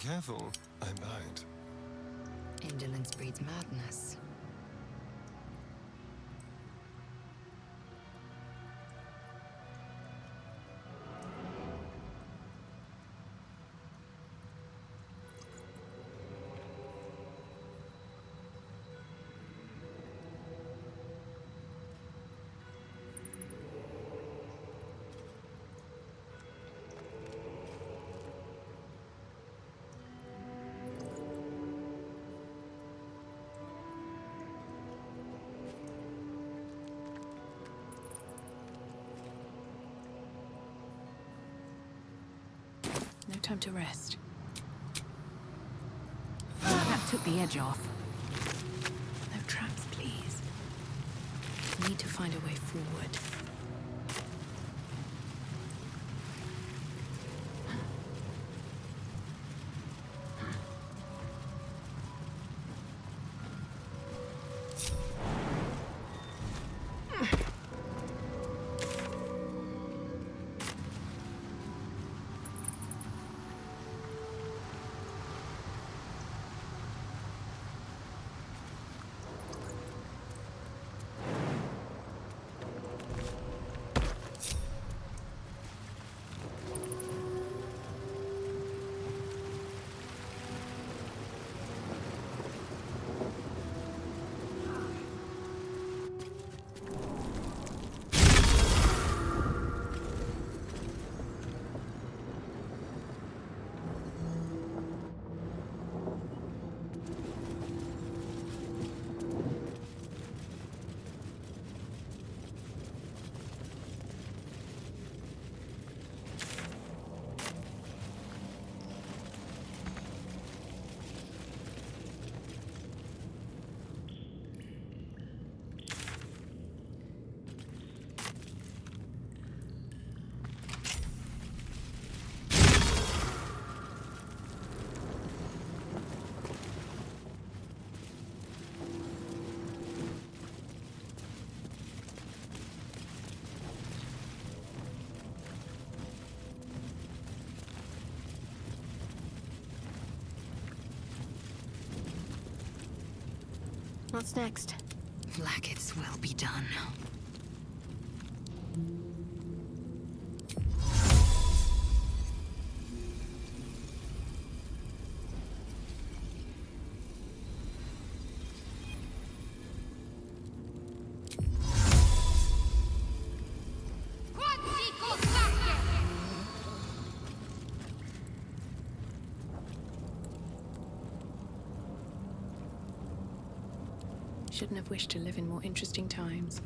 careful, I bite. Indolence breeds madness. No time to rest. That took the edge off. No traps, please. Need to find a way forward. What's next? Blackets will be done. Shouldn't have wished to live in more interesting times.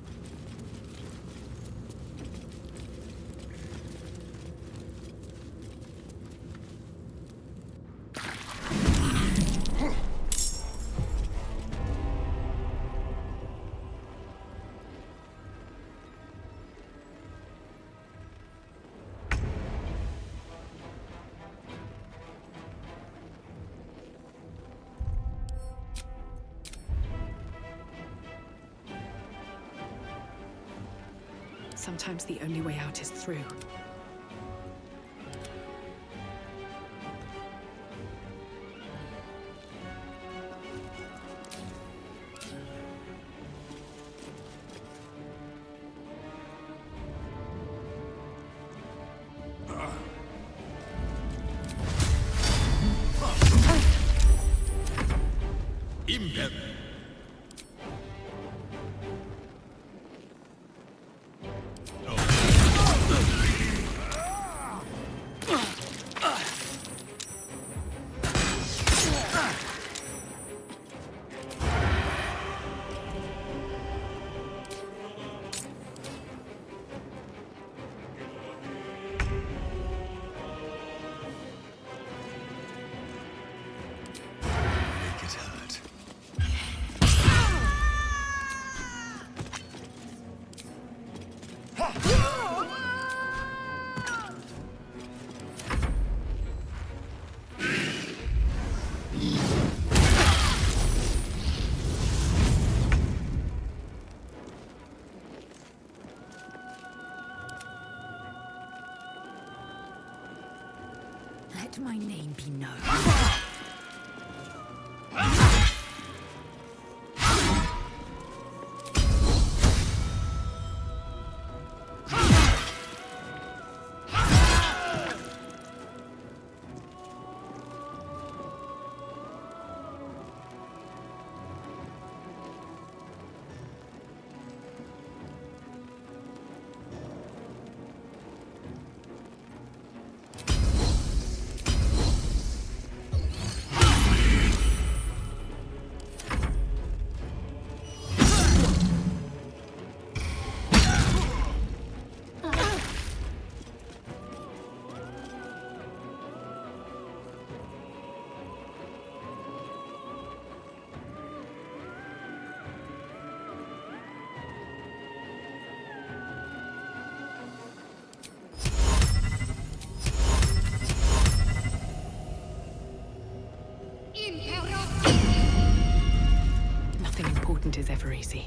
Sometimes the only way out is through. Let my name be known. isn't as ever easy.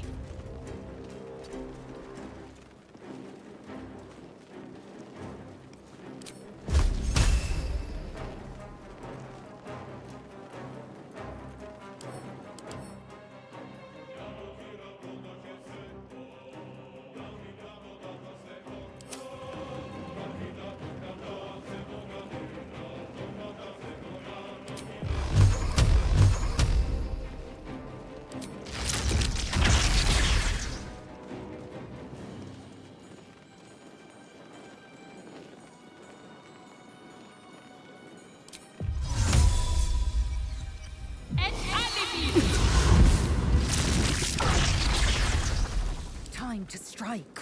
Time to strike.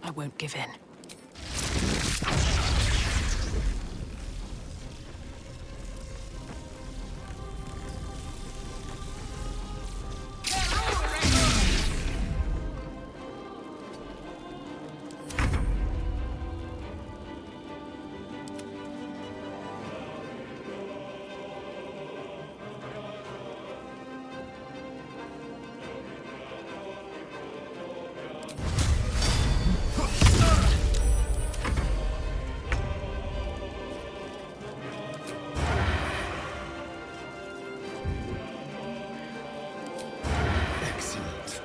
I won't give in. Excellent.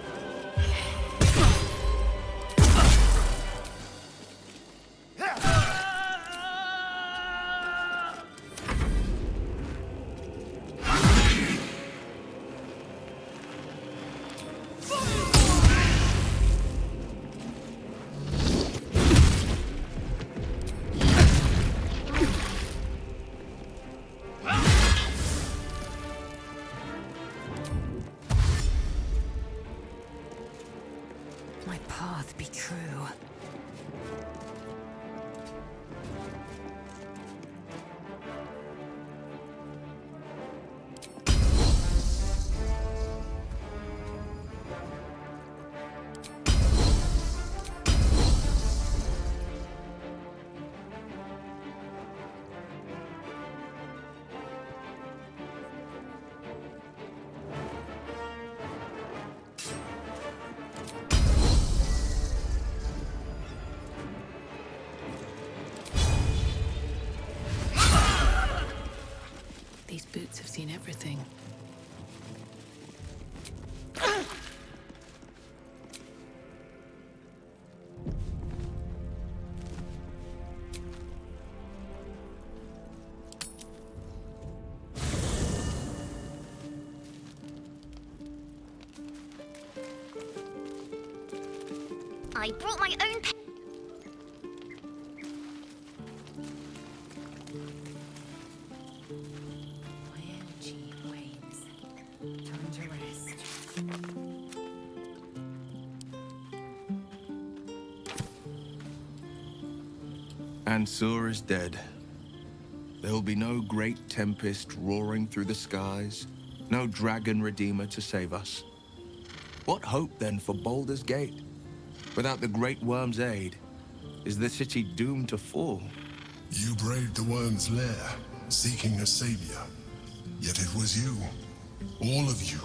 My path be true. These boots have seen everything. I brought my own pen. My energy wanes. Time to rest. Ansur is dead. There will be no great tempest roaring through the skies, no dragon redeemer to save us. What hope then for Baldur's Gate? Without the Great Worm's aid, is the city doomed to fall? You braved the worm's lair, seeking a savior. Yet it was you, all of you,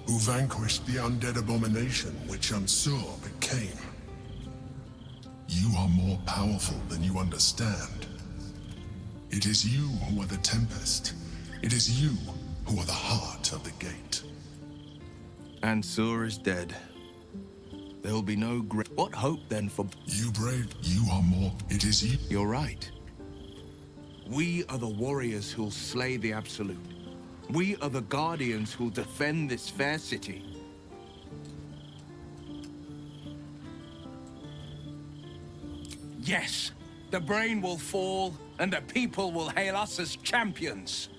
who vanquished the undead abomination which Ansur became. You are more powerful than you understand. It is you who are the Tempest. It is you who are the heart of the gate. Ansur is dead. There will be no great... What hope then for... You braved... You are more... It is you... You're right. We are the warriors who'll slay the Absolute. We are the guardians who'll defend this fair city. Yes, the brain will fall, and the people will hail us as champions.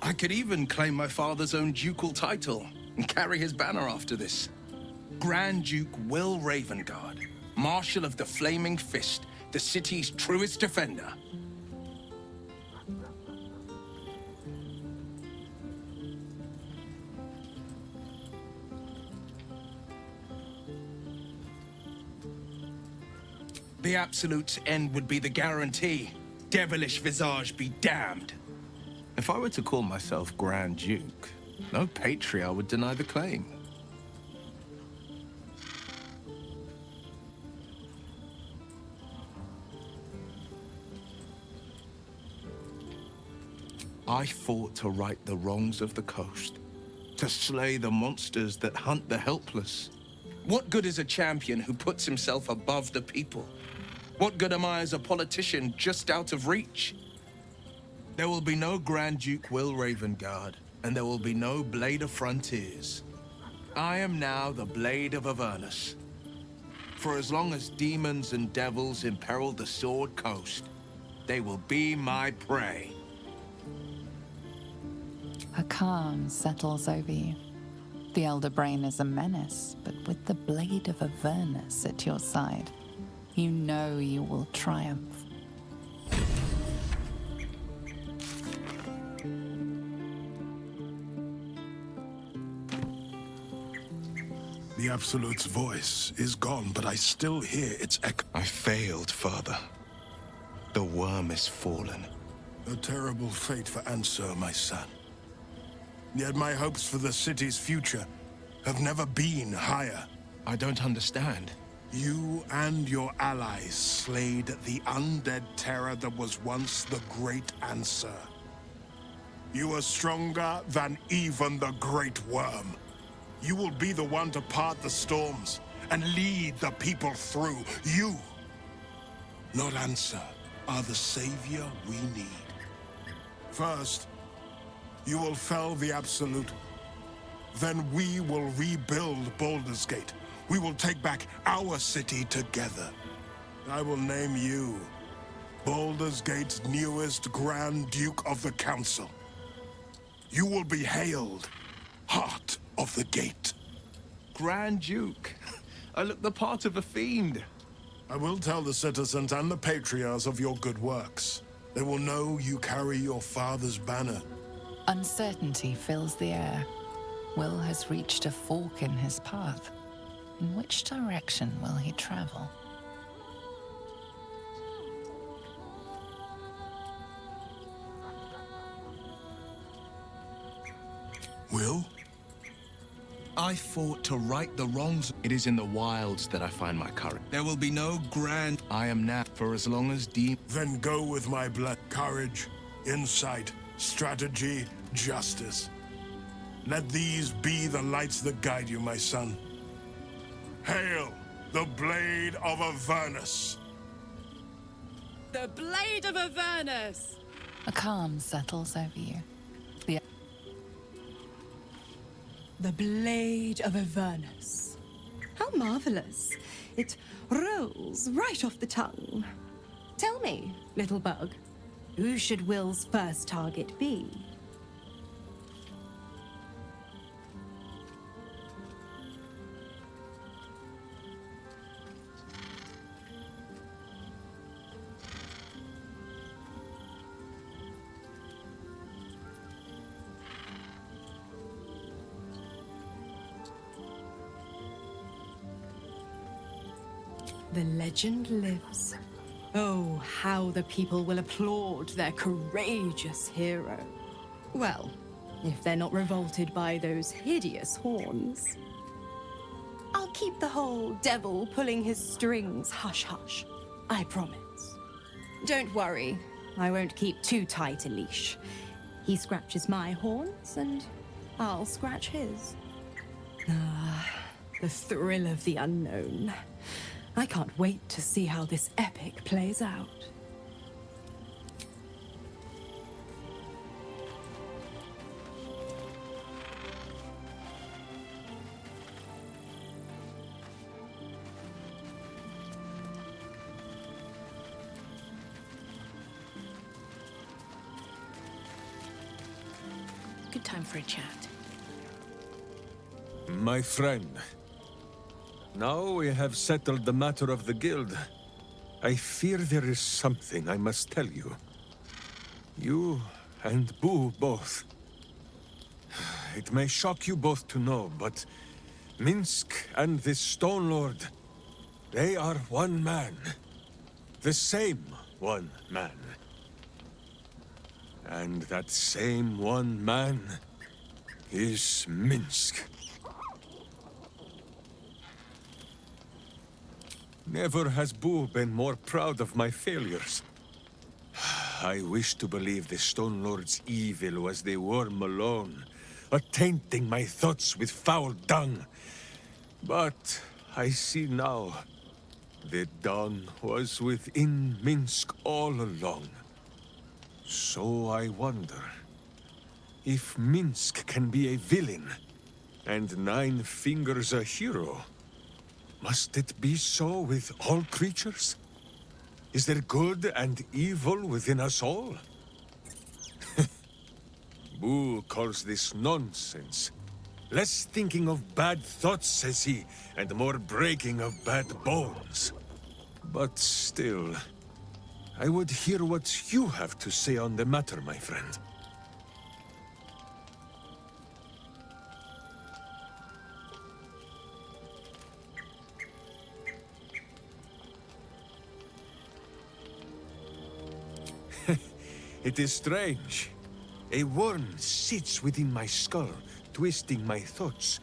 I could even claim my father's own ducal title and carry his banner after this. Grand Duke Will Ravengard, Marshal of the Flaming Fist, the city's truest defender. The Absolute's end would be the guarantee. Devilish visage be damned. If I were to call myself Grand Duke, no patriarch would deny the claim. I fought to right the wrongs of the coast, to slay the monsters that hunt the helpless. What good is a champion who puts himself above the people? What good am I as a politician just out of reach? There will be no Grand Duke Will Ravengard, and there will be no Blade of Frontiers. I am now the Blade of Avernus. For as long as demons and devils imperil the Sword Coast, they will be my prey. A calm settles over you. The Elder Brain is a menace, but with the Blade of Avernus at your side, you know you will triumph. The Absolute's voice is gone, but I still hear its echo. I failed, Father. The worm is fallen. A terrible fate for Ansur, my son. Yet my hopes for the city's future have never been higher. I don't understand. You and your allies slayed the undead terror that was once the Great Ansur. You are stronger than even the Great Worm. You will be the one to part the storms and lead the people through. You, not Ansur, are the savior we need. First, you will fell the Absolute. Then we will rebuild Baldur's Gate. We will take back our city together. I will name you Baldur's Gate's newest Grand Duke of the Council. You will be hailed Heart of the Gate. Grand Duke. I look the part of a fiend. I will tell the citizens and the patriarchs of your good works. They will know you carry your father's banner. Uncertainty fills the air. Will has reached a fork in his path. In which direction will he travel? Will? I fought to right the wrongs. It is in the wilds that I find my courage. There will be no grand... I am now, for as long as Then go with my blood. Courage, insight, strategy, justice. Let these be the lights that guide you, my son. Hail the Blade of Avernus! The Blade of Avernus! A calm settles over you. The Blade of Avernus. How marvelous. It rolls right off the tongue. Tell me, little bug, who should Will's first target be? The legend lives. Oh, how the people will applaud their courageous hero. Well, if they're not revolted by those hideous horns. I'll keep the whole devil pulling his strings hush-hush. I promise. Don't worry, I won't keep too tight a leash. He scratches my horns, and I'll scratch his. Ah, the thrill of the unknown. I can't wait to see how this epic plays out. Good time for a chat. My friend, now we have settled the matter of the guild. I fear there is something I must tell you. You and Boo both. It may shock you both to know, but Minsk and this Stone Lord, they are one man. The same one man. And that same one man is Minsk. Never has Boo been more proud of my failures. I wish to believe the Stone Lord's evil was the worm alone, tainting my thoughts with foul dung. But I see now, the dawn was within Minsk all along. So I wonder, if Minsk can be a villain, and Nine Fingers a hero, must it be so with all creatures? Is there good and evil within us all? Boo calls this nonsense. Less thinking of bad thoughts, says he, and more breaking of bad bones. But still, I would hear what you have to say on the matter, my friend. It is strange. A worm sits within my skull, twisting my thoughts.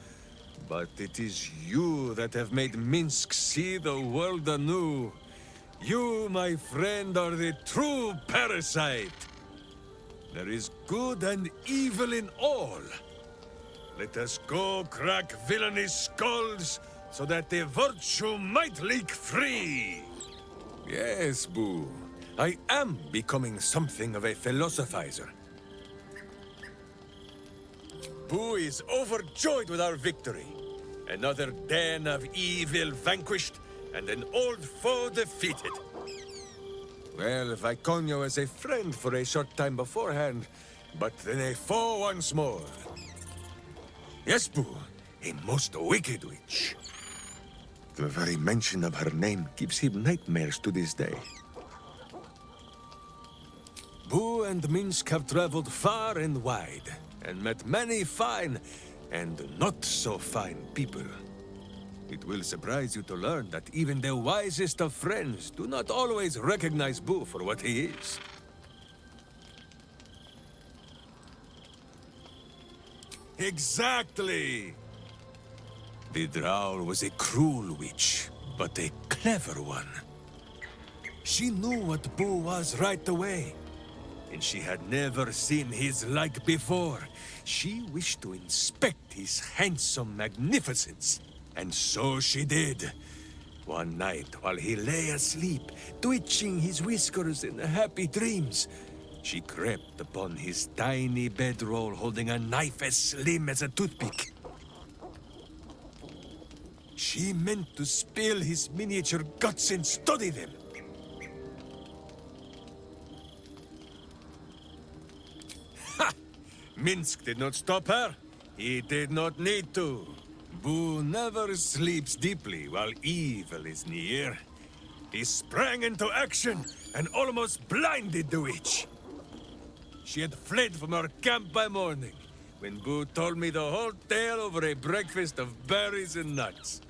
But it is you that have made Minsk see the world anew. You, my friend, are the true parasite. There is good and evil in all. Let us go crack villainous skulls, so that the virtue might leak free. Yes, Boo. I am becoming something of a philosophizer. Boo is overjoyed with our victory. Another den of evil vanquished, and an old foe defeated. Well, Viconio was a friend for a short time beforehand, but then a foe once more. Yes, Boo, a most wicked witch. The very mention of her name gives him nightmares to this day. Boo and Minsk have traveled far and wide, and met many fine and not so fine people. It will surprise you to learn that even the wisest of friends do not always recognize Boo for what he is. Exactly! The Drow was a cruel witch, but a clever one. She knew what Boo was right away. And she had never seen his like before. She wished to inspect his handsome magnificence. And so she did. One night, while he lay asleep, twitching his whiskers in happy dreams, she crept upon his tiny bedroll holding a knife as slim as a toothpick. She meant to spill his miniature guts and study them. Minsk did not stop her. He did not need to. Boo never sleeps deeply while evil is near. He sprang into action and almost blinded the witch. She had fled from our camp by morning, when Boo told me the whole tale over a breakfast of berries and nuts.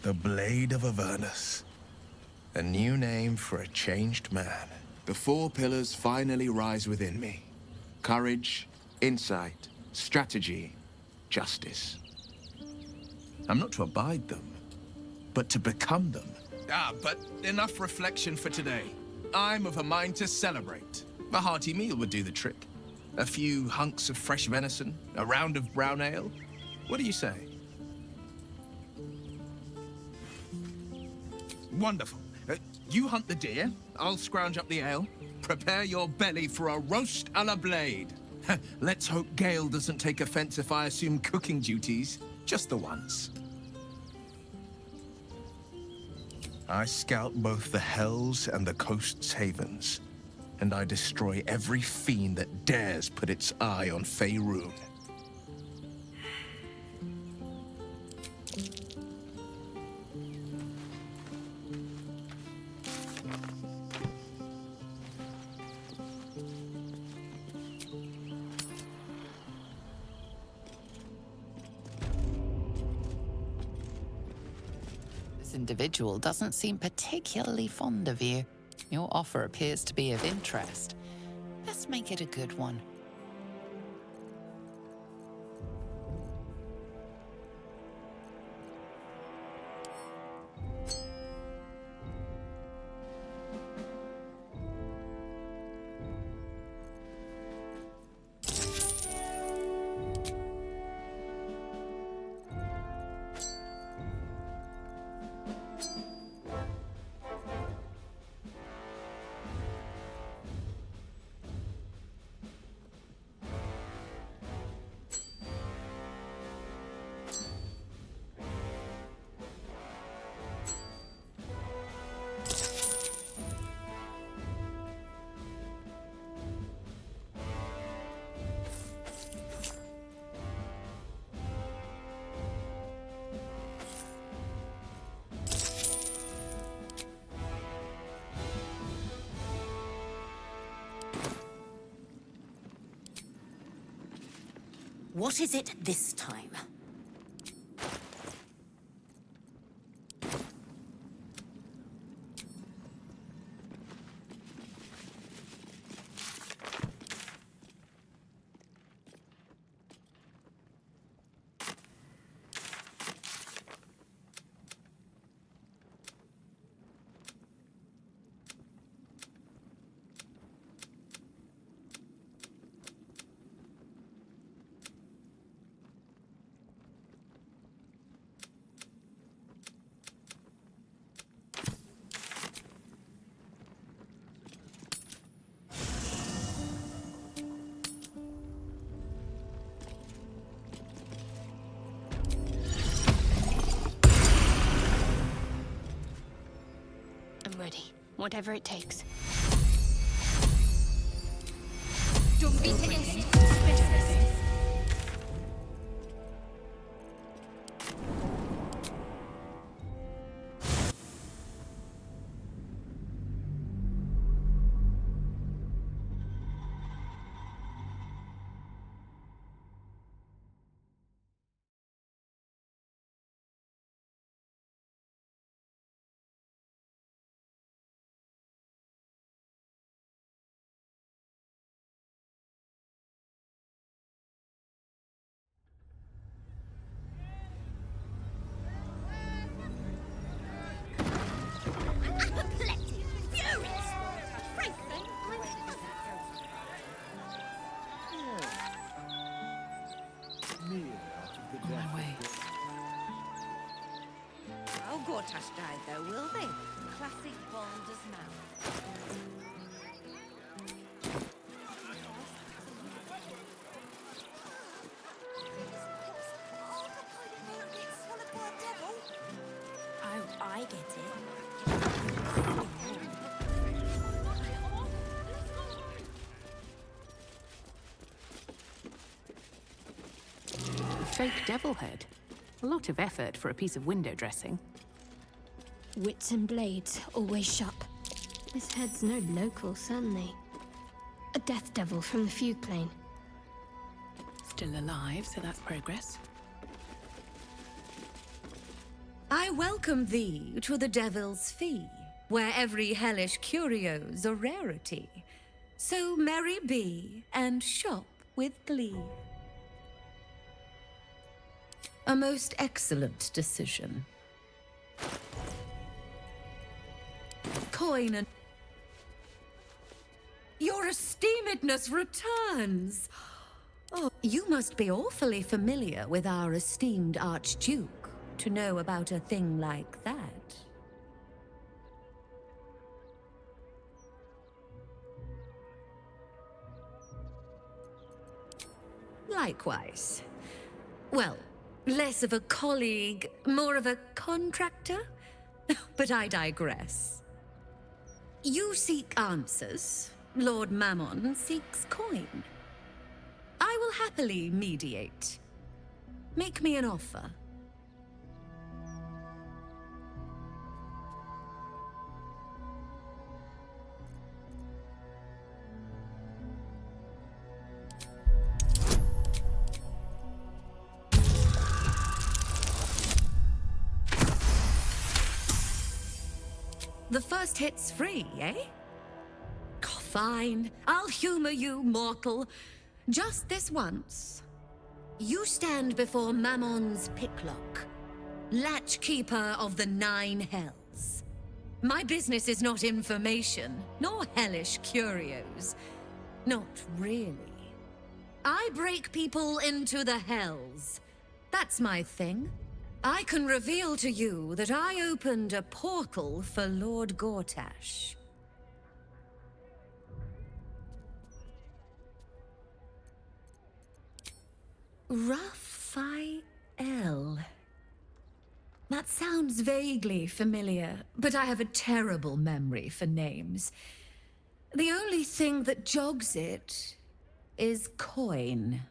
The Blade of Avernus. A new name for a changed man. The four pillars finally rise within me. Courage, insight, strategy, justice. I'm not to abide them, but to become them. But enough reflection for today. I'm of a mind to celebrate. A hearty meal would do the trick. A few hunks of fresh venison, a round of brown ale. What do you say? Wonderful. You hunt the deer, I'll scrounge up the ale. Prepare your belly for a roast a la blade. Let's hope Gale doesn't take offense if I assume cooking duties. Just the once. I scout both the hells and the coast's havens, and I destroy every fiend that dares put its eye on Faerun. This individual doesn't seem particularly fond of you. Your offer appears to be of interest. Let's make it a good one. What is it this time? I'm ready. Whatever it takes. Gortash died though, will they? Classic Baldur's mouth. Oh, I get A fake devil head. A lot of effort for a piece of window dressing. Wits and blades, always sharp. This head's no local, certainly. A death devil from the fugue plane. Still alive, so that's progress. I welcome thee to the Devil's Fee, where every hellish curio's a rarity. So merry be, and shop with glee. A most excellent decision. Coin and... Your esteemedness returns! Oh, you must be awfully familiar with our esteemed Archduke to know about a thing like that. Likewise. Well, less of a colleague, more of a contractor? But I digress. You seek answers. Lord Mammon seeks coin. I will happily mediate. Make me an offer. The first hit's free, eh? Oh, fine. I'll humor you, mortal. Just this once. You stand before Mammon's picklock, latchkeeper of the 9 hells. My business is not information, nor hellish curios. Not really. I break people into the hells. That's my thing. I can reveal to you that I opened a portal for Lord Gortash. Raphael. That sounds vaguely familiar, but I have a terrible memory for names. The only thing that jogs it is coin.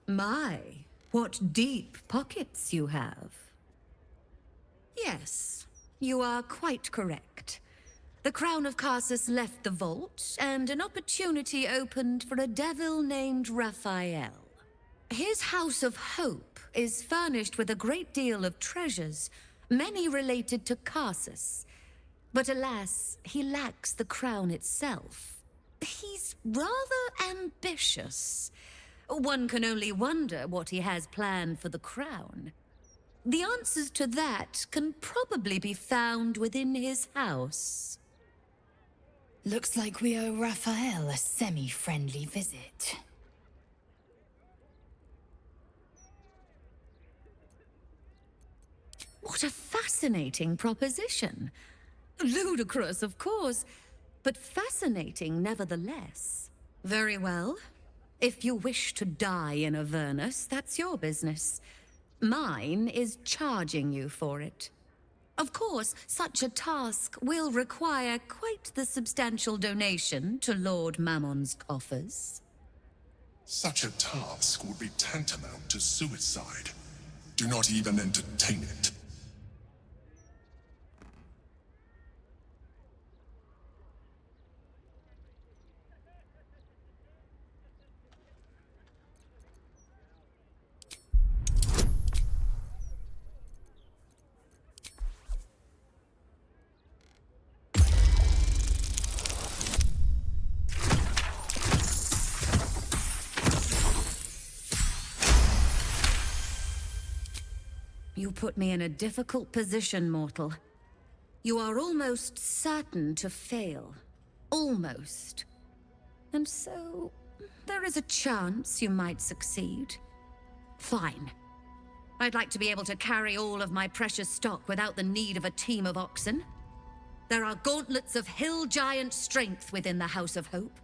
My, what deep pockets you have. Yes, you are quite correct. The Crown of Karsus left the vault, and an opportunity opened for a devil named Raphael. His House of Hope is furnished with a great deal of treasures, many related to Karsus. But alas, he lacks the crown itself. He's rather ambitious. One can only wonder what he has planned for the crown. The answers to that can probably be found within his house. Looks like we owe Raphael a semi-friendly visit. What a fascinating proposition. Ludicrous, of course, but fascinating nevertheless. Very well. If you wish to die in Avernus, that's your business. Mine is charging you for it. Of course, such a task will require quite the substantial donation to Lord Mammon's coffers. Such a task would be tantamount to suicide. Do not even entertain it. You put me in a difficult position, mortal. You are almost certain to fail. Almost. And so, there is a chance you might succeed. Fine. I'd like to be able to carry all of my precious stock without the need of a team of oxen. There are gauntlets of hill giant strength within the House of Hope.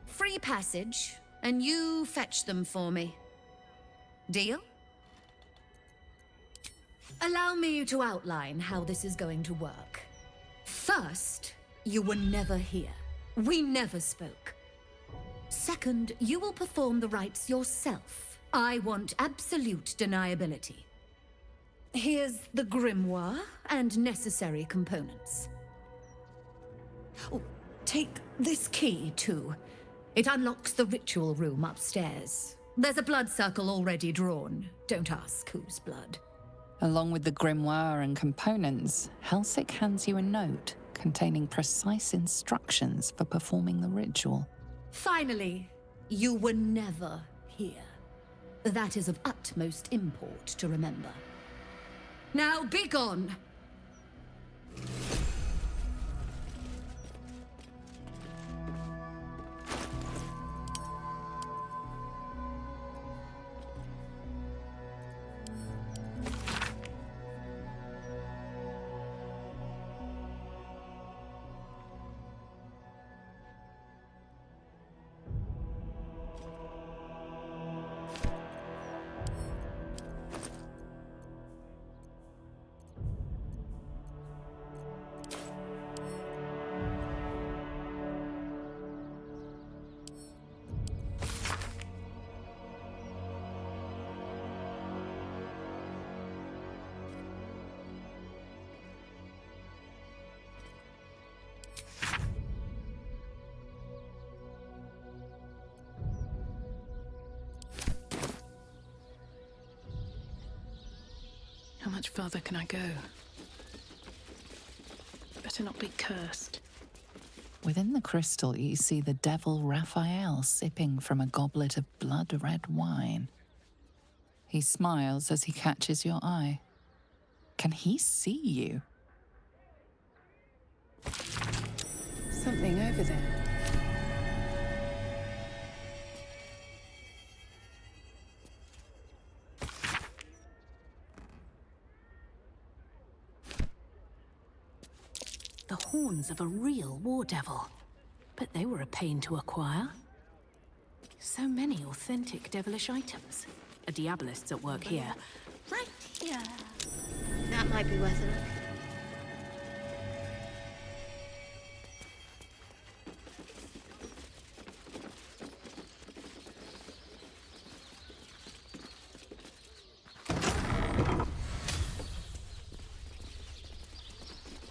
Free passage, and you fetch them for me. Deal? Allow me to outline how this is going to work. First, you were never here. We never spoke. Second, you will perform the rites yourself. I want absolute deniability. Here's the grimoire and necessary components. Oh, take this key, too. It unlocks the ritual room upstairs. There's a blood circle already drawn. Don't ask whose blood. Along with the grimoire and components, Helsik hands you a note containing precise instructions for performing the ritual. Finally, you were never here. That is of utmost import to remember. Now be gone! How much farther can I go? Better not be cursed. Within the crystal, you see the devil Raphael sipping from a goblet of blood-red wine. He smiles as he catches your eye. Can he see you? Something over there. The horns of a real war devil. But they were a pain to acquire. So many authentic devilish items. A diabolist's at work here. Right here. That might be worth a look.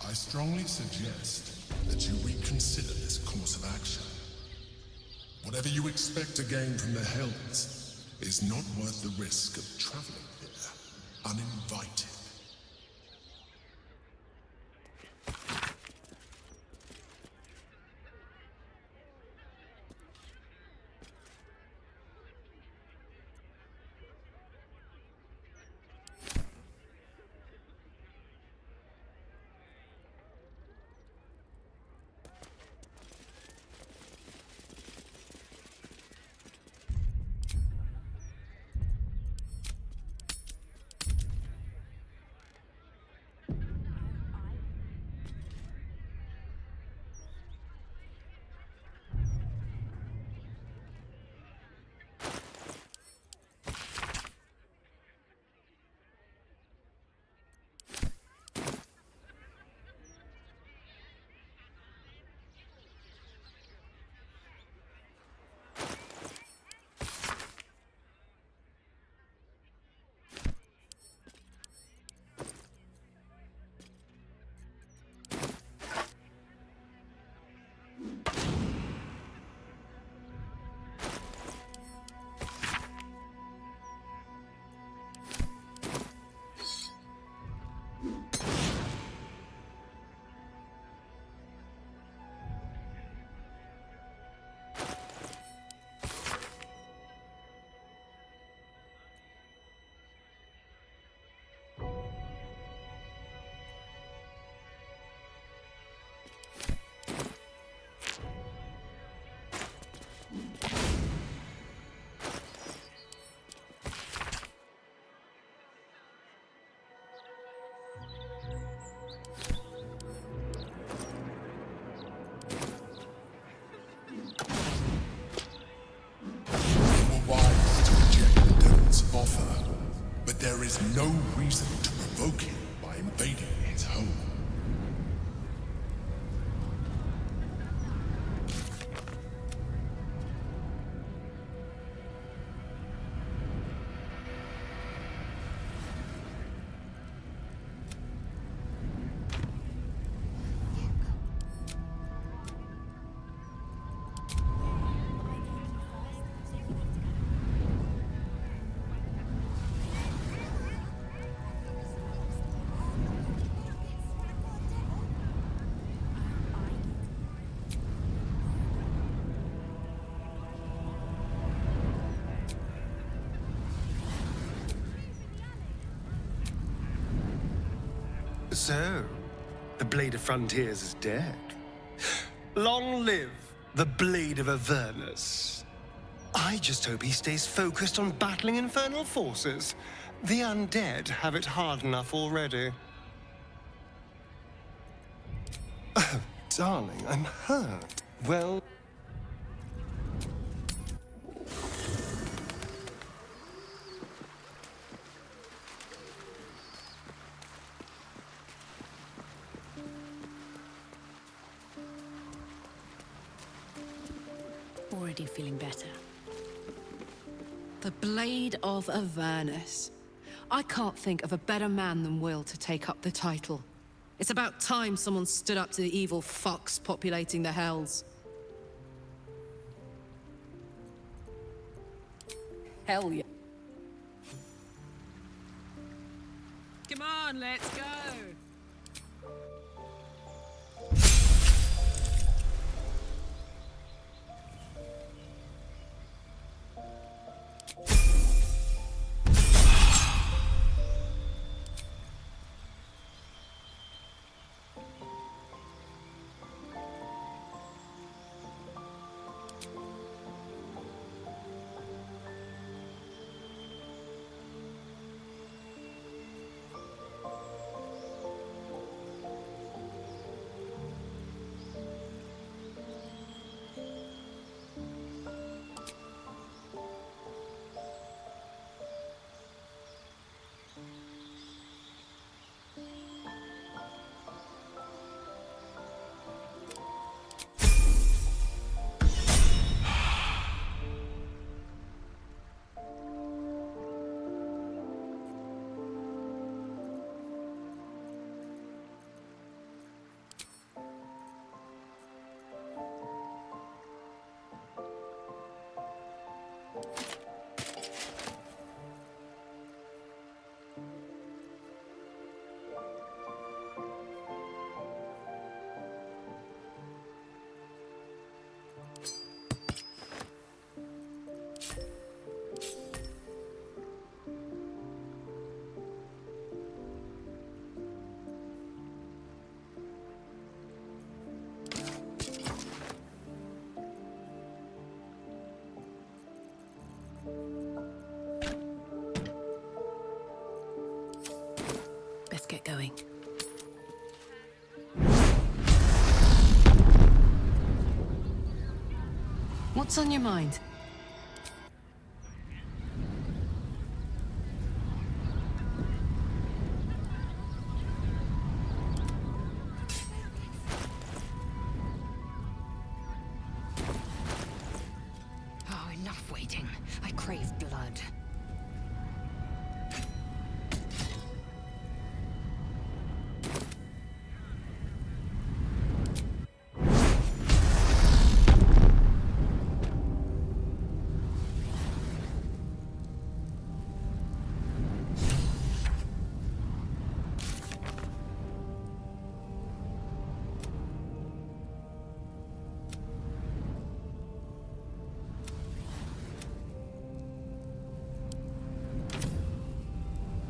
I strongly suggest that you reconsider this course of action. Whatever you expect to gain from the Hells is not worth the risk of traveling there uninvited. There is no reason to provoke him by invading his home. So, the Blade of Frontiers is dead. Long live the Blade of Avernus. I just hope he stays focused on battling infernal forces. The undead have it hard enough already. Oh, darling, I'm hurt. Well... Already feeling better. The Blade of Avernus. I can't think of a better man than Will to take up the title. It's about time someone stood up to the evil fucks populating the Hells. Hell yeah. Come on, let's go. Best get going. What's on your mind? Oh, enough waiting. I crave blood.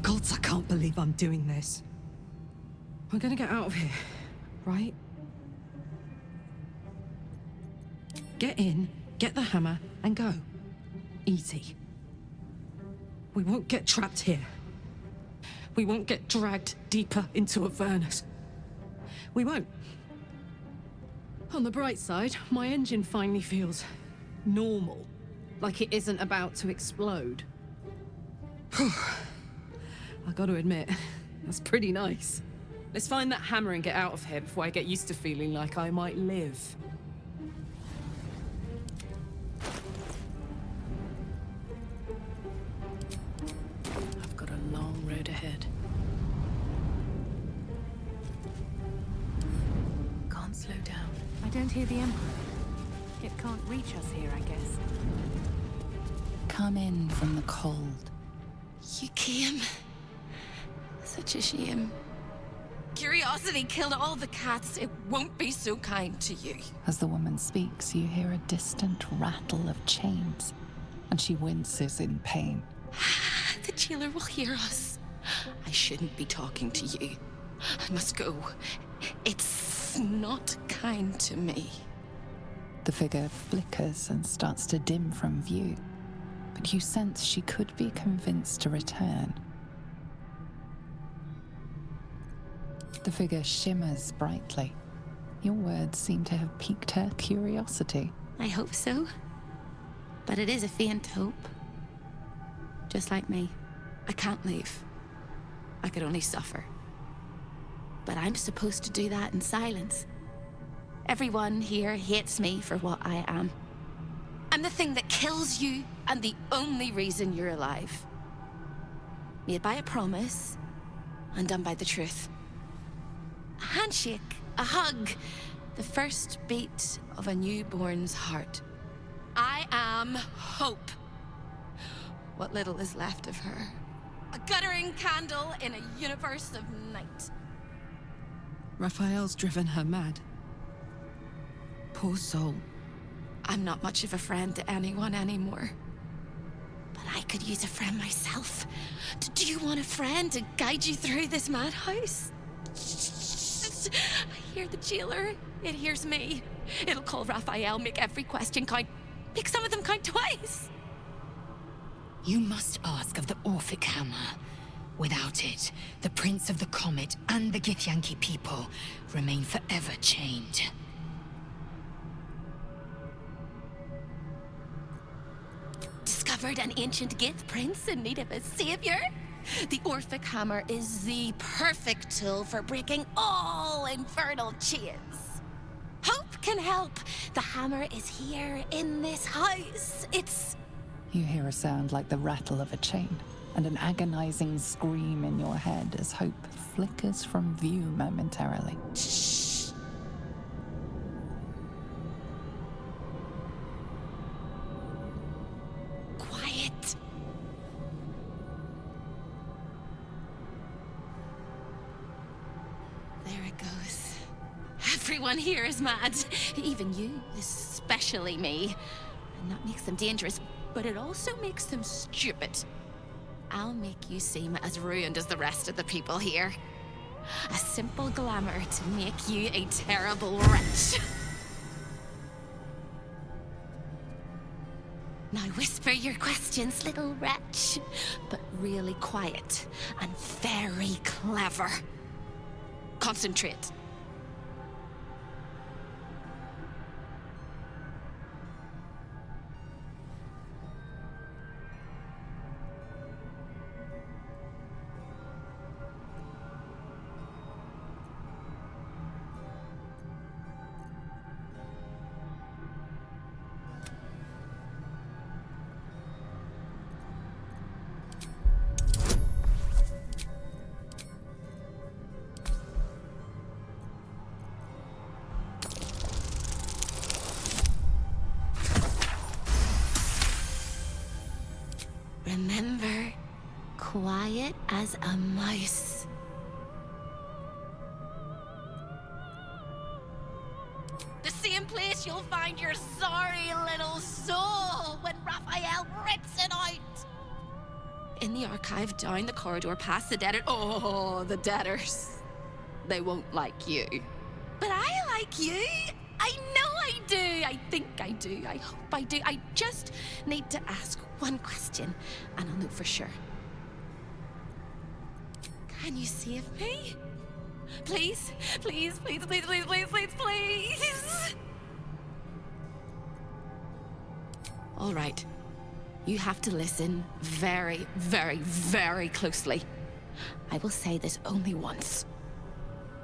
Gods, I can't believe I'm doing this. We're gonna get out of here, right? Get in, get the hammer, and go. Easy. We won't get trapped here. We won't get dragged deeper into Avernus. We won't. On the bright side, my engine finally feels normal. Like it isn't about to explode. I gotta admit, that's pretty nice. Let's find that hammer and get out of here before I get used to feeling like I might live. I've got a long road ahead. Can't slow down. I don't hear the Emperor. It can't reach us here, I guess. Come in from the cold. You came. Such a shame. Curiosity killed all the cats. It won't be so kind to you. As the woman speaks, you hear a distant rattle of chains, and she winces in pain. The jailer will hear us. I shouldn't be talking to you. I must go. It's not kind to me. The figure flickers and starts to dim from view, but you sense she could be convinced to return. The figure shimmers brightly. Your words seem to have piqued her curiosity. I hope so. But it is a faint hope. Just like me. I can't leave. I could only suffer. But I'm supposed to do that in silence. Everyone here hates me for what I am. I'm the thing that kills you and the only reason you're alive. Made by a promise, undone by the truth. A handshake, a hug, the first beat of a newborn's heart. I am hope. What little is left of her. A guttering candle in a universe of night. Raphael's driven her mad. Poor soul. I'm not much of a friend to anyone anymore. But I could use a friend myself. Do you want a friend to guide you through this madhouse? I hear the jailer. It hears me. It'll call Raphael, make every question count. Make some of them count twice. You must ask of the Orphic Hammer. Without it, the Prince of the Comet and the Githyanki people remain forever chained. Discovered an ancient Gith prince in need of a savior? The Orphic Hammer is the perfect tool for breaking all infernal chains. Hope can help. The hammer is here in this house. It's... You hear a sound like the rattle of a chain, and an agonizing scream in your head as hope flickers from view momentarily. Shh. Quiet. There it goes. Everyone here is mad. Even you, especially me. And that makes them dangerous, but it also makes them stupid. I'll make you seem as ruined as the rest of the people here. A simple glamour to make you a terrible wretch. Now whisper your questions, little wretch, but really quiet and very clever. Concentrate. Remember, quiet as a mouse. The same place you'll find your sorry little soul when Raphael rips it out. In the archive, down the corridor, past the debtor. Oh, the debtors. They won't like you. But I like you. I know I do. I think I do. I hope I do. I just need to ask one question, and I'll know for sure. Can you save me? Please? Please, please, please, please, please, please, please! All right. You have to listen very, very, very closely. I will say this only once.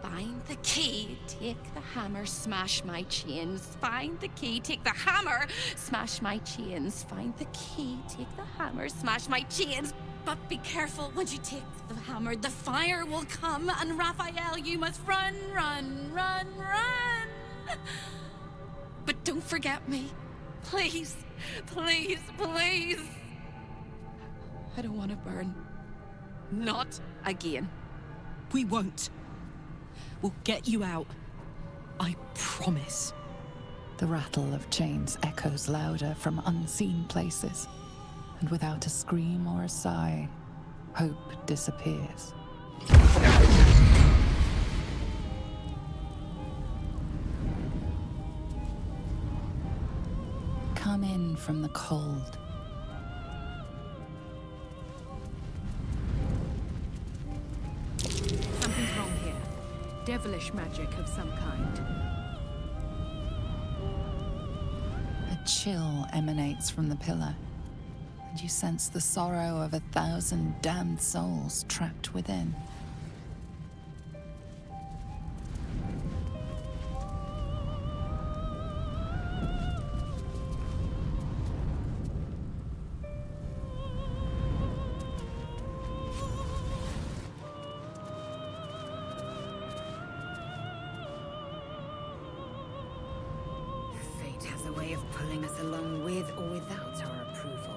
Find the key, take the hammer, smash my chains. Find the key, take the hammer, smash my chains. Find the key, take the hammer, smash my chains. But be careful, when you take the hammer, the fire will come, and Raphael, you must run, run, run, run. But don't forget me. Please, please, please. I don't want to burn. Not again. We won't. We'll get you out. I promise. The rattle of chains echoes louder from unseen places, and without a scream or a sigh, hope disappears. Come in from the cold. Something's wrong here. Devilish magic of some kind. A chill emanates from the pillar, and you sense the sorrow of 1,000 damned souls trapped within. Fate has a way of pulling us along with or without our approval.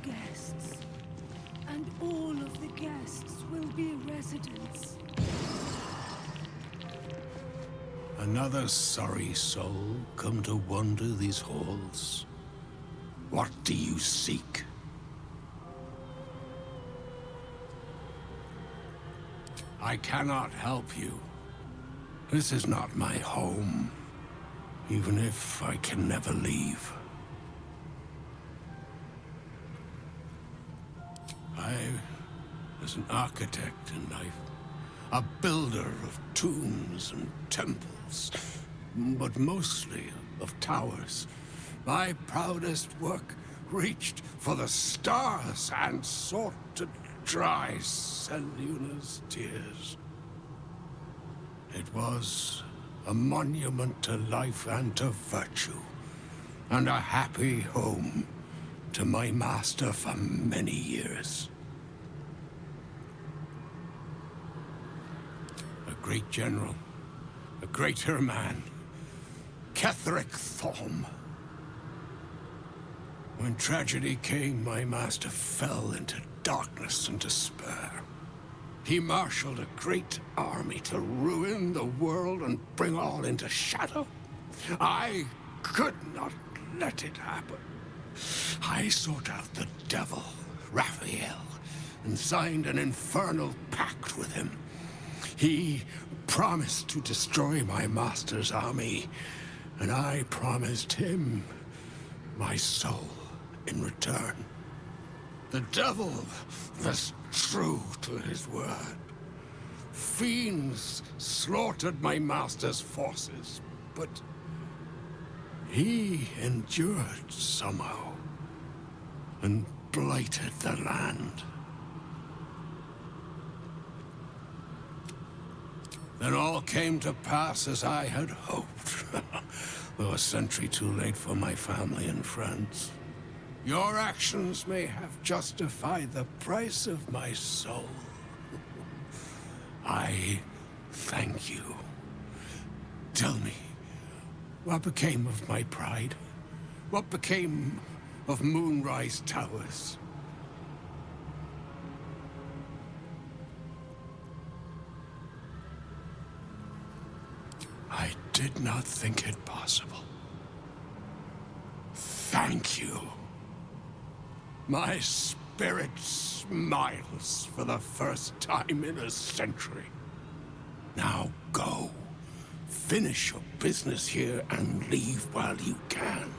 guests. And all of the guests will be residents. Another sorry soul come to wander these halls. What do you seek? I cannot help you. This is not my home, even if I can never leave. I was an architect in life, a builder of tombs and temples, but mostly of towers. My proudest work reached for the stars and sought to dry Selûne's tears. It was a monument to life and to virtue, and a happy home to my master for many years. A great general, a greater man, Ketheric Thorm. When tragedy came, my master fell into darkness and despair. He marshaled a great army to ruin the world and bring all into shadow. I could not let it happen. I sought out the devil, Raphael, and signed an infernal pact with him. He promised to destroy my master's army, and I promised him my soul in return. The devil was true to his word. Fiends slaughtered my master's forces, but he endured somehow and blighted the land. Then all came to pass as I had hoped, though a century too late for my family and friends. Your actions may have justified the price of my soul. I thank you. Tell me, what became of my pride? What became of Moonrise Towers? I did not think it possible. Thank you. My spirit smiles for the first time in a century. Now go. Finish your business here and leave while you can.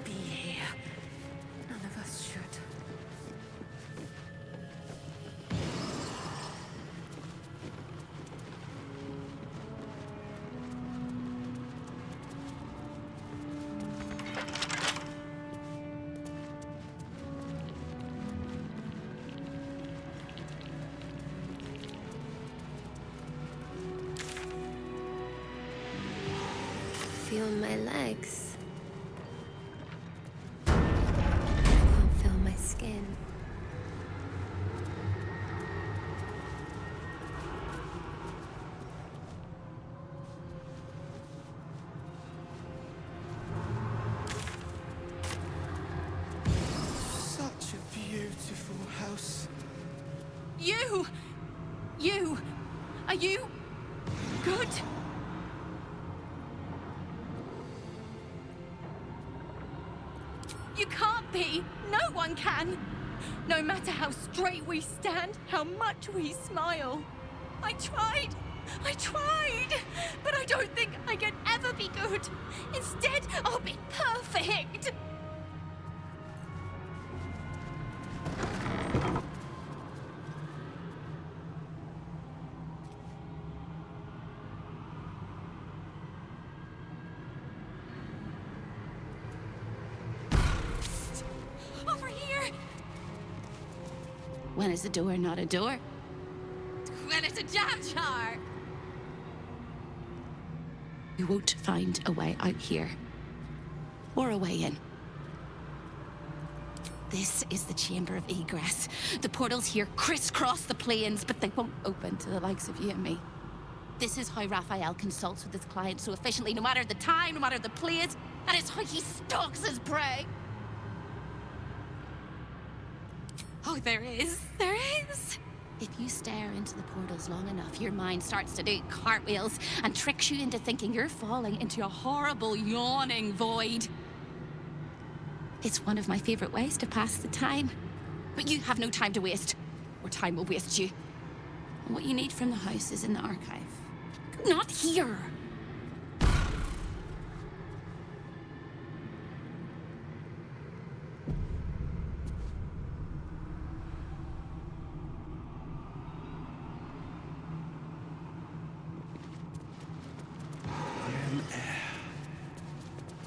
Be here. None of us should. Feel my legs. I can't feel my skin. Such a beautiful house. You! Are you good? You can't be! No one can! No matter how straight we stand, how much we smile. I tried! But I don't think I can ever be good. Instead, I'll be perfect! Over here! When is a door not a door? When it's a jam jar! We won't find a way out here. Or a way in. This is the chamber of egress. The portals here crisscross the plains, but they won't open to the likes of you and me. This is how Raphael consults with his clients so efficiently, no matter the time, no matter the place, and it's how he stalks his prey. Oh, there is. If you stare into the portals long enough, your mind starts to do cartwheels and tricks you into thinking you're falling into a horrible, yawning void. It's one of my favorite ways to pass the time. But you have no time to waste, or time will waste you. And what you need from the house is in the archive. Not here!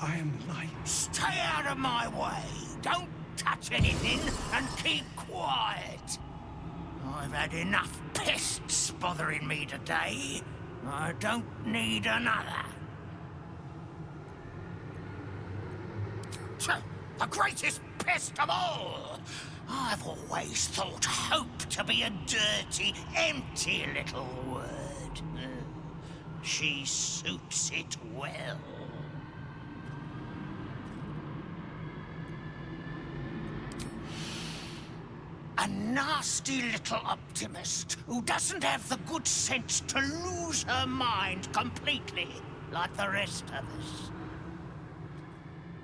I am light. Stay out of my way! Don't touch anything and keep quiet! I've had enough pests bothering me today. I don't need another. The greatest pest of all! I've always thought hope to be a dirty, empty little word. She suits it well. A nasty little optimist who doesn't have the good sense to lose her mind completely, like the rest of us.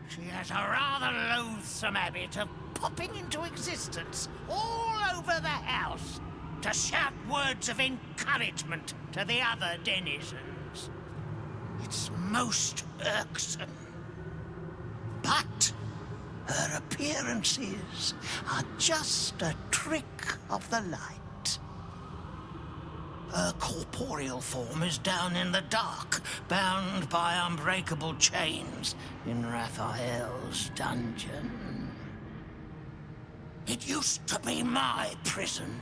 She has a rather loathsome habit of popping into existence all over the house to shout words of encouragement to the other denizens. It's most irksome. But her appearances are just a trick of the light. Her corporeal form is down in the dark, bound by unbreakable chains in Raphael's dungeon. It used to be my prison,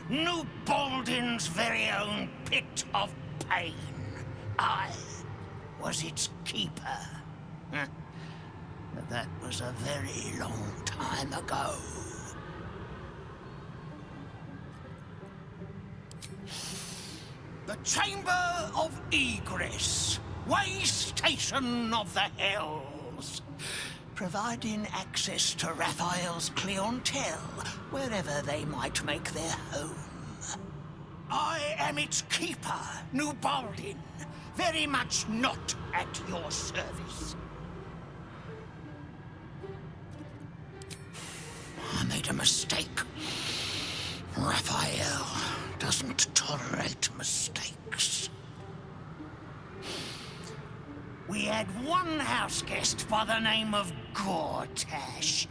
New Baldin's very own pit of pain. I was its keeper. But that was a very long time ago. The Chamber of Egress, way station of the Hells, providing access to Raphael's clientele wherever they might make their home. I am its keeper, New Baldin, very much not at your service. I made a mistake. Raphael doesn't tolerate mistakes. We had one house guest by the name of Gortash.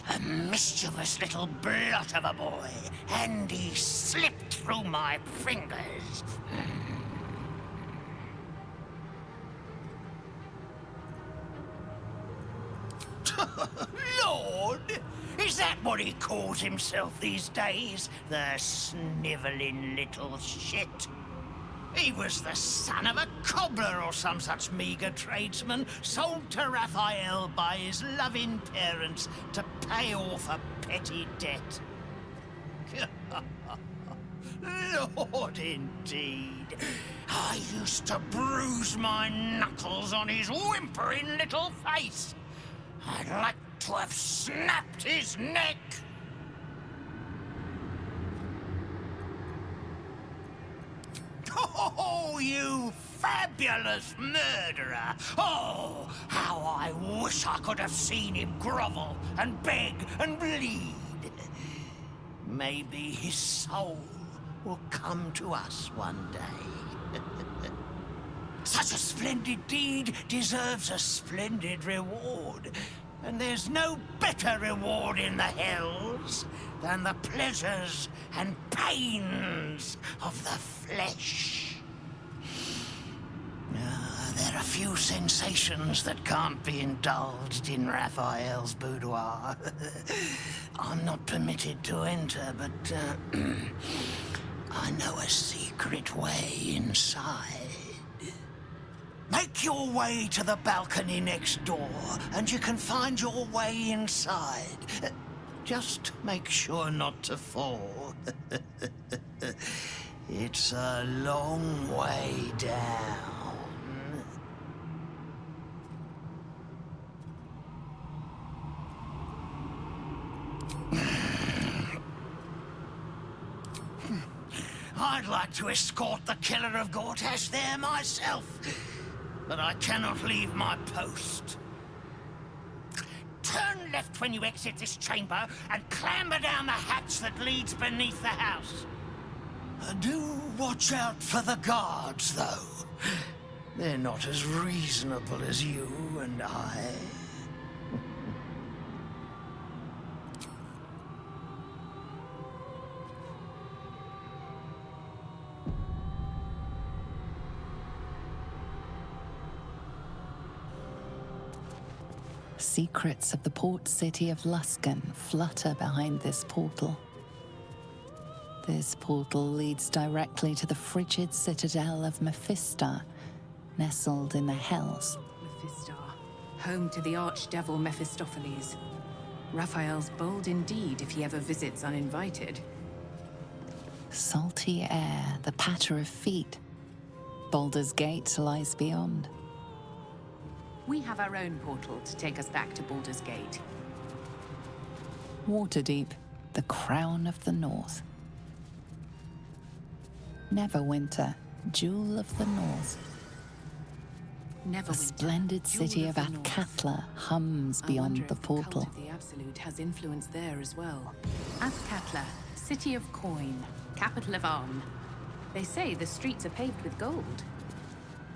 A mischievous little blot of a boy, and he slipped through my fingers. Lord! Is that what he calls himself these days? The snivelling little shit. He was the son of a cobbler or some such meager tradesman, sold to Raphael by his loving parents to pay off a petty debt. Lord, indeed. I used to bruise my knuckles on his whimpering little face. I'd like to have snapped his neck. Oh, you fabulous murderer! Oh, how I wish I could have seen him grovel and beg and bleed. Maybe his soul will come to us one day. Such a splendid deed deserves a splendid reward. And there's no better reward in the Hells than the pleasures and pains of the flesh. There are few sensations that can't be indulged in Raphael's boudoir. I'm not permitted to enter, but I know a secret way inside. Make your way to the balcony next door, and you can find your way inside. Just make sure not to fall. It's a long way down. I'd like to escort the killer of Gortash there myself, but I cannot leave my post. Turn left when you exit this chamber and clamber down the hatch that leads beneath the house. Do watch out for the guards, though. They're not as reasonable as you and I. Secrets of the port city of Luskan flutter behind this portal. This portal leads directly to the frigid citadel of Mephistar, nestled in the Hells. Mephistar, home to the archdevil Mephistopheles. Raphael's bold indeed if he ever visits uninvited. Salty air, the patter of feet. Baldur's Gate lies beyond. We have our own portal to take us back to Baldur's Gate. Waterdeep, the crown of the north. Neverwinter, jewel of the north. The splendid city of Athkatla hums beyond the portal. Cult of the Absolute has influence there as well. Athkatla, city of coin, capital of Arn. They say the streets are paved with gold.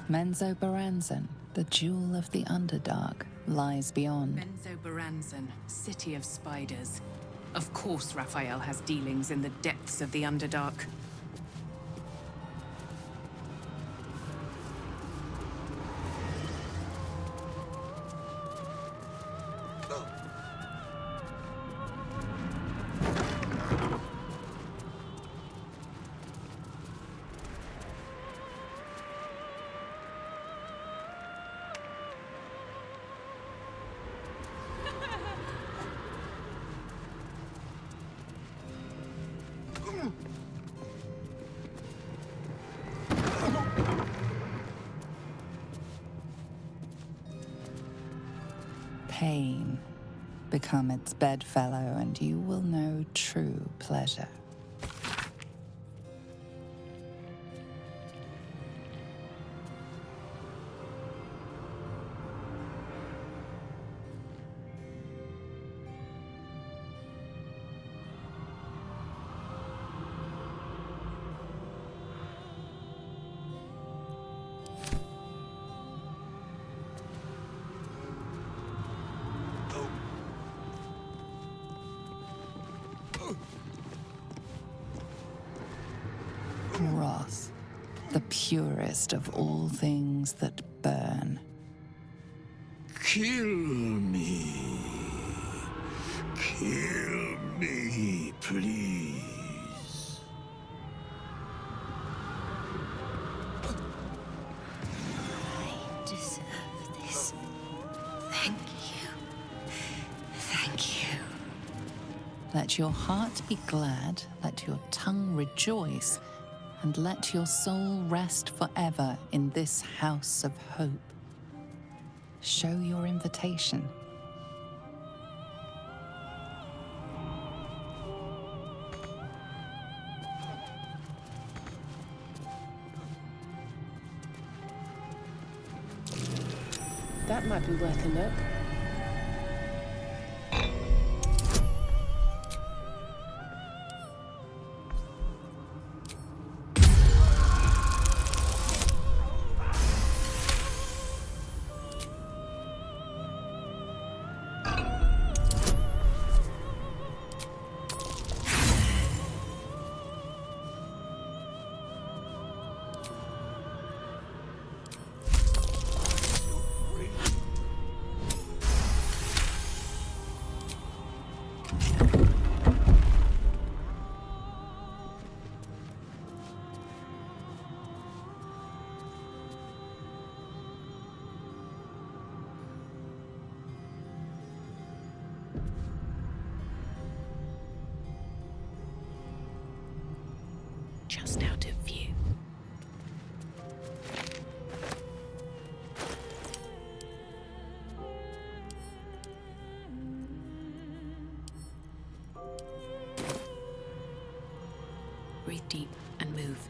Menzoberranzan, the jewel of the Underdark, lies beyond. Menzoberranzan, city of spiders. Of course Raphael has dealings in the depths of the Underdark. Pain. Become its bedfellow, and you will know true pleasure. Wrath, the purest of all things that burn. Kill me. Kill me, please. I deserve this. Thank you. Thank you. Let your heart be glad, let your tongue rejoice, and let your soul rest forever in this house of hope. Show your invitation. That might be worth a look. deep and move.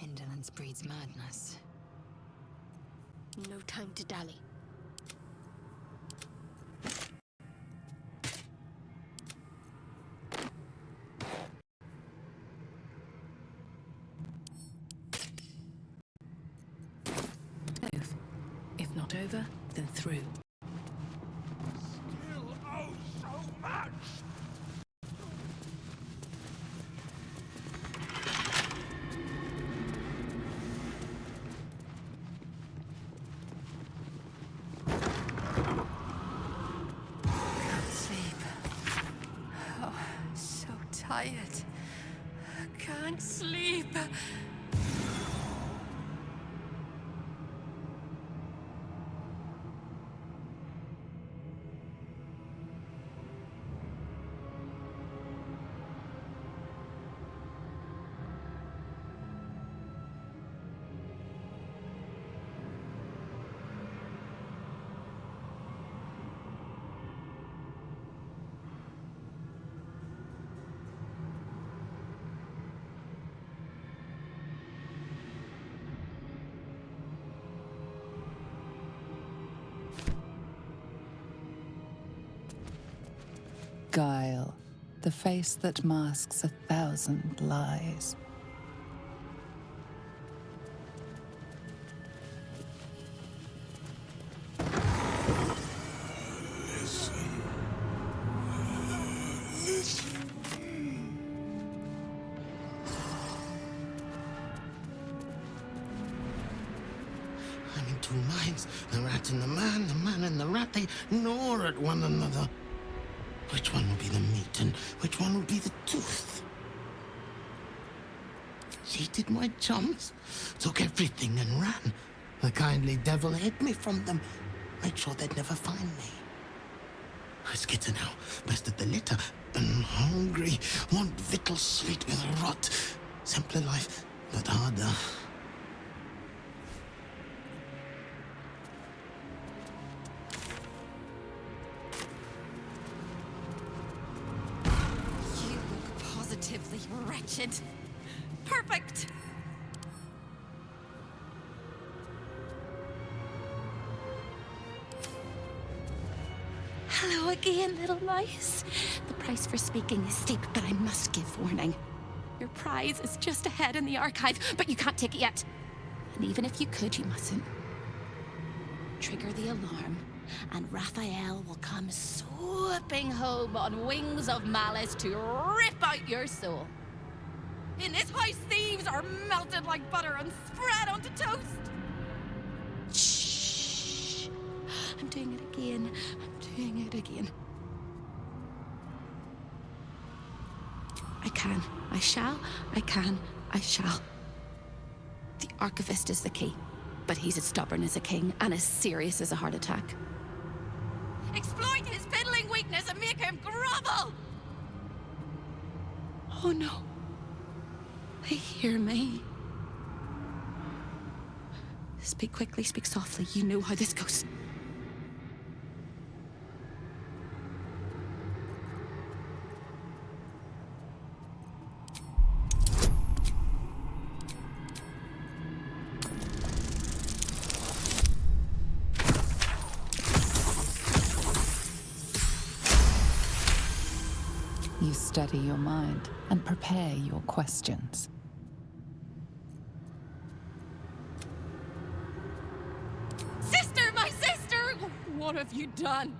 Indolence breeds madness. No time to dally. Move. If not over, then through. Still oh so much! Tired. Can't sleep. Guile, the face that masks 1,000 lies. I'm in two minds. The rat and the man and the rat, they gnaw at one another. Which one will be the meat and which one will be the tooth? Cheated my chums, took everything and ran. The kindly devil hid me from them, made sure they'd never find me. I skitter now, best of the litter, and hungry, want victuals sweet with rot. Simpler life, but harder. You look positively wretched. Perfect! Hello again, little mice. The price for speaking is steep, but I must give warning. Your prize is just ahead in the archive, but you can't take it yet. And even if you could, you mustn't. Trigger the alarm, and Raphael will come swooping home on wings of malice to rip out your soul. In this house, thieves are melted like butter and spread onto toast. Shh. I'm doing it again. I'm doing it again. I can. I shall. I can. I shall. The archivist is the key, but he's as stubborn as a king and as serious as a heart attack. Exploit his fiddling weakness and make him grovel! Oh no. They hear me. Speak quickly, speak softly. You know how this goes. You steady your mind and prepare your questions. Sister, my sister! What have you done?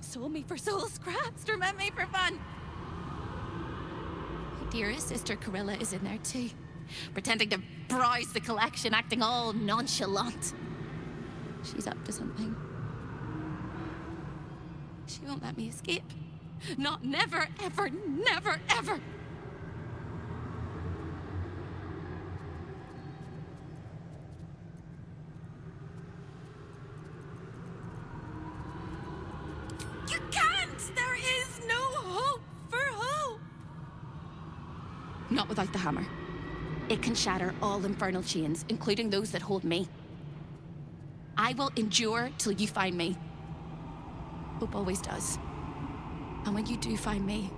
Sold me for soul scraps, or meant me for fun. My dearest sister Corilla is in there too, pretending to browse the collection, acting all nonchalant. She's up to something. She won't let me escape. Not never, ever, never, ever! You can't! There is no hope for hope! Not without the hammer. It can shatter all infernal chains, including those that hold me. I will endure till you find me. Hope always does. And when you do find me,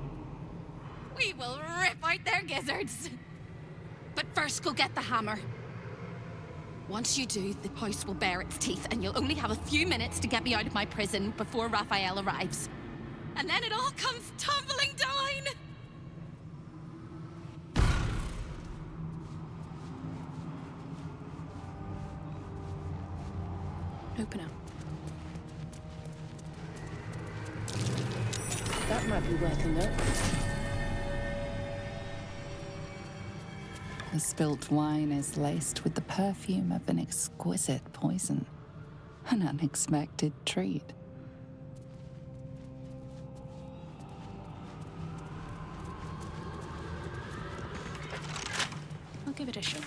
we will rip out their gizzards. But first, go get the hammer. Once you do, the house will bare its teeth, and you'll only have a few minutes to get me out of my prison before Raphael arrives. And then it all comes tumbling down! Open up. That might be worth a look. The spilt wine is laced with the perfume of an exquisite poison. An unexpected treat. I'll give it a shot.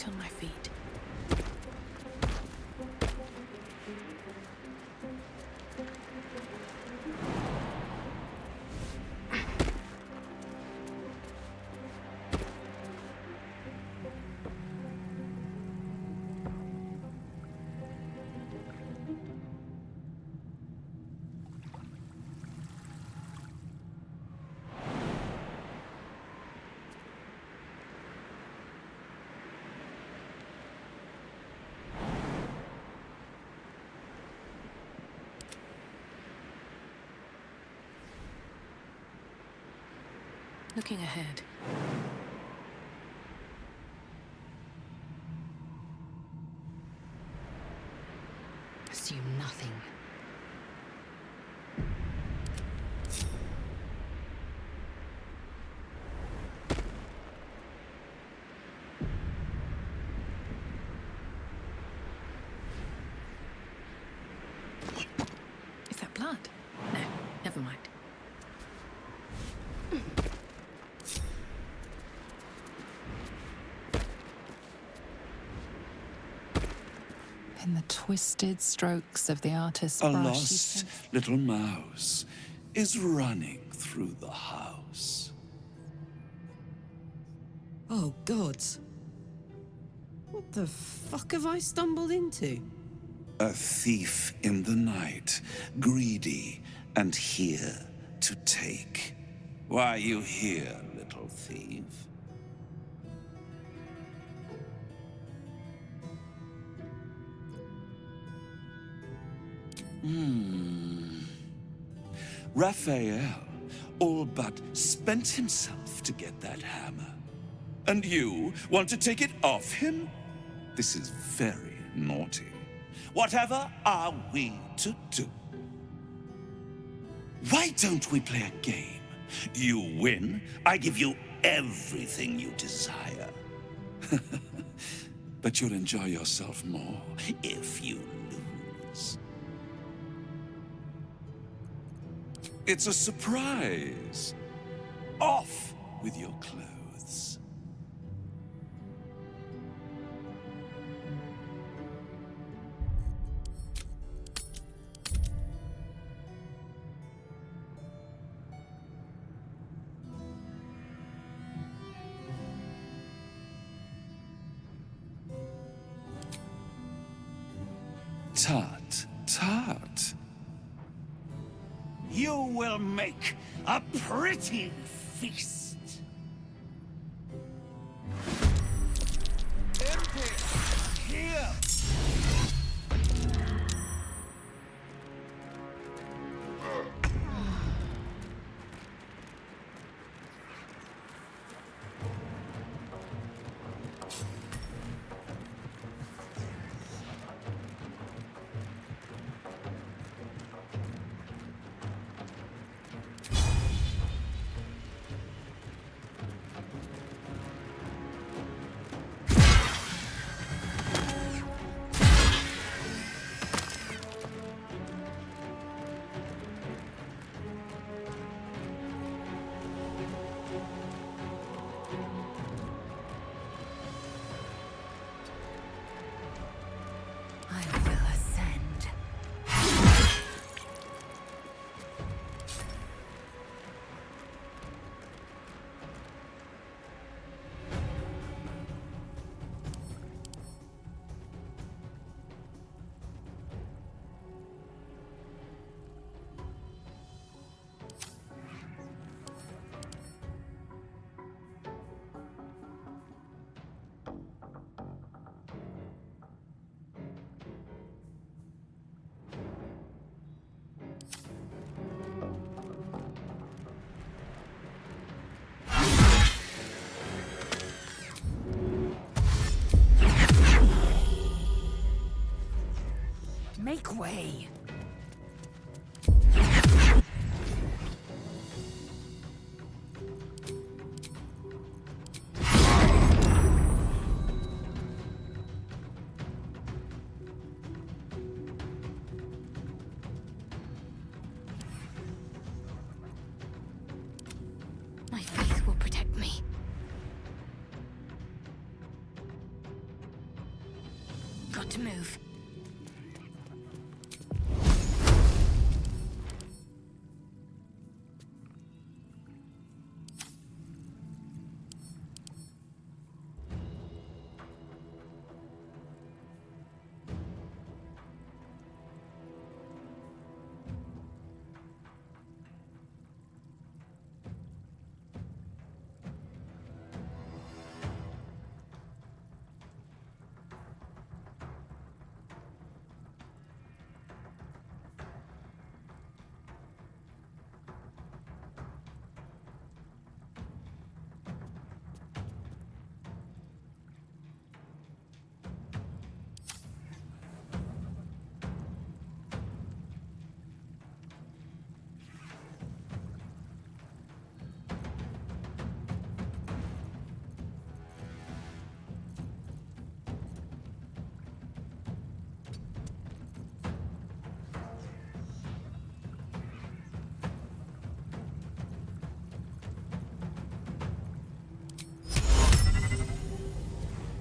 On my feet. Looking ahead. Assume nothing. Is that blood? No, never mind. In the twisted strokes of the artist's A brush, lost little mouse is running through the house. Oh, gods. What the fuck have I stumbled into? A thief in the night, greedy and here to take. Why are you here, little thief? Raphael all but spent himself to get that hammer. And you want to take it off him? This is very naughty. Whatever are we to do? Why don't we play a game? You win, I give you everything you desire. But you'll enjoy yourself more if you lose. It's a surprise. Off with your clothes. Tut, tut. You will make a pretty feast. Here. Make way. My faith will protect me. Got to move.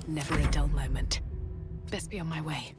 Never a dull moment. Best be on my way.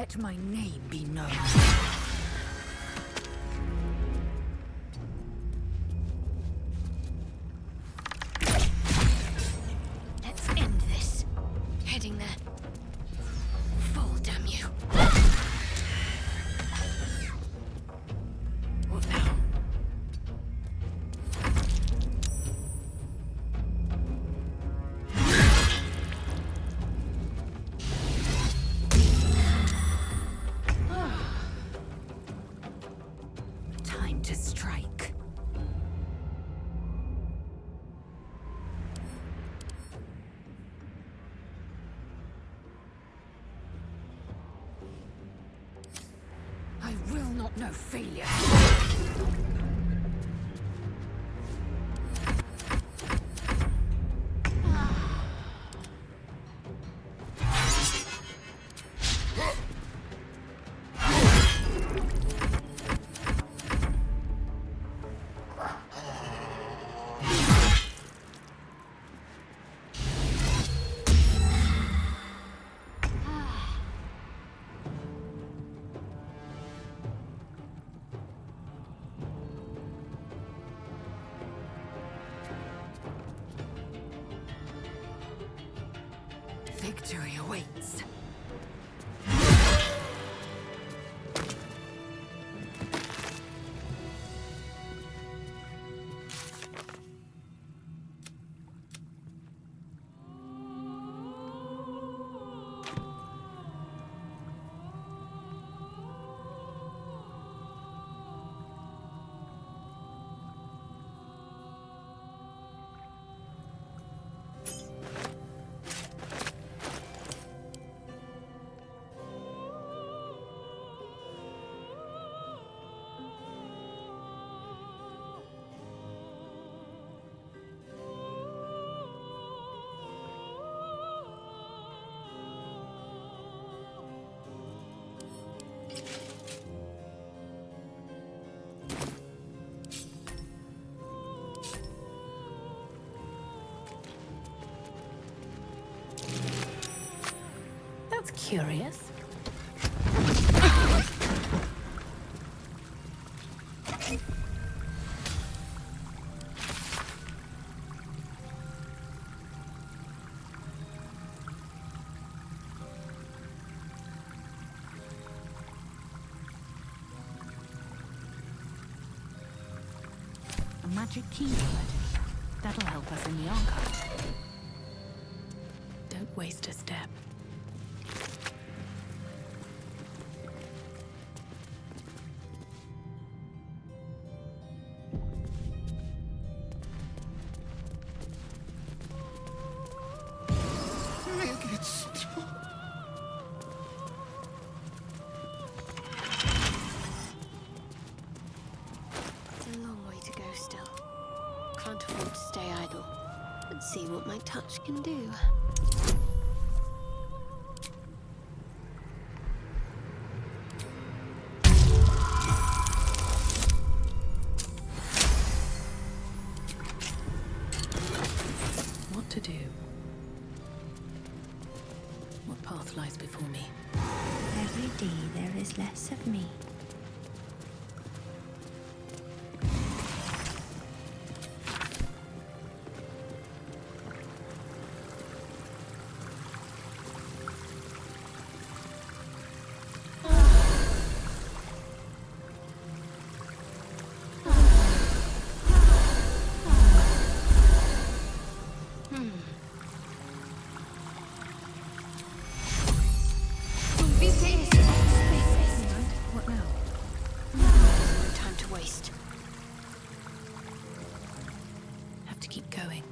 Let my name be known. Let's end this. Heading there. Fall, damn you. What now? Time to strike. I will not know failure. Victory awaits. That's curious. A magic keyword. That'll help us in the archives. Don't waste a step. Make it stop. It's a long way to go still. Can't afford to stay idle. Let's see what my touch can do. What to do? What path lies before me? Every day there is less of me. What now? No time to waste. Have to keep going.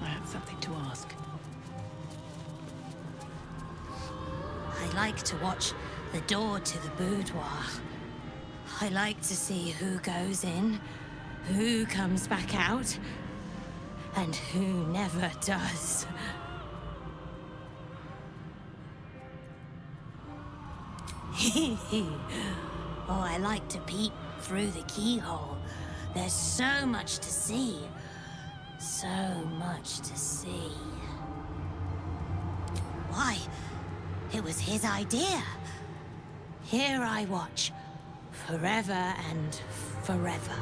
I have something to ask. I like to watch the door to the boudoir. I like to see who goes in, who comes back out, and who never does. Oh, I like to peep through the keyhole There's so much to see. So much to see. Why? It was his idea. Here I watch, forever and forever.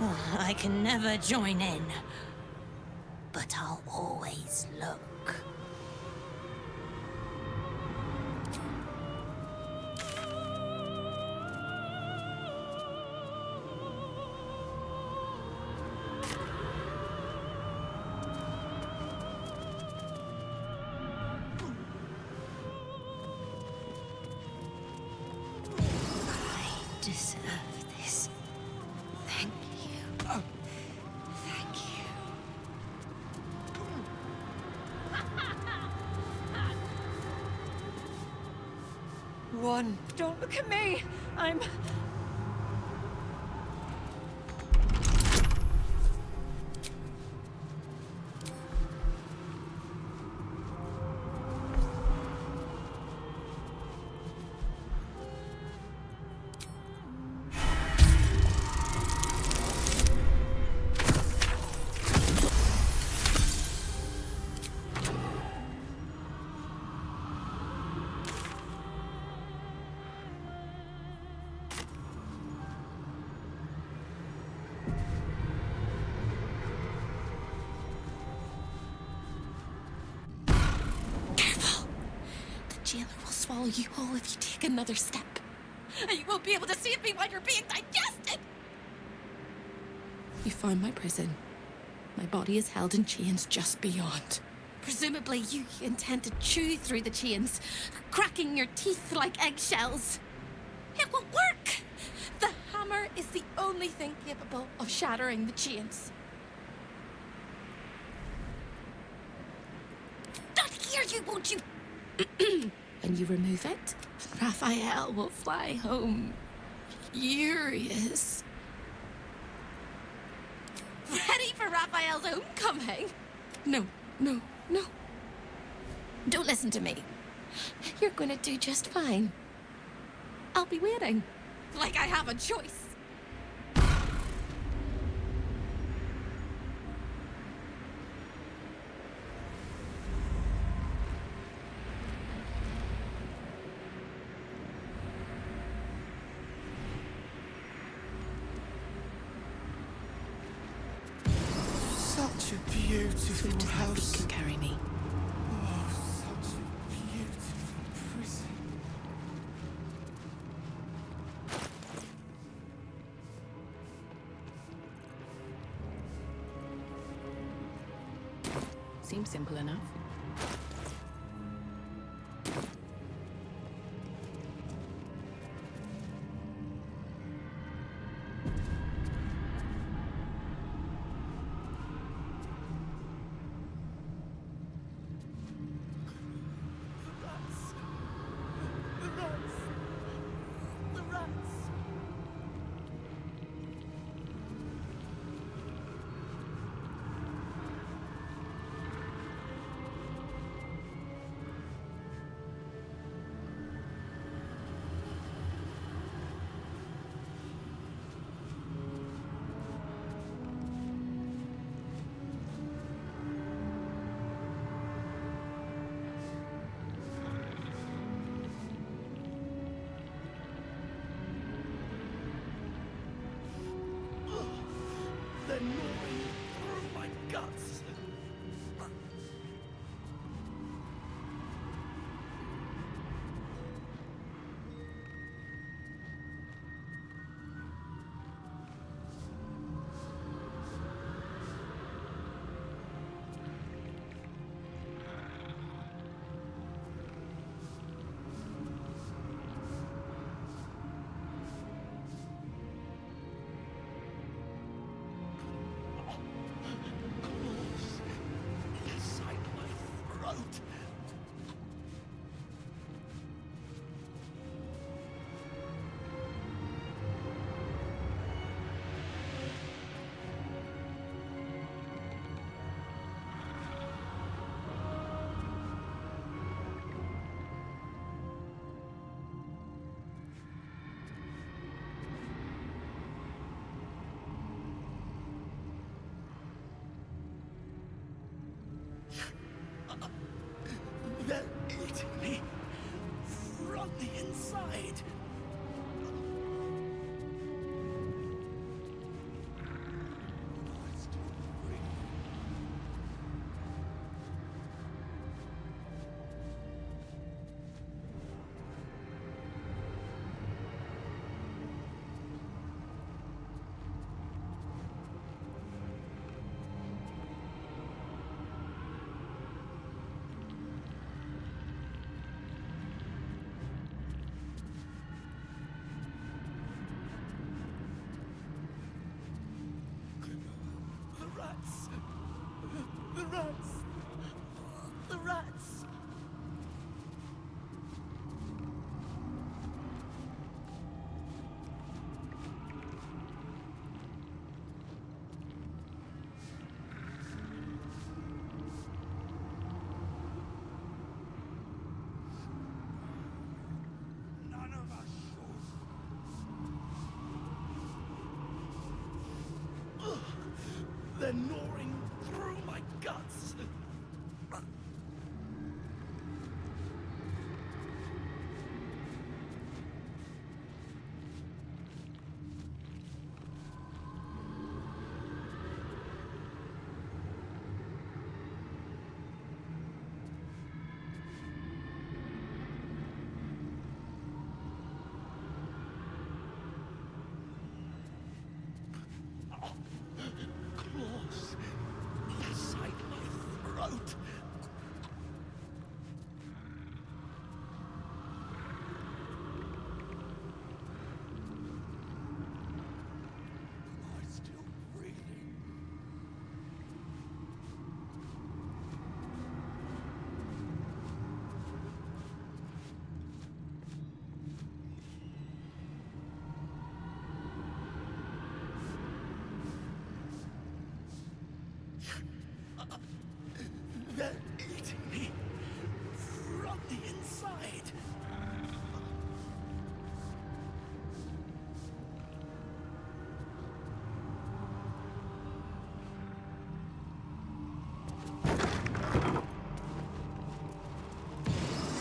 Oh, I can never join in, but I'll always look. Deserve this. Thank you. Thank you. One, don't look at me. I'm... Jailer will swallow you whole if you take another step. And you won't be able to save me while you're being digested! You found my prison. My body is held in chains just beyond. Presumably you intend to chew through the chains, cracking your teeth like eggshells. It won't work! The hammer is the only thing capable of shattering the chains. Not hear you, won't you? When you remove it, Raphael will fly home, furious. Ready for Raphael's homecoming? No, no, no. Don't listen to me. You're going to do just fine. I'll be waiting, like I have a choice. Such a beautiful house. Can carry me. Oh, such a beautiful prison. Seems simple enough. They're gnawing through my guts. Inside my throat. They're eating me from the inside. The rats! The rats! None of us should. They're gnawing through my guts. Claws inside my throat. Am I still breathing? They're eating me from the inside.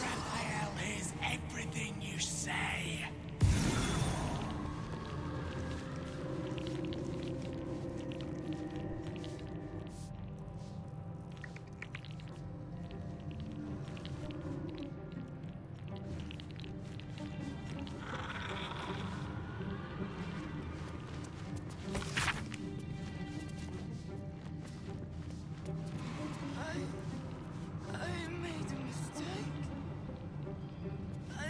Raphael hears everything you say. I made a mistake. I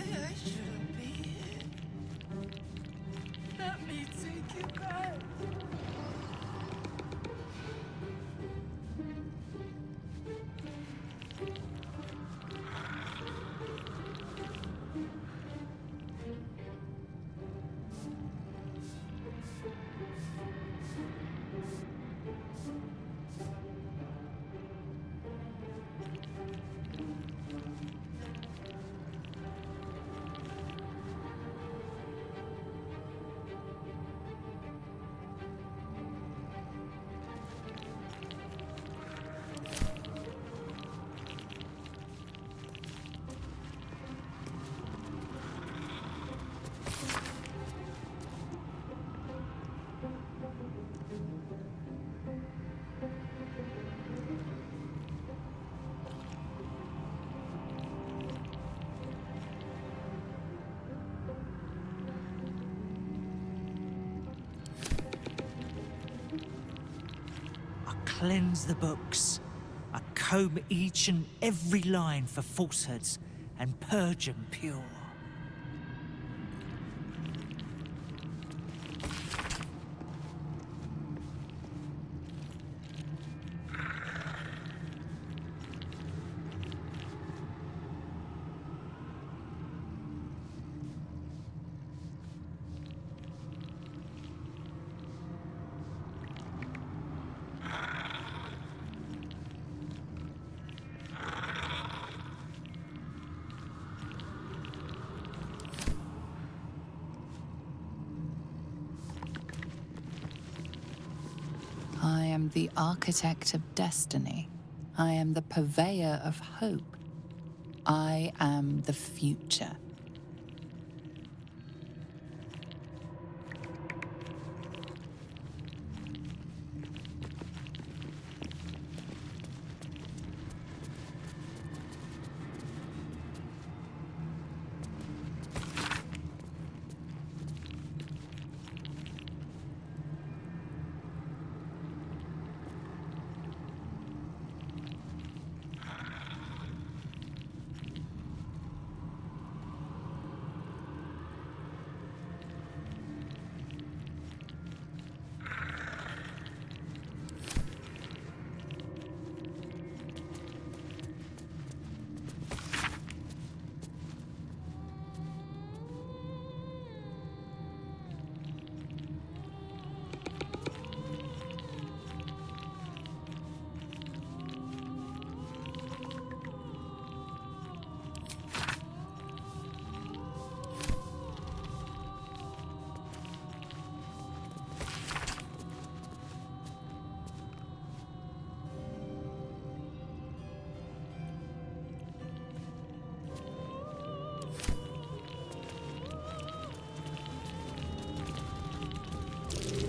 shouldn't be here. Let me take it back. Cleanse the books. I comb each and every line for falsehoods and purge them pure. I am the architect of destiny. I am the purveyor of hope. I am the future.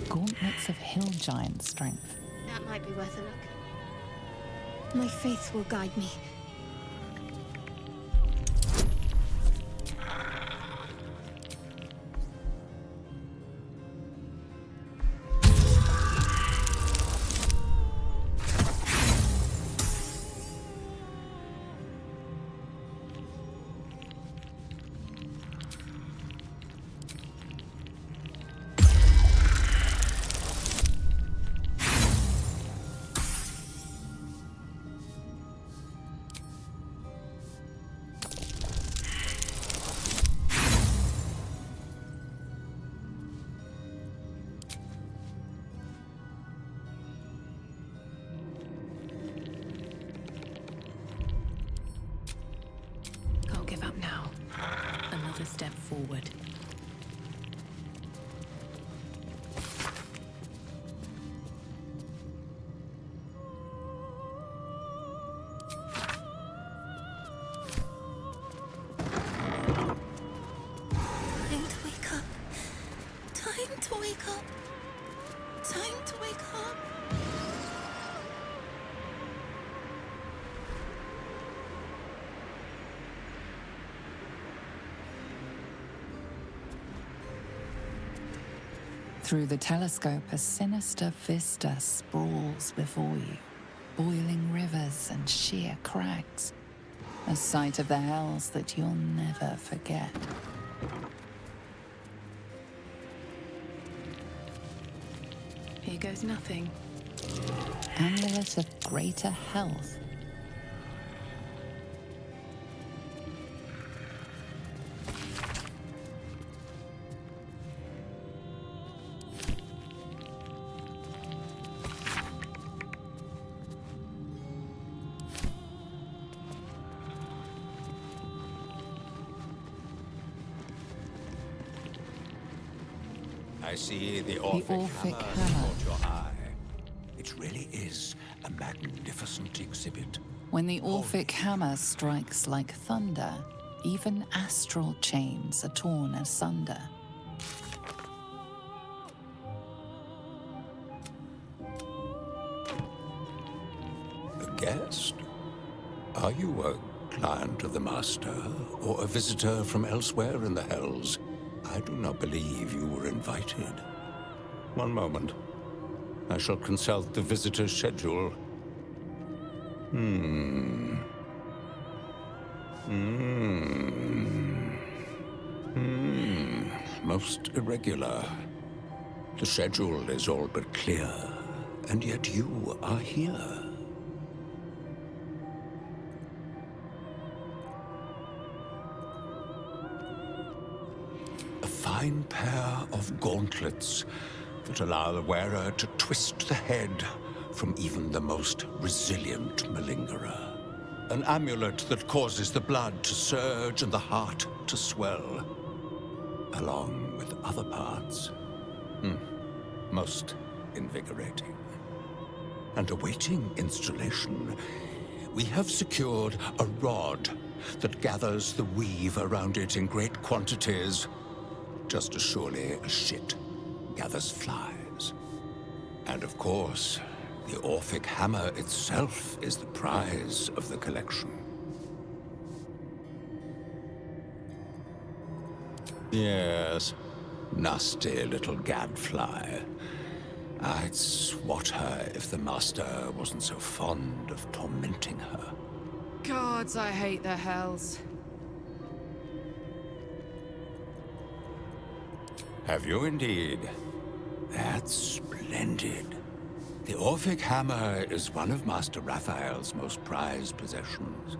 Gauntlets of hill giant strength. That might be worth a look. My faith will guide me. Give up now. Another step forward. Time to wake up. Time to wake up. Time to wake up. Through the telescope, a sinister vista sprawls before you. Boiling rivers and sheer crags. A sight of the hells that you'll never forget. Here goes nothing. Amulet of greater health. I see the Orphic Hammer caught your eye. It really is a magnificent exhibit. When the Orphic Hammer strikes like thunder, even astral chains are torn asunder. A guest? Are you a client of the Master, or a visitor from elsewhere in the Hells? I do not believe you were invited. One moment. I shall consult the visitor's schedule. Most irregular. The schedule is all but clear, and yet you are here. A fine pair of gauntlets that allow the wearer to twist the head from even the most resilient malingerer. An amulet that causes the blood to surge and the heart to swell, along with other parts. Most invigorating. And awaiting installation We have secured a rod that gathers the weave around it in great quantities, just as surely as shit gathers flies. And of course, the Orphic hammer itself is the prize of the collection. Yes, nasty little gadfly. I'd swat her if the master wasn't so fond of tormenting her. Gods, I hate the hells. Have you indeed? That's splendid. The Orphic hammer is one of Master Raphael's most prized possessions.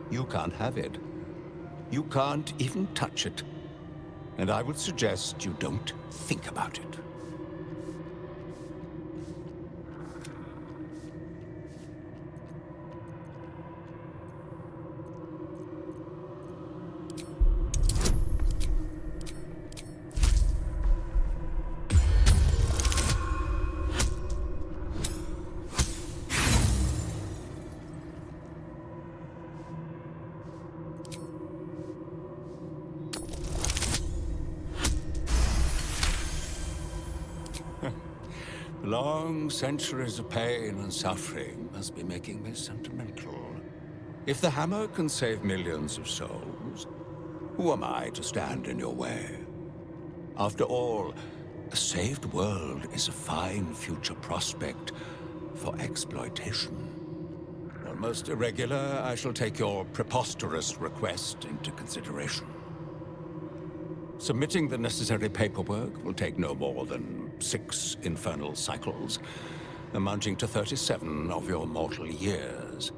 You can't have it. You can't even touch it. And I would suggest you don't think about it. Long centuries of pain and suffering must be making me sentimental. If the hammer can save millions of souls, who am I to stand in your way? After all, a saved world is a fine future prospect for exploitation. Almost irregular, I shall take your preposterous request into consideration. Submitting the necessary paperwork will take no more than 6 infernal cycles, amounting to 37 of your mortal years.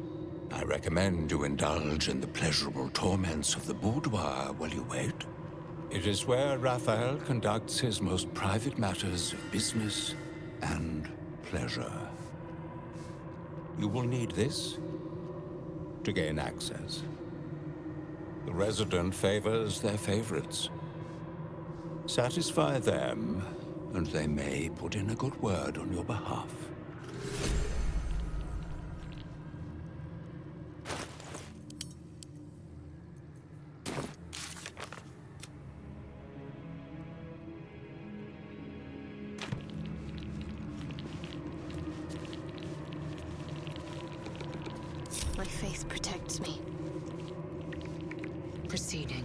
I recommend you indulge in the pleasurable torments of the boudoir while you wait. It is where Raphael conducts his most private matters of business and pleasure. You will need this to gain access. The resident favors their favorites. Satisfy them, and they may put in a good word on your behalf. My faith protects me. Proceeding.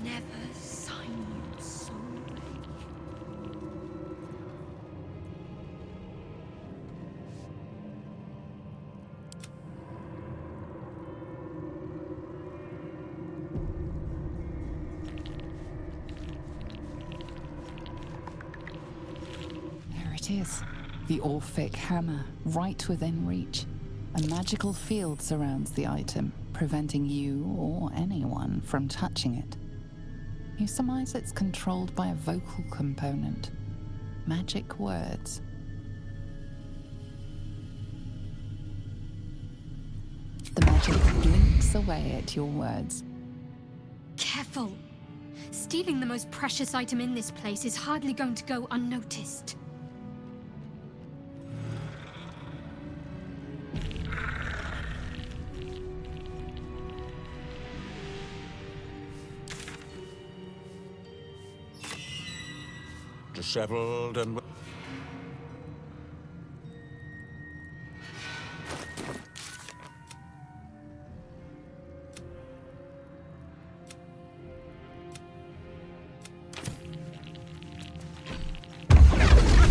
Never sign you so There it is. The Orphic hammer, right within reach. A magical field surrounds the item, preventing you or anyone from touching it. You surmise it's controlled by a vocal component. Magic words. The magic blinks away at your words. Careful! Stealing the most precious item in this place is hardly going to go unnoticed. Disheveled and...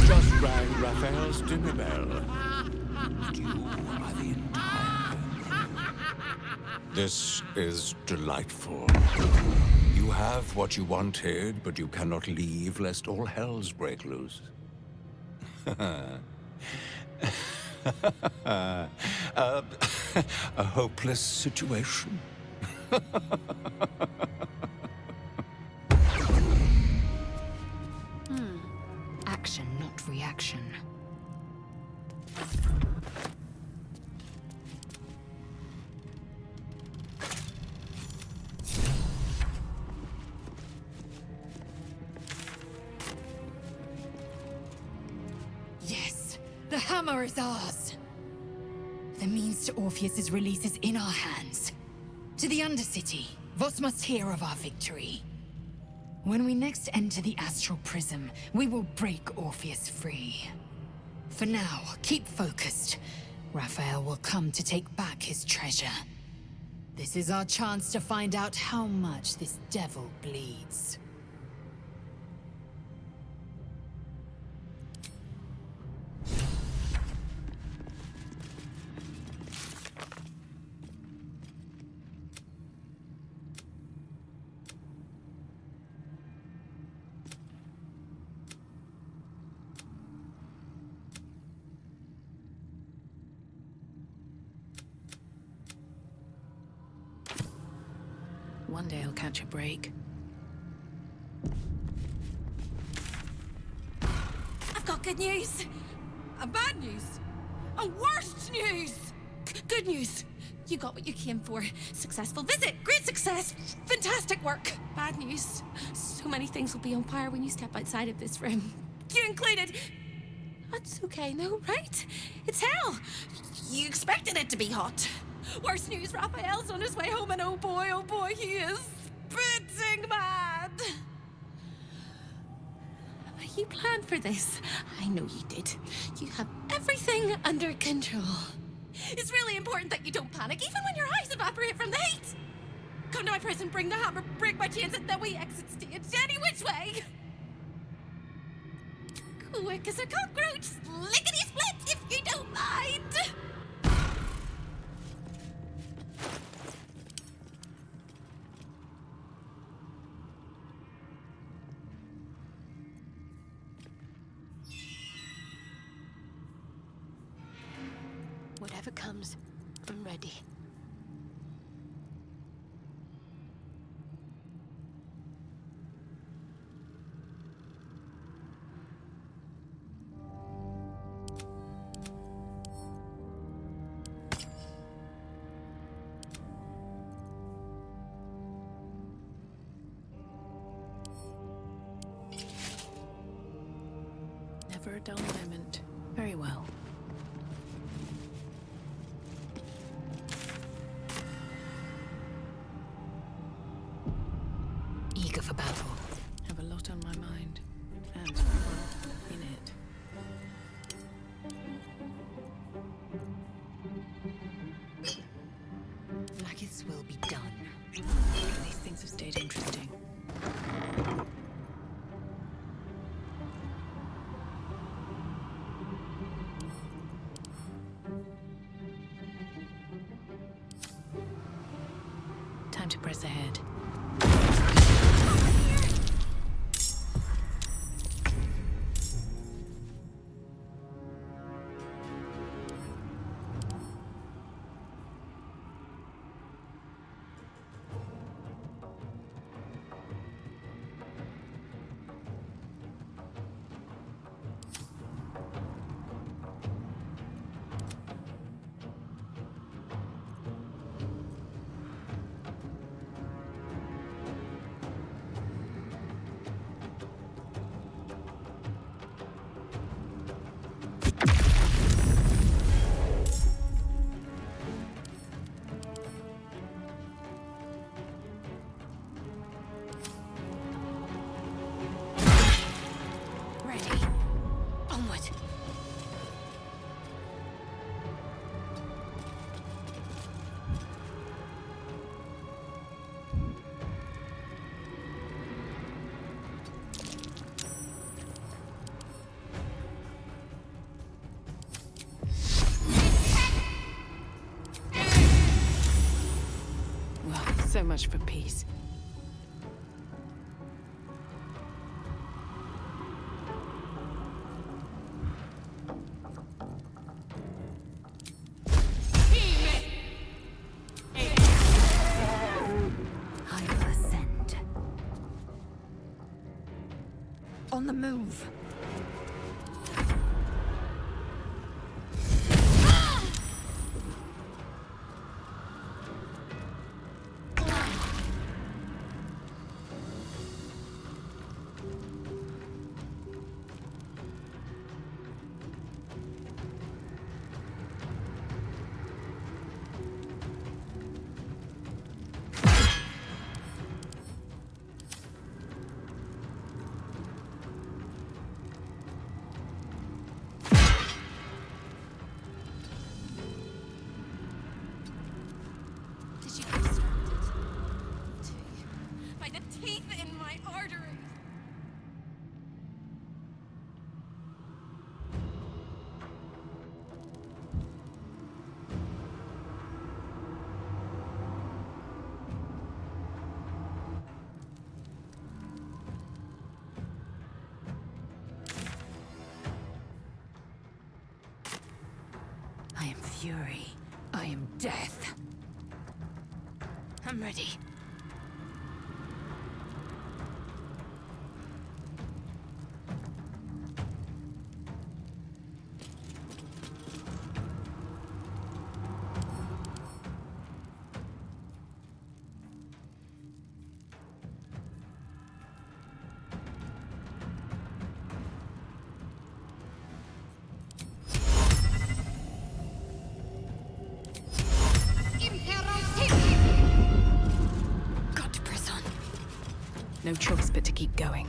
Just rang Raphael's dinner bell. And you are the entire... This is delightful. You have what you wanted, but you cannot leave lest all hells break loose. A hopeless situation. Action, not reaction. Yes, the hammer is ours. The to Orpheus's release is in our hands. To the Undercity, Voss must hear of our victory. When we next enter the Astral Prism, we will break Orpheus free. For now, keep focused. Raphael will come to take back his treasure. This is our chance to find out how much this devil bleeds. One day I'll catch a break. I've got good news. And bad news. And worst news. Good news. You got what you came for. Successful visit. Great success. Fantastic work. Bad news. So many things will be on fire when you step outside of this room. You included. That's okay, no, right? It's hell. You expected it to be hot. Worst news, Raphael's on his way home, and oh boy, he is spitting mad. You planned for this. I know you did. You have everything under control. It's really important that you don't panic, even when your eyes evaporate from the heat. Come to my prison, bring the hammer, break my chains, and then we exit stage any which way. Quick as a cockroach, lickety-split, if you don't mind. Whatever comes, I'm ready. Never a dull moment. Very well. Eager for battle. Have a lot on my mind. And, well, in it. Vlaakith's will be done. These things have stayed interesting. Time to press ahead. So much for peace. I will ascend. On the move. fury. I am death. I'm ready. No choice but to keep going.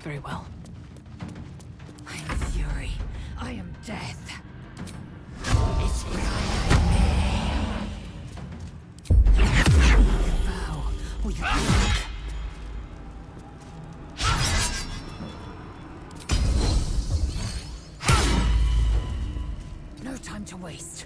Very well. I am fury. I am death. It's vow or you walk. No time to waste.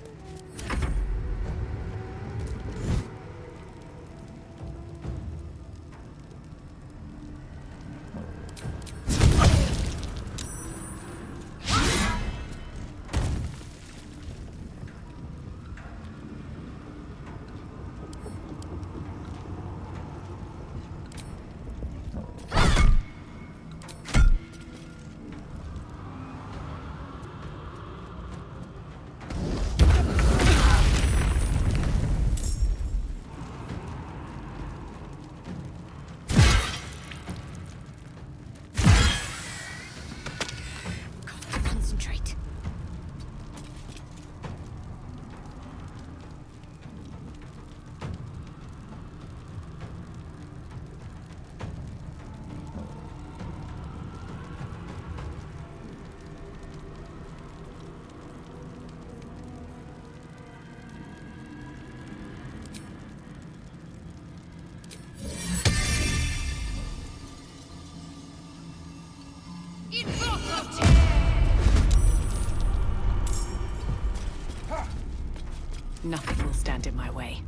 Nothing will stand in my way.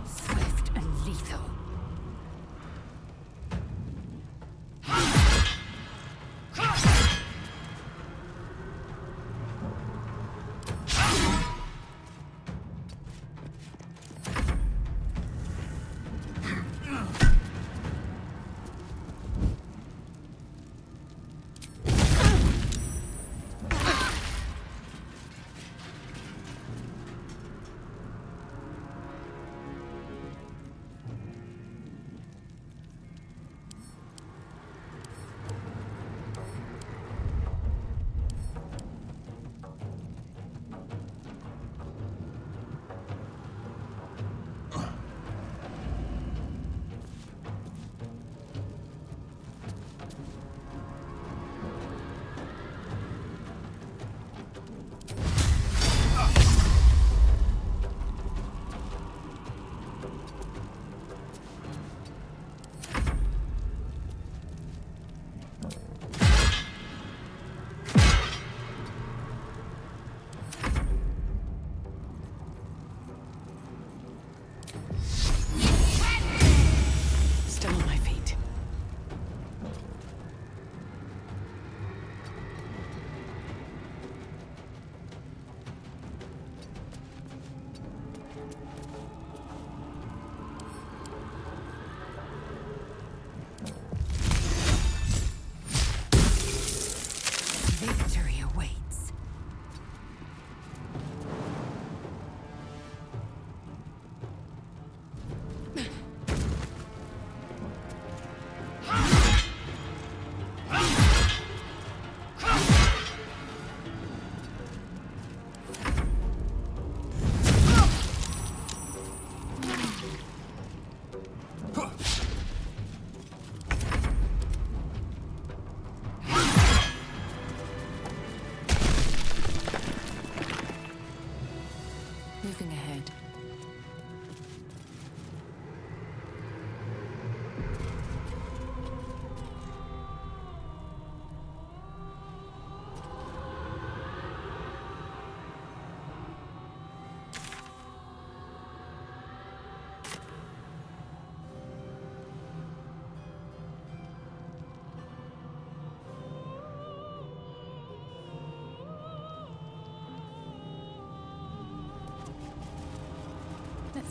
Swift and lethal.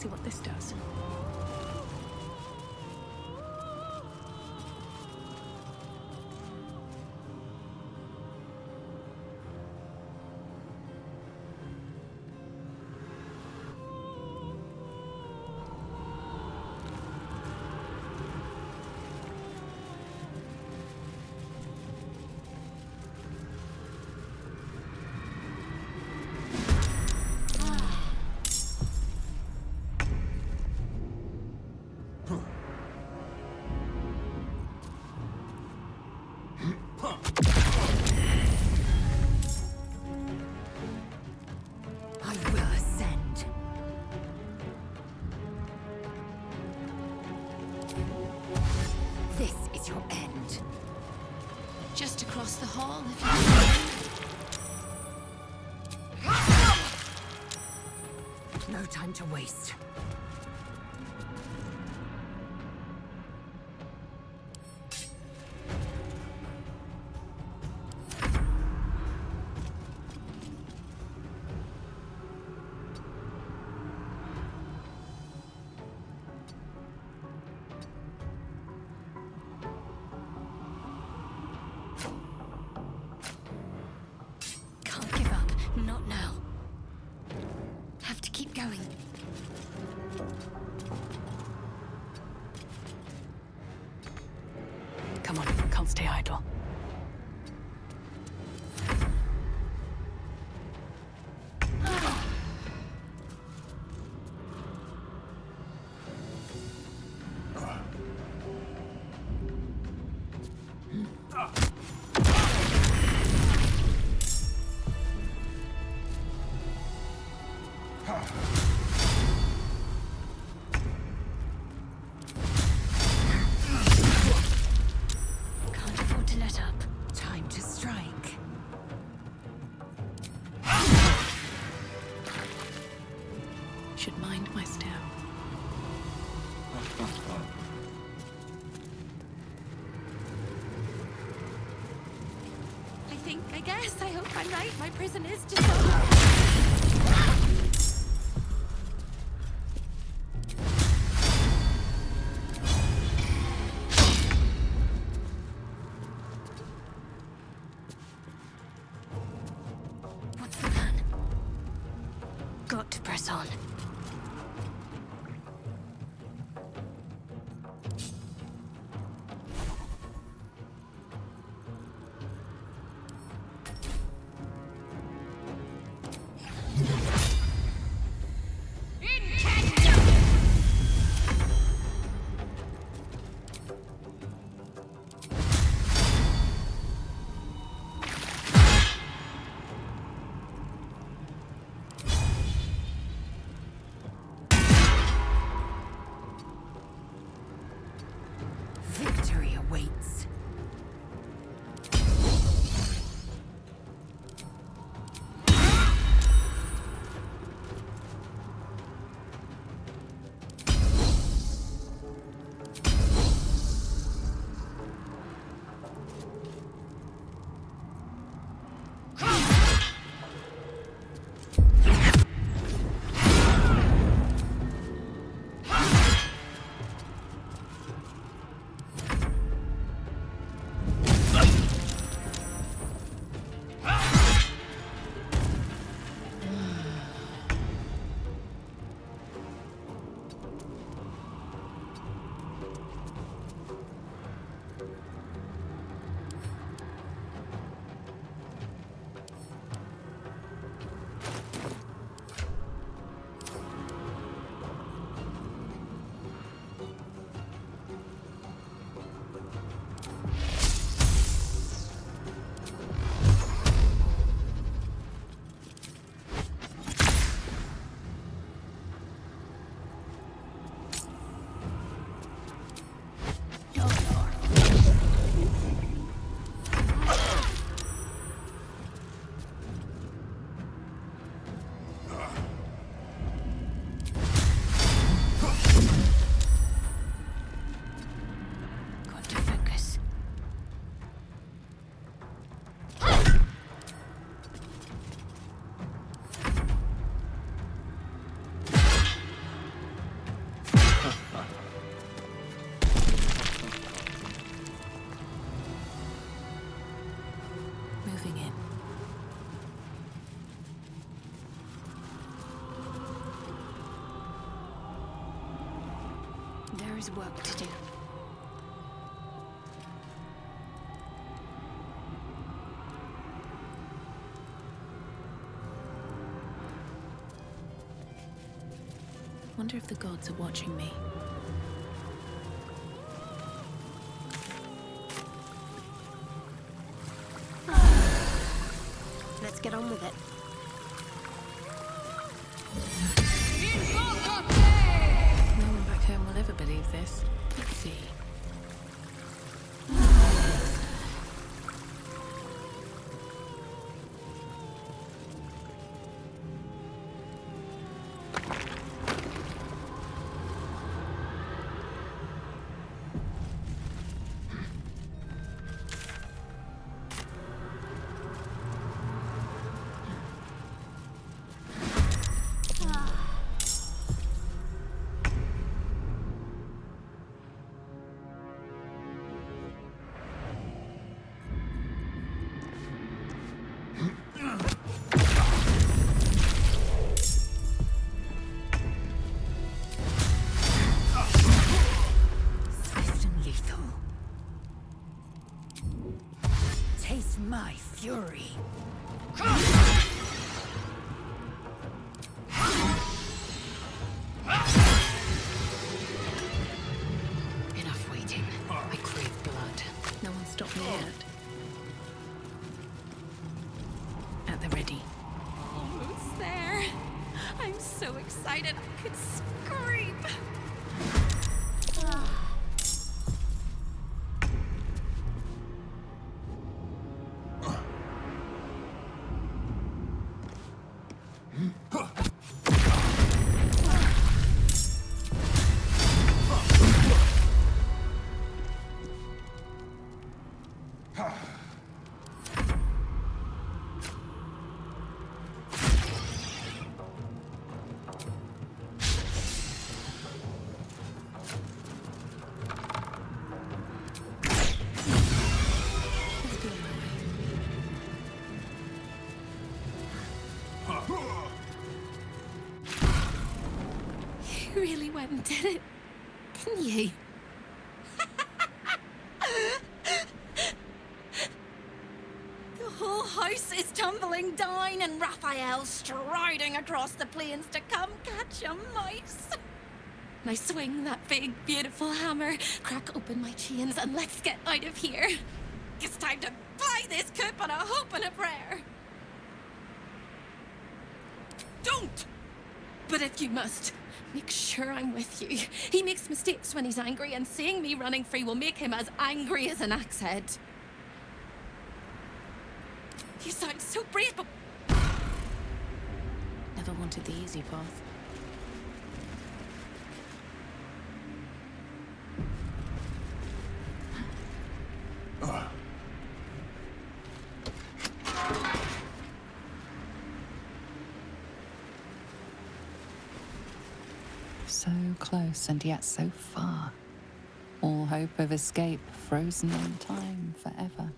see what this does. Just across the hall, if you... No time to waste. Not now. Have to keep going. Come on, can't stay idle. Can't afford to let up. Time to strike. Should mind my step. I guess, I hope I'm right. My prison is dissolved. What's the plan? Got to press on. There's work to do. Wonder if the gods are watching me. Let's get on with it. No one back home will ever believe this. Let's see. My fury. Enough waiting. I crave blood. No one stopped me yet. At the ready. Almost there. I'm so excited I could scream. You really went and did it, didn't you? The whole house is tumbling down and Raphael striding across the plains to come catch a mouse. Now swing that big, beautiful hammer, crack open my chains, and let's get out of here. It's time to buy this coop on a hope and a prayer. Don't! But if you must, make sure I'm with you. He makes mistakes when he's angry, and seeing me running free will make him as angry as an axe head. You sound so brave, but... Never wanted the easy path. So close and yet so far. All hope of escape frozen in time forever.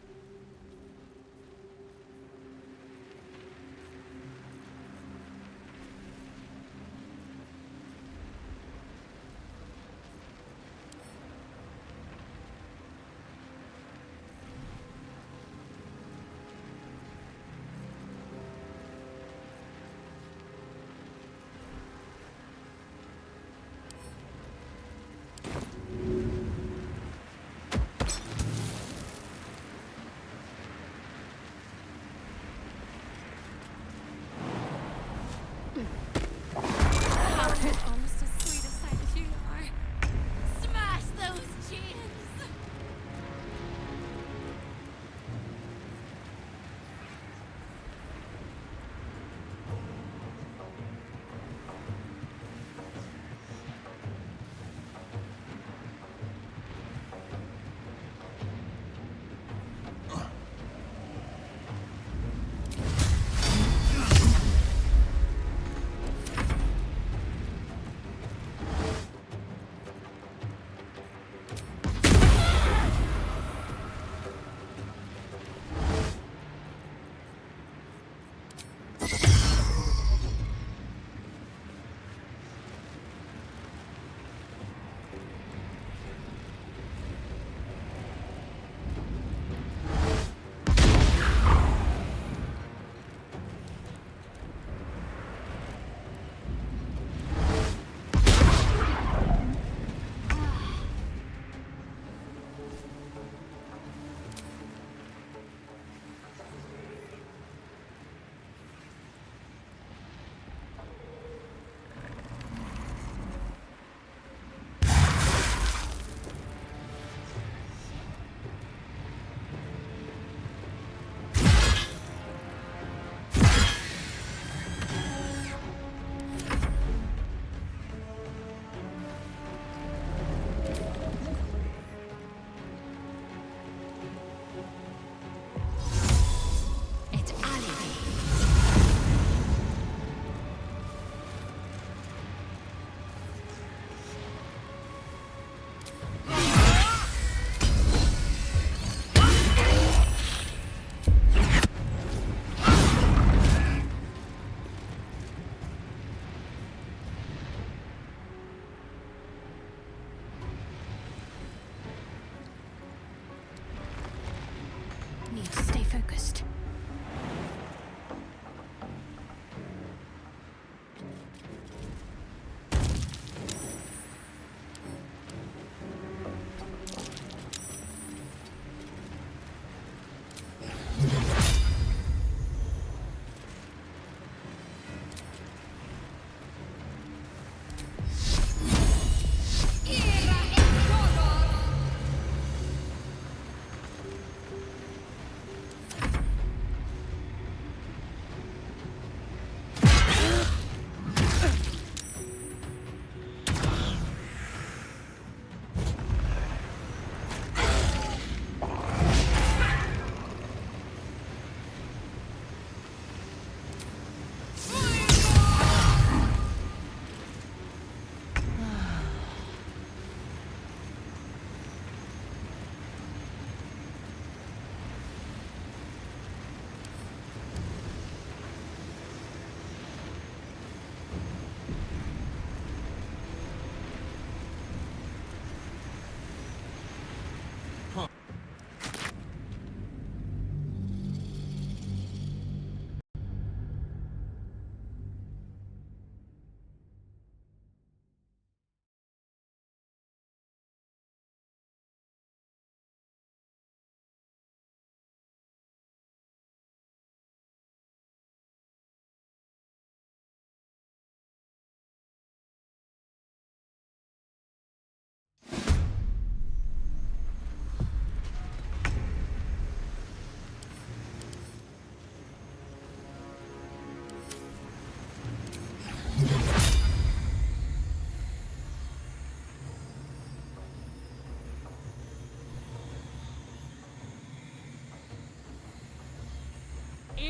I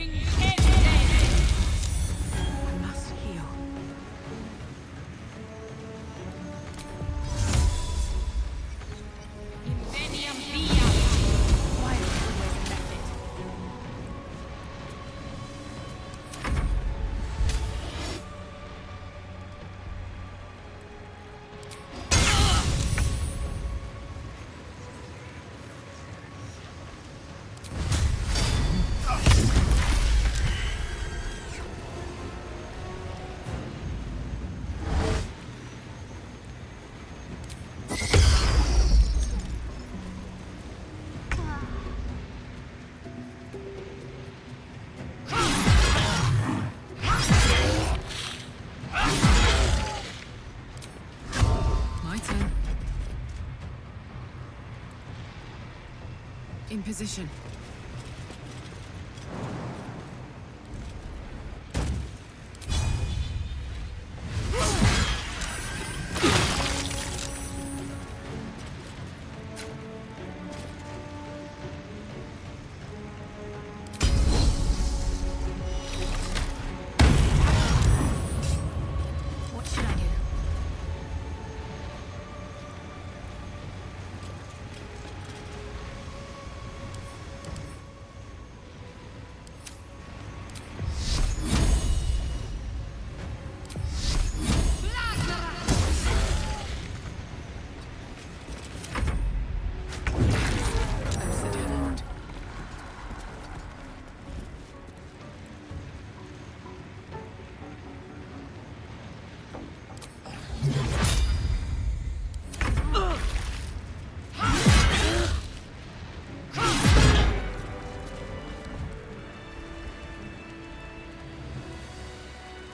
must heal. Why have I always left it? My turn. In position. What should I do?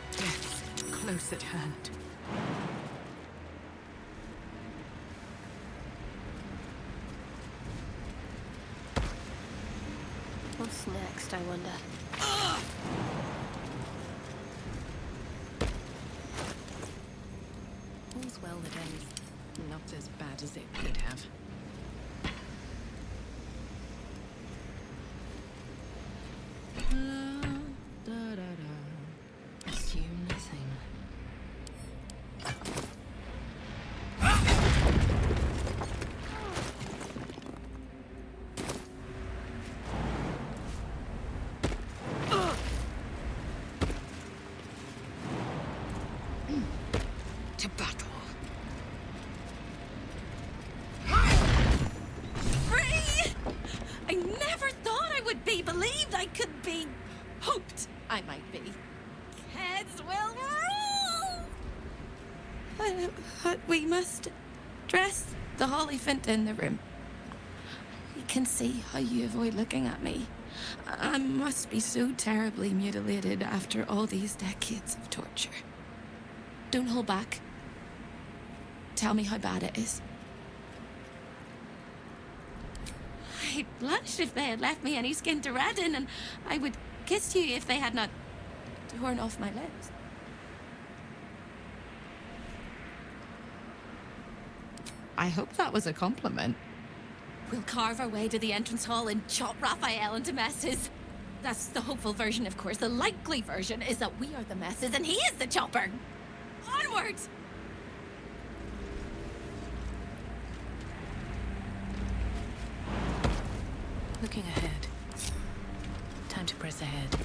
Close at hand. Death's close at hand. What's next, I wonder? All's well that ends not as bad as it could have. Assume nothing. To battle. Free! I never thought I would be believed. I could be hoped I might be. Heads will roll! But we must dress the Hollyphant in the room. I can see how you avoid looking at me. I must be so terribly mutilated after all these decades of torture. Don't hold back. Tell me how bad it is. I'd blush if they had left me any skin to redden, and I would kiss you if they had not torn off my lips. I hope that was a compliment. We'll carve our way to the entrance hall and chop Raphael into messes. That's the hopeful version, of course. The likely version is that we are the messes and he is the chopper. Onwards! Looking ahead. Time to press ahead.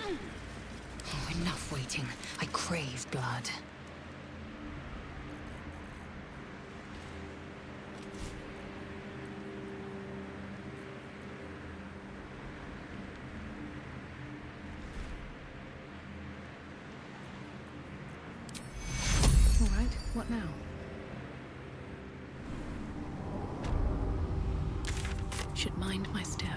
Oh, enough waiting. I crave blood. All right, what now? Should mind my step.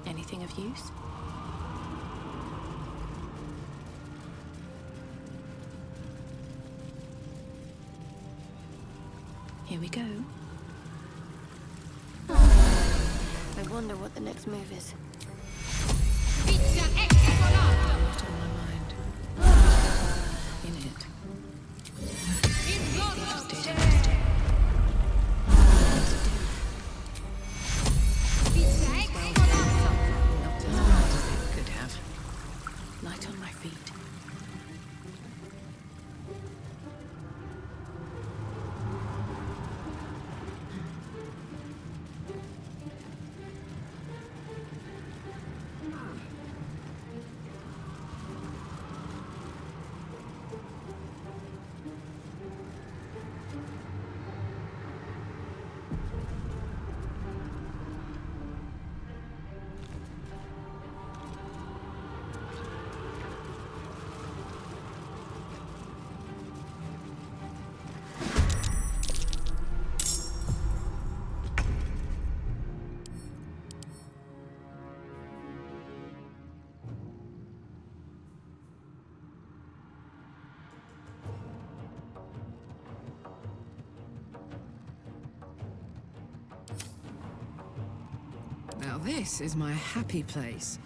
Anything of use? Here we go. I wonder what the next move is. Not on my mind. In it. Just interesting. Not as bad as it could have. Light on my feet. Now this is my happy place.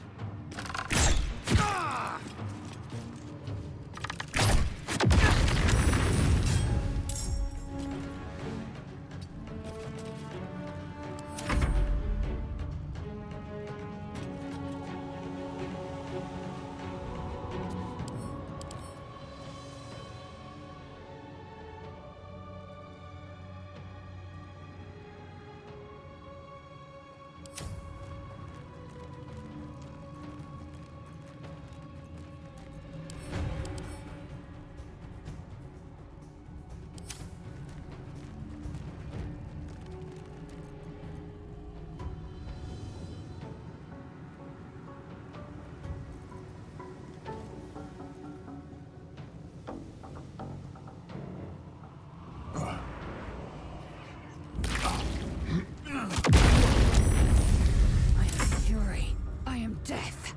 Death.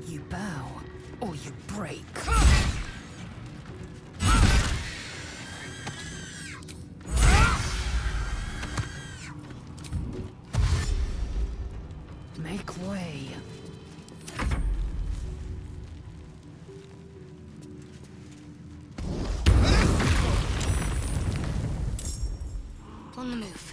You bow, or you break. Make way. On the move.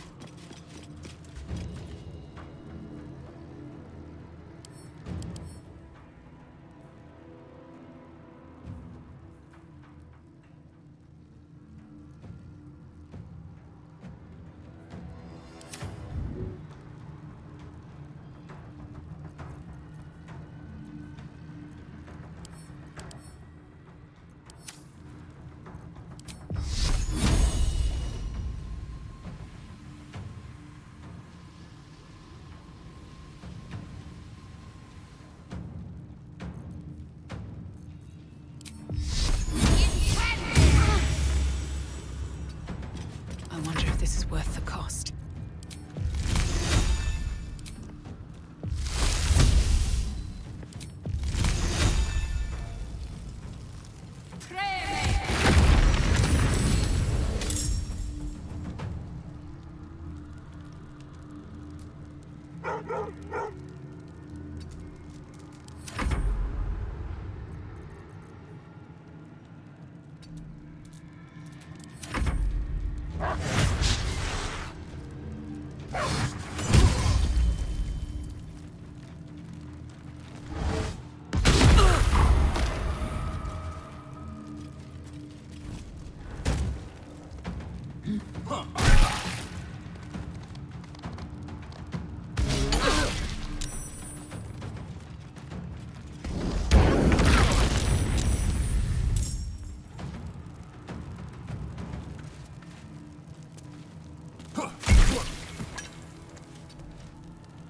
I wonder if this is worth the cost.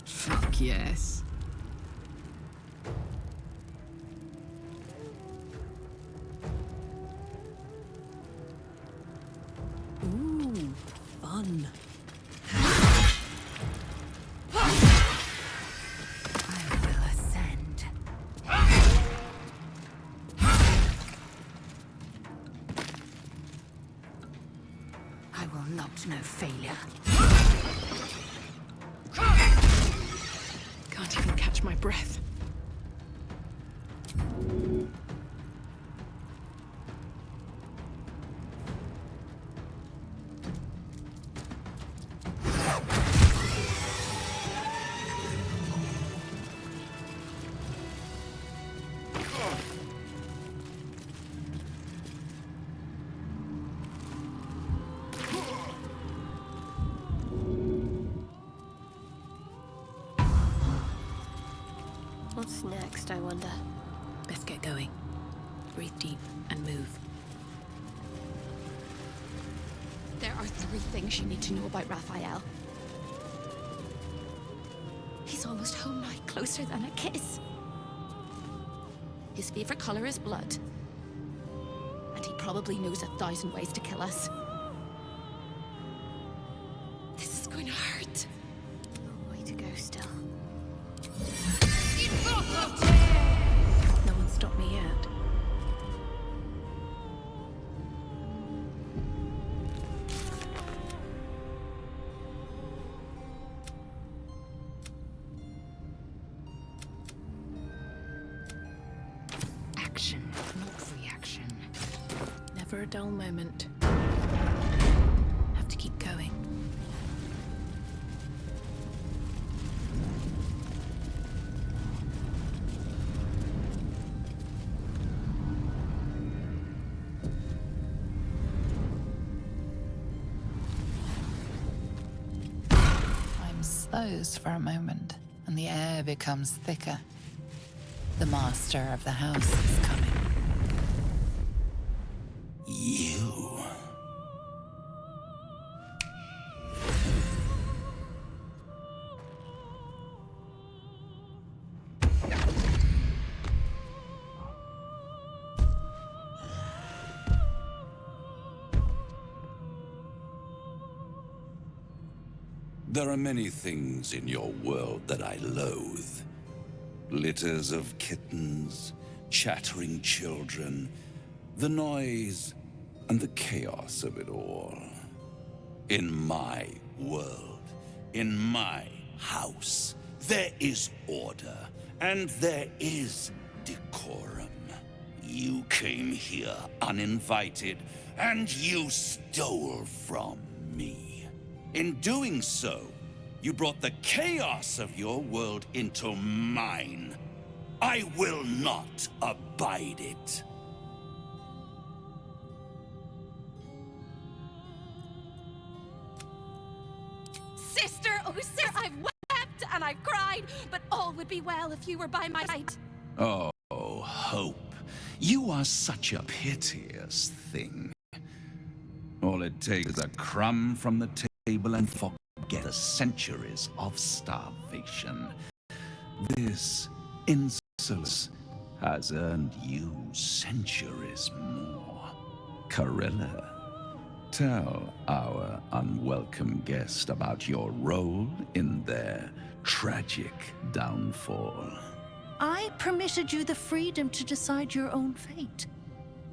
Fuck yes. no failure. Can't even catch my breath. What's next, I wonder? Best get going. Breathe deep and move. There are 3 things you need to know about Raphael. He's almost home now, closer than a kiss. His favorite color is blood. And he probably knows 1,000 ways to kill us. This is going to hurt. Long way to go still. No one stopped me yet. Action, not reaction. Never a dull moment. Have to keep going. Time slows for a moment, and the air becomes thicker. The master of the house is coming. You. There are many things in your world that I loathe. Litters of kittens, chattering children, the noise and the chaos of it all. In my world, in my house, there is order and there is decorum. You came here uninvited and you stole from me. In doing so, you brought the chaos of your world into mine. I will not abide it. Sister, oh sister, I've wept and I've cried, but all would be well if you were by my side. Oh, Hope, you are such a piteous thing. All it takes is a crumb from the table and forget the centuries of starvation. This insolence has earned you centuries more. Carilla, tell our unwelcome guest about your role in their tragic downfall. I permitted you the freedom to decide your own fate.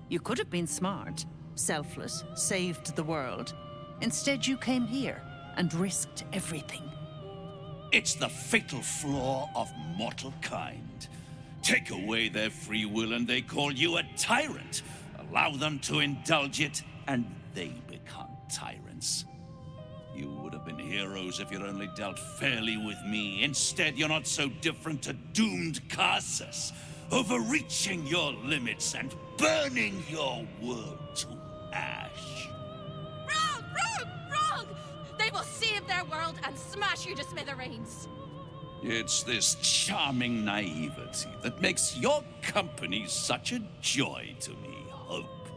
You could have been smart, selfless, saved the world. Instead, you came here and risked everything. It's the fatal flaw of mortal kind. Take away their free will and they call you a tyrant. Allow them to indulge it and they become tyrants. You would have been heroes if you'd only dealt fairly with me. Instead, you're not so different to doomed Carsus, overreaching your limits and burning your world to ash. Wrong, wrong, wrong! They will save their world and smash you to smithereens. It's this charming naivety that makes your company such a joy to me, Hope.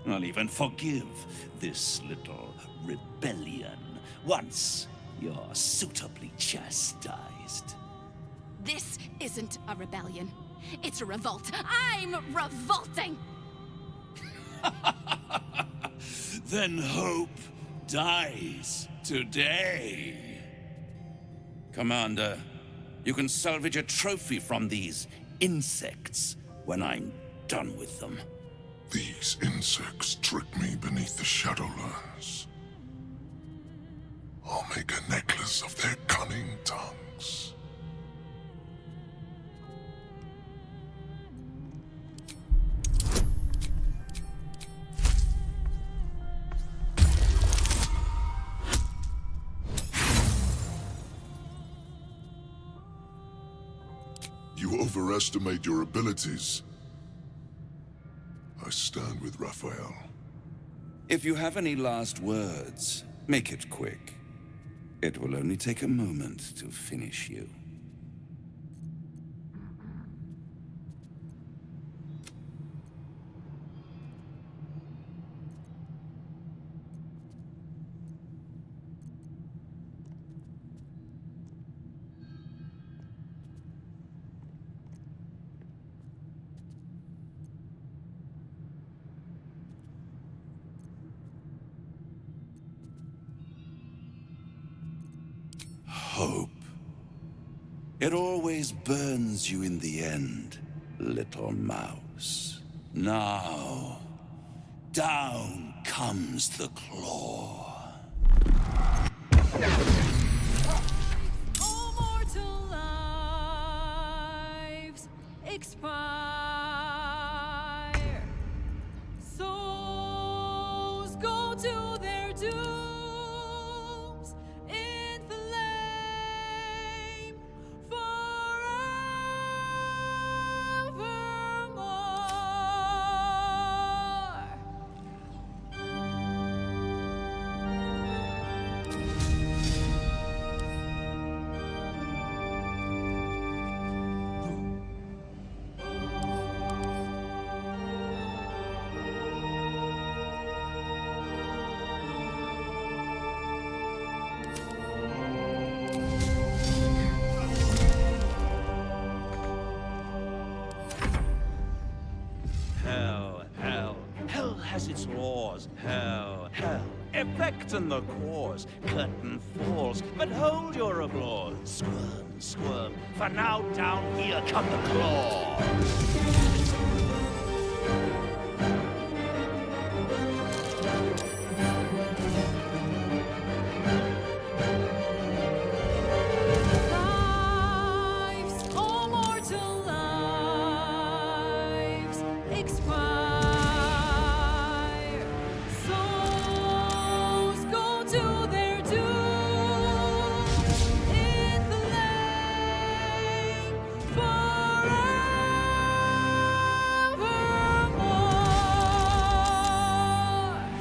I'll even forgive this little rebellion once you're suitably chastised. This isn't a rebellion. It's a revolt. I'm revolting! Then Hope dies today. Commander, you can salvage a trophy from these insects when I'm done with them. These insects trick me beneath the Shadowlands. I'll make a necklace of their cunning tongues. You overestimate your abilities. I stand with Raphael. If you have any last words, make it quick. It will only take a moment to finish you. Hope. It always burns you in the end, little mouse. Now, down comes the claw. All mortal lives expire. Souls go to their dooms in flame forevermore. Hell, hell, hell has its laws. Hell, hell, effect and the cause. Curtain falls, but hold your applause. Squirm, squirm, for now down here come the claw. Lives, all mortal lives expire. Souls go to their dooms in flame forevermore.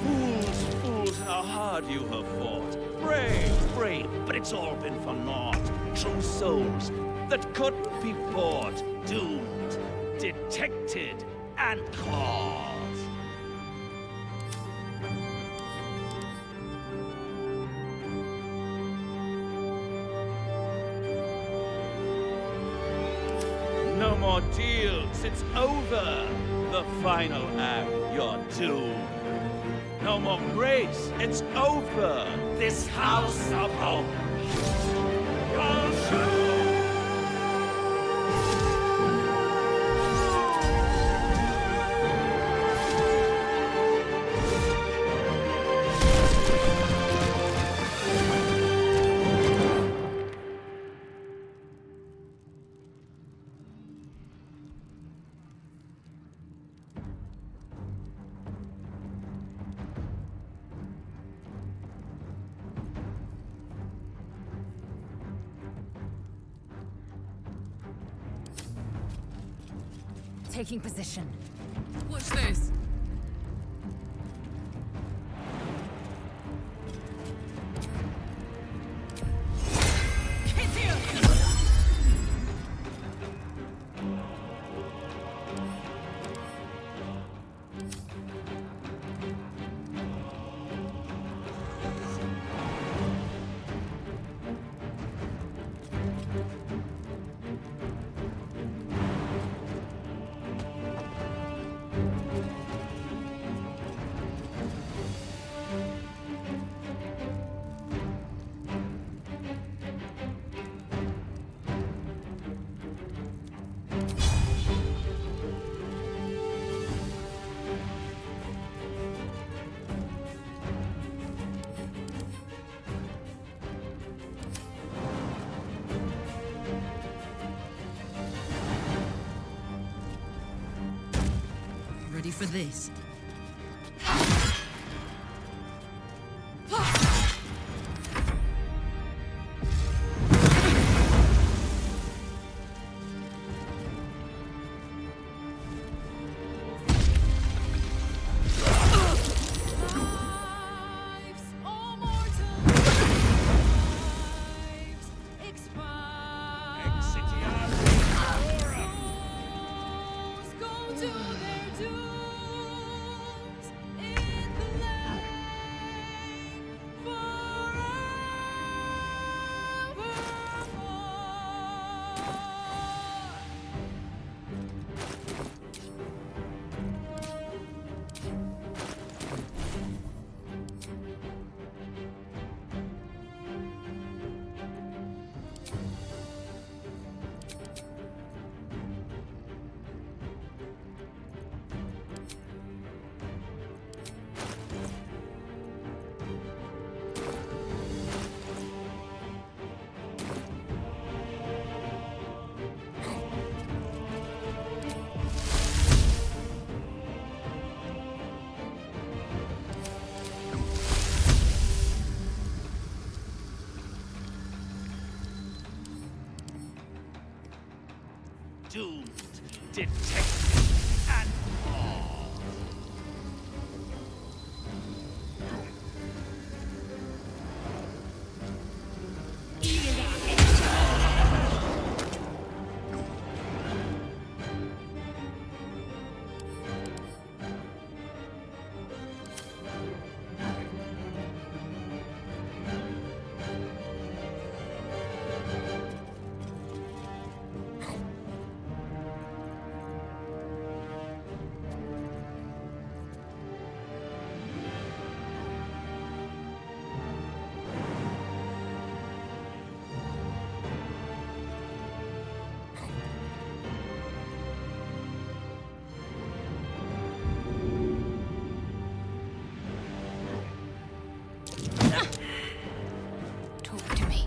Fools, fools, how hard you have fought. Brave, brave, but it's all been for naught. True souls that couldn't be bought. Doomed, detected, and caught. No more deals, it's over. The final act, you're doomed. No more grace, it's over. This house of hope. You're doomed. Taking position. Watch this. you for this. Doomed, detected, and more. Talk to me.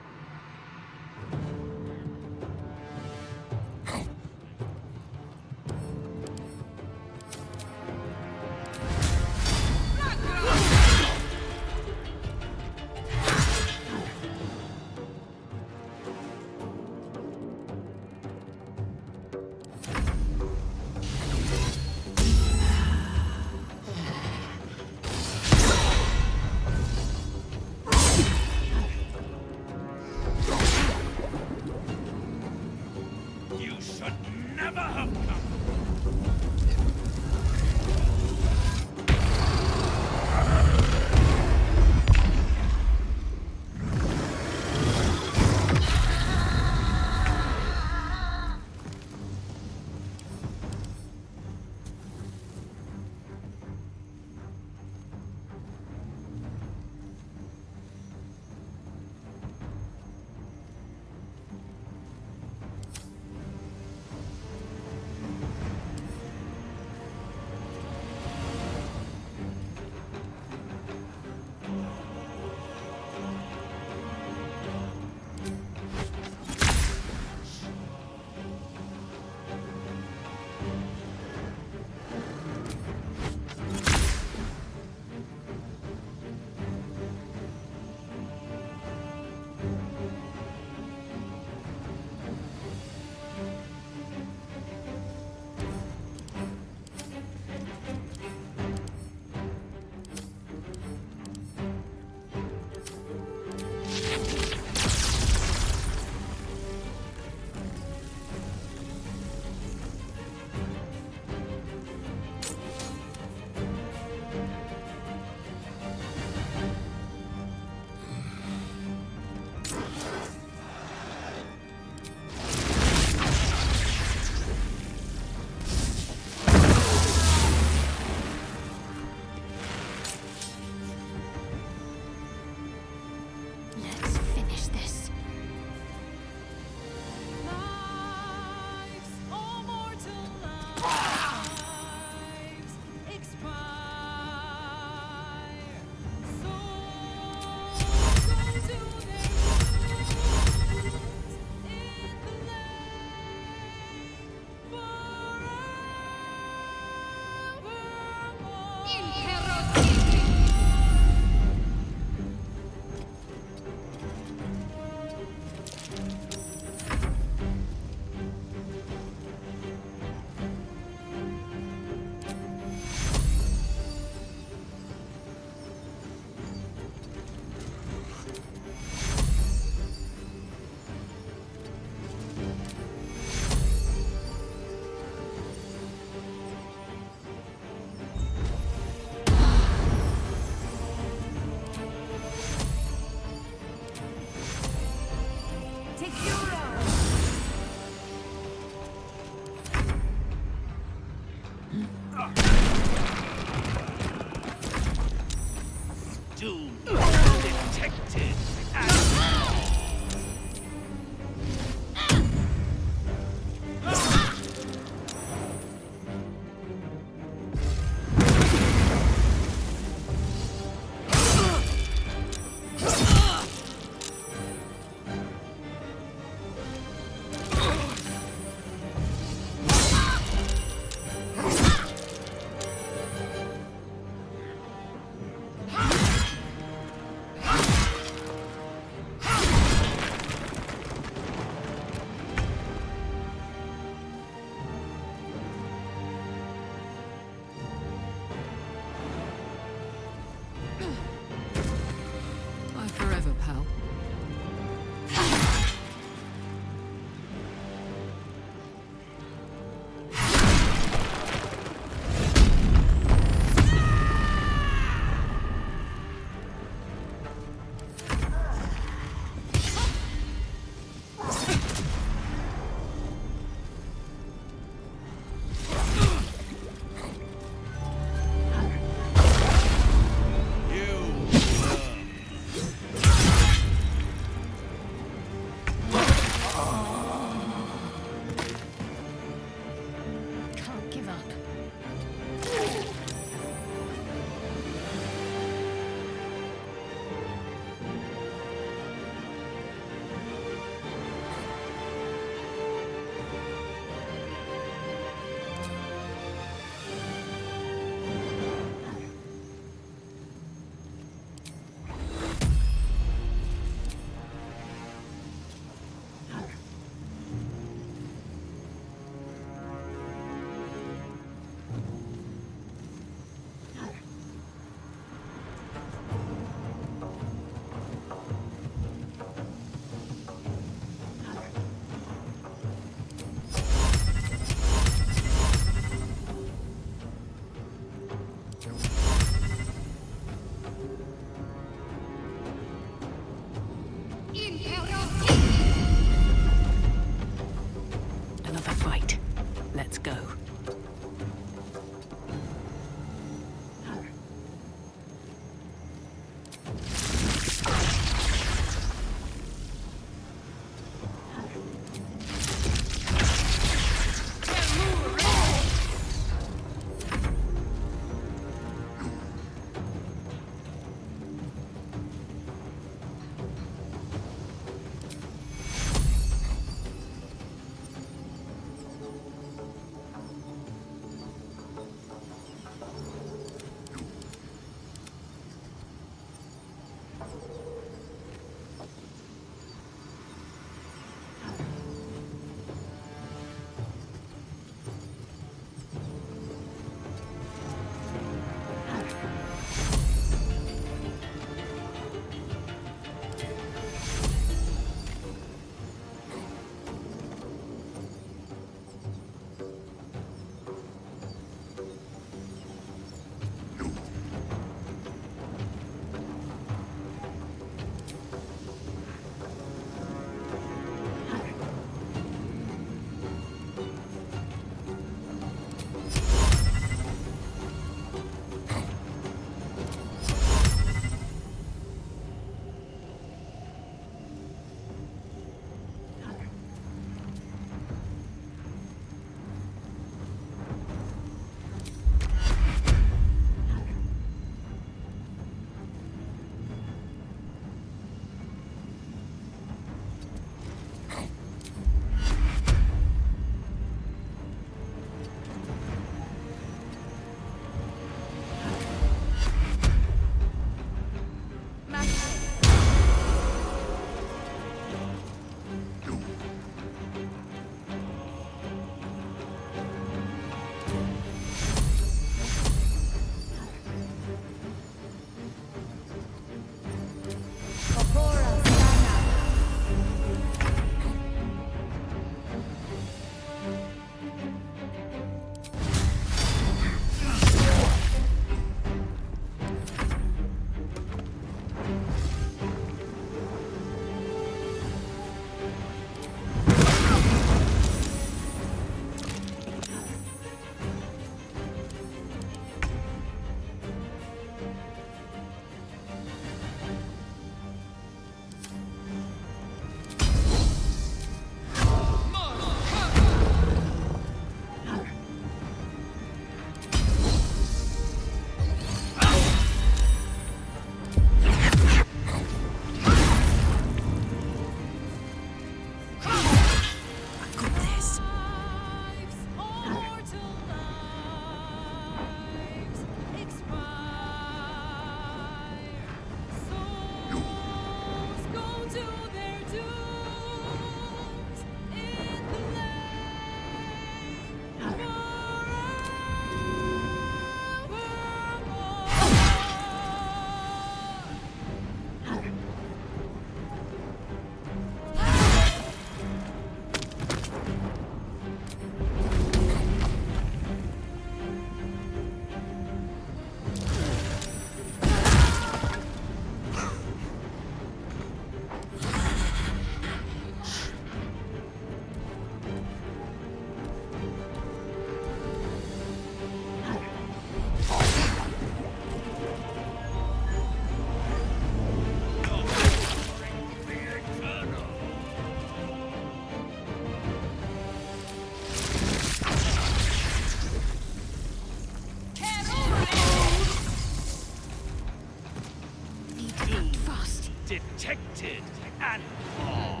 protected at all.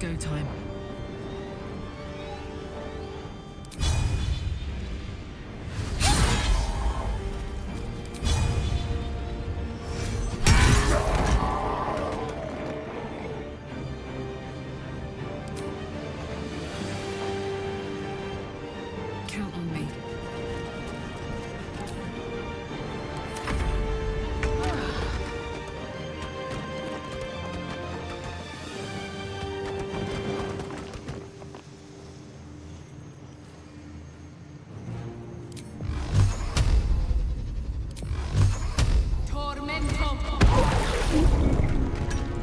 Go time. Count on me.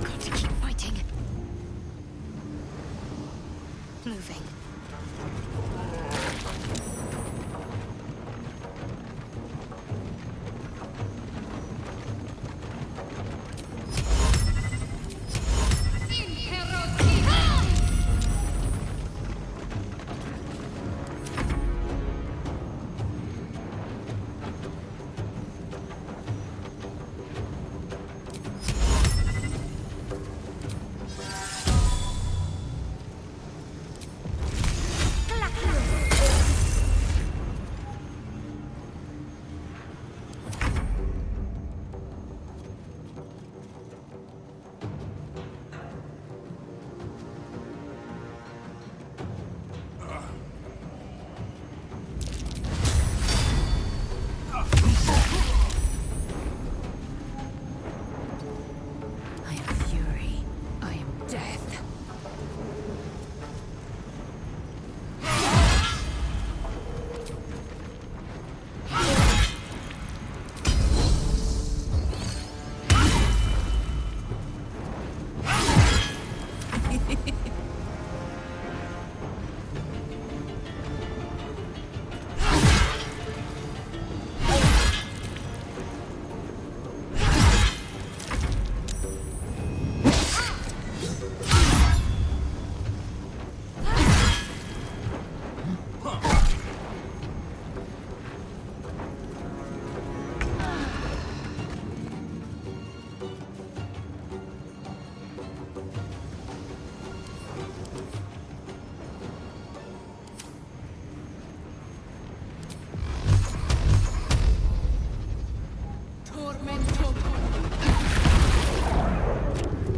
Got to keep fighting. Moving.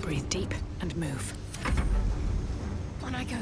Breathe deep and move. On I go.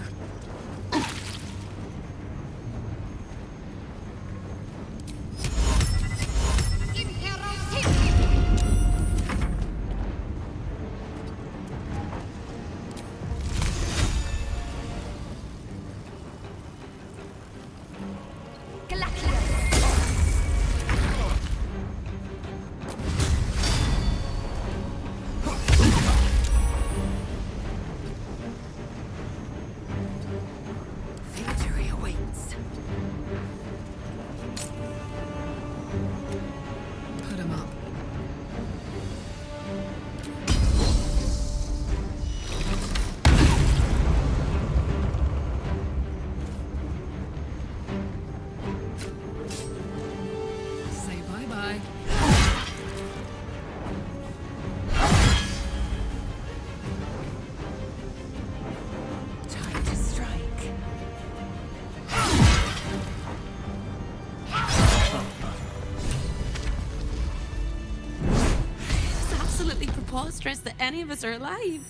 mistress that any of us are alive.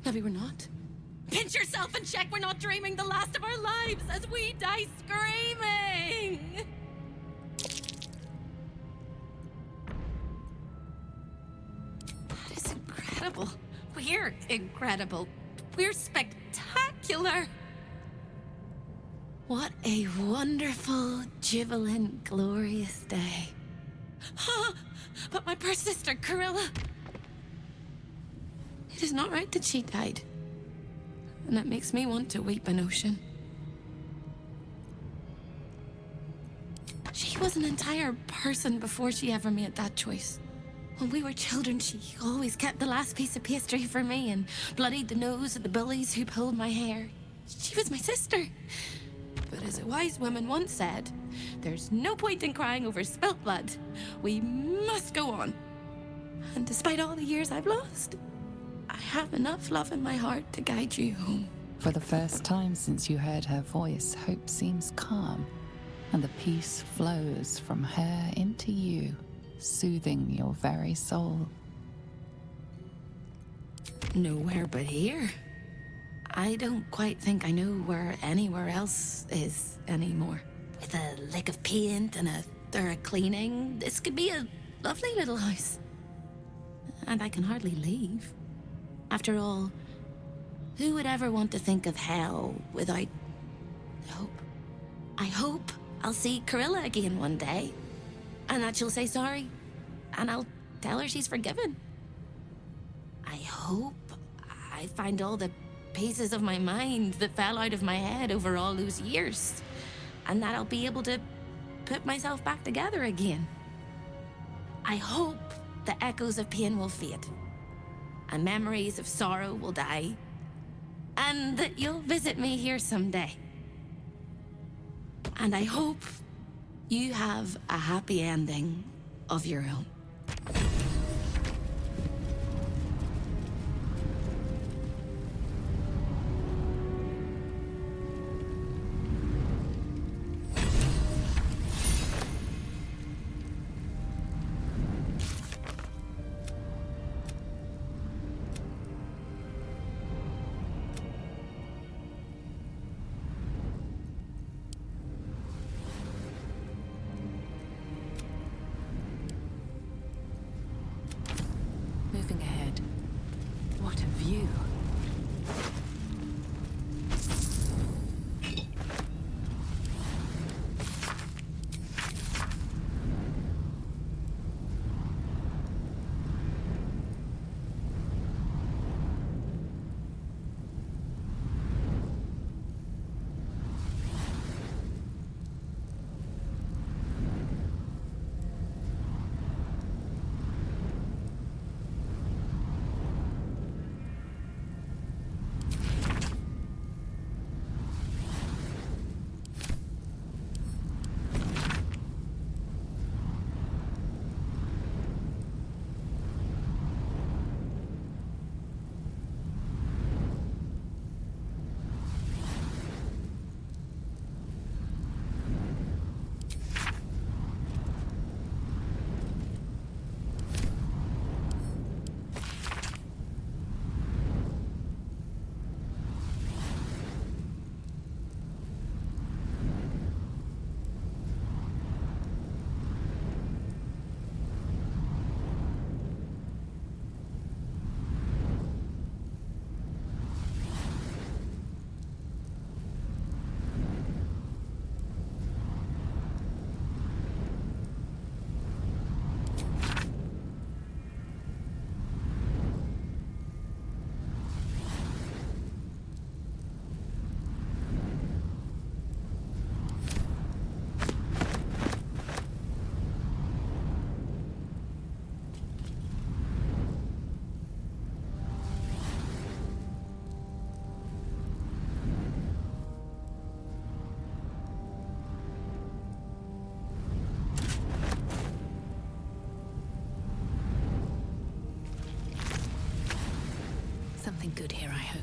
Maybe we're not. Pinch yourself and check we're not dreaming the last of our lives as we die screaming! That is incredible. We're incredible. We're spectacular. What a wonderful, jubilant, glorious day. But my poor sister, Corilla. It is not right that she died. And that makes me want to weep an ocean. She was an entire person before she ever made that choice. When we were children, she always kept the last piece of pastry for me and bloodied the nose of the bullies who pulled my hair. She was my sister. But as a wise woman once said, there's no point in crying over spilt blood. We must go on. And despite all the years I've lost, I have enough love in my heart to guide you home. For the first time since you heard her voice, hope seems calm, and the peace flows from her into you, soothing your very soul. Nowhere but here. I don't quite think I know where anywhere else is anymore. With a lick of paint and a thorough cleaning, this could be a lovely little house. And I can hardly leave. After all, who would ever want to think of hell without hope? I hope I'll see Corilla again one day, and that she'll say sorry, and I'll tell her she's forgiven. I hope I find all the pieces of my mind that fell out of my head over all those years, and that I'll be able to put myself back together again. I hope the echoes of pain will fade, and memories of sorrow will die, and that you'll visit me here someday. And I hope you have a happy ending of your own. Moving ahead. What a view. Something good here, I hope.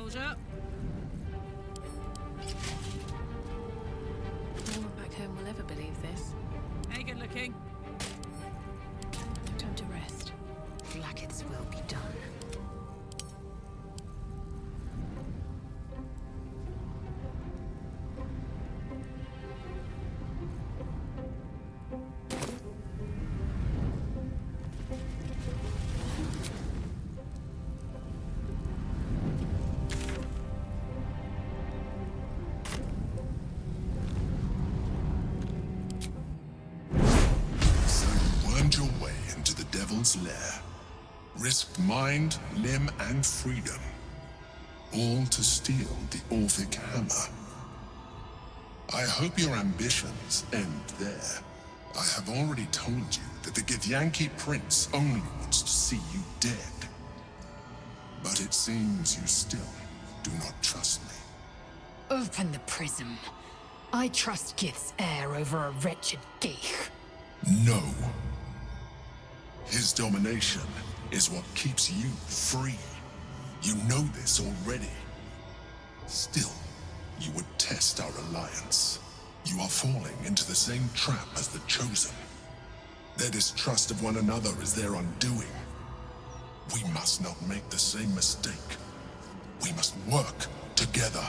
soldier. No one back home will ever believe this. Hey, good looking. No time to rest. Blackets will be done. Your way into the devil's lair, risked mind, limb, and freedom, all to steal the Orphic hammer. I hope your ambitions end there. I have already told you that the Githyanki prince only wants to see you dead. But it seems you still do not trust me. Open the prism. I trust Gith's heir over a wretched geek. No. His domination is what keeps you free. You know this already. Still, you would test our alliance. You are falling into the same trap as the Chosen. Their distrust of one another is their undoing. We must not make the same mistake. We must work together.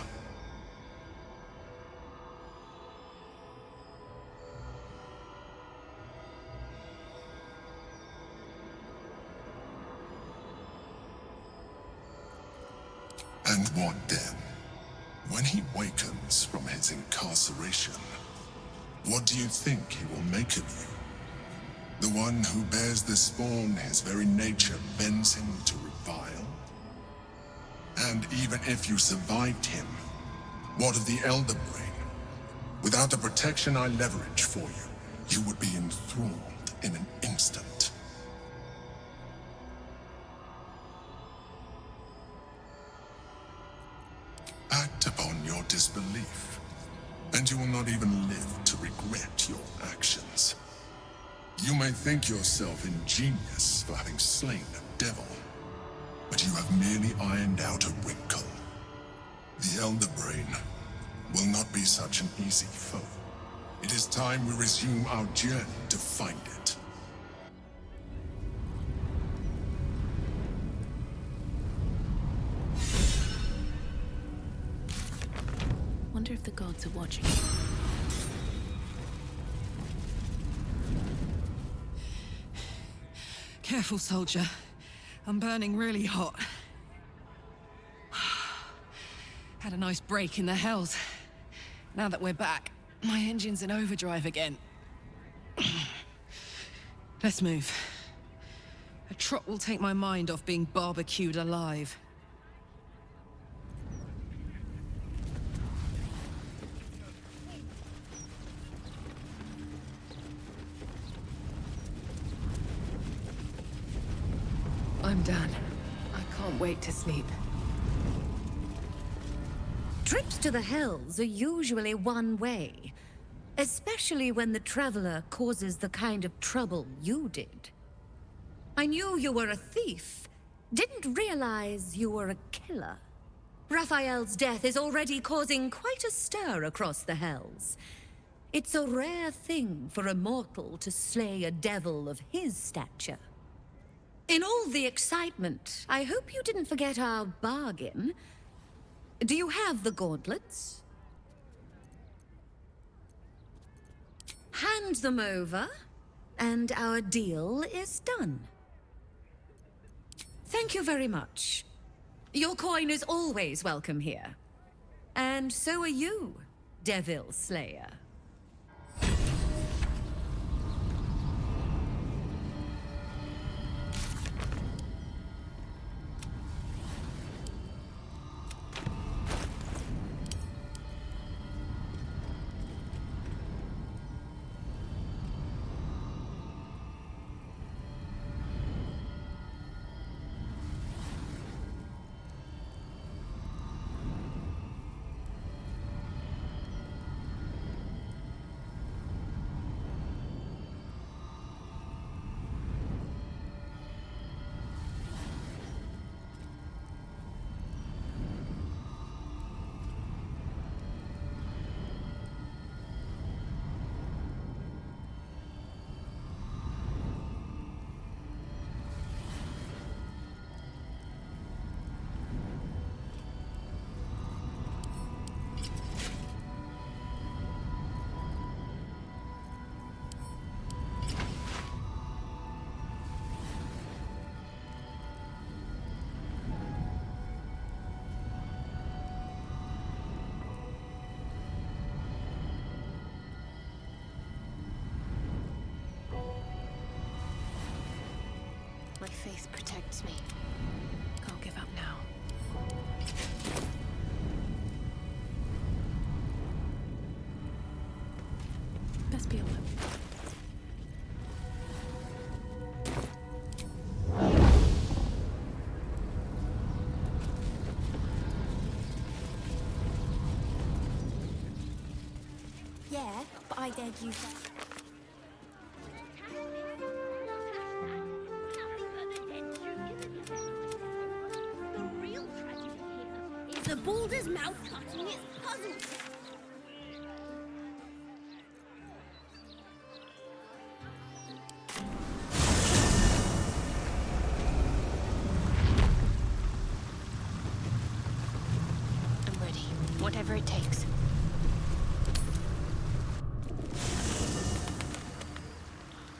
And what then? When he wakens from his incarceration, what do you think he will make of you? The one who bears the spawn his very nature bends him to revile? And even if you survived him, what of the Elder Brain? Without the protection I leverage for you, you would be enthralled in an instant. Act upon your disbelief, and you will not even live to regret your actions. You may think yourself ingenious for having slain a devil, but you have merely ironed out a wrinkle. The Elder Brain will not be such an easy foe. It is time we resume our journey to find it. Wonder if the gods are watching. Careful, soldier. I'm burning really hot. Had a nice break in the hells. Now that we're back, my engine's in overdrive again. Let's move. A trot will take my mind off being barbecued alive. I'm done. I can't wait to sleep. Trips to the hells are usually one way, especially when the traveler causes the kind of trouble you did. I knew you were a thief, didn't realize you were a killer. Raphael's death is already causing quite a stir across the hells. It's a rare thing for a mortal to slay a devil of his stature. In all the excitement, I hope you didn't forget our bargain. Do you have the gauntlets? Hand them over, and our deal is done. Thank you very much. Your coin is always welcome here. And so are you, Devil Slayer. faith protects me. Can't give up now. Best be alone. Yeah, but I dared you first. The real tragedy here is the Baldur's mouth cutting its puzzle set. I'm ready. Whatever it takes.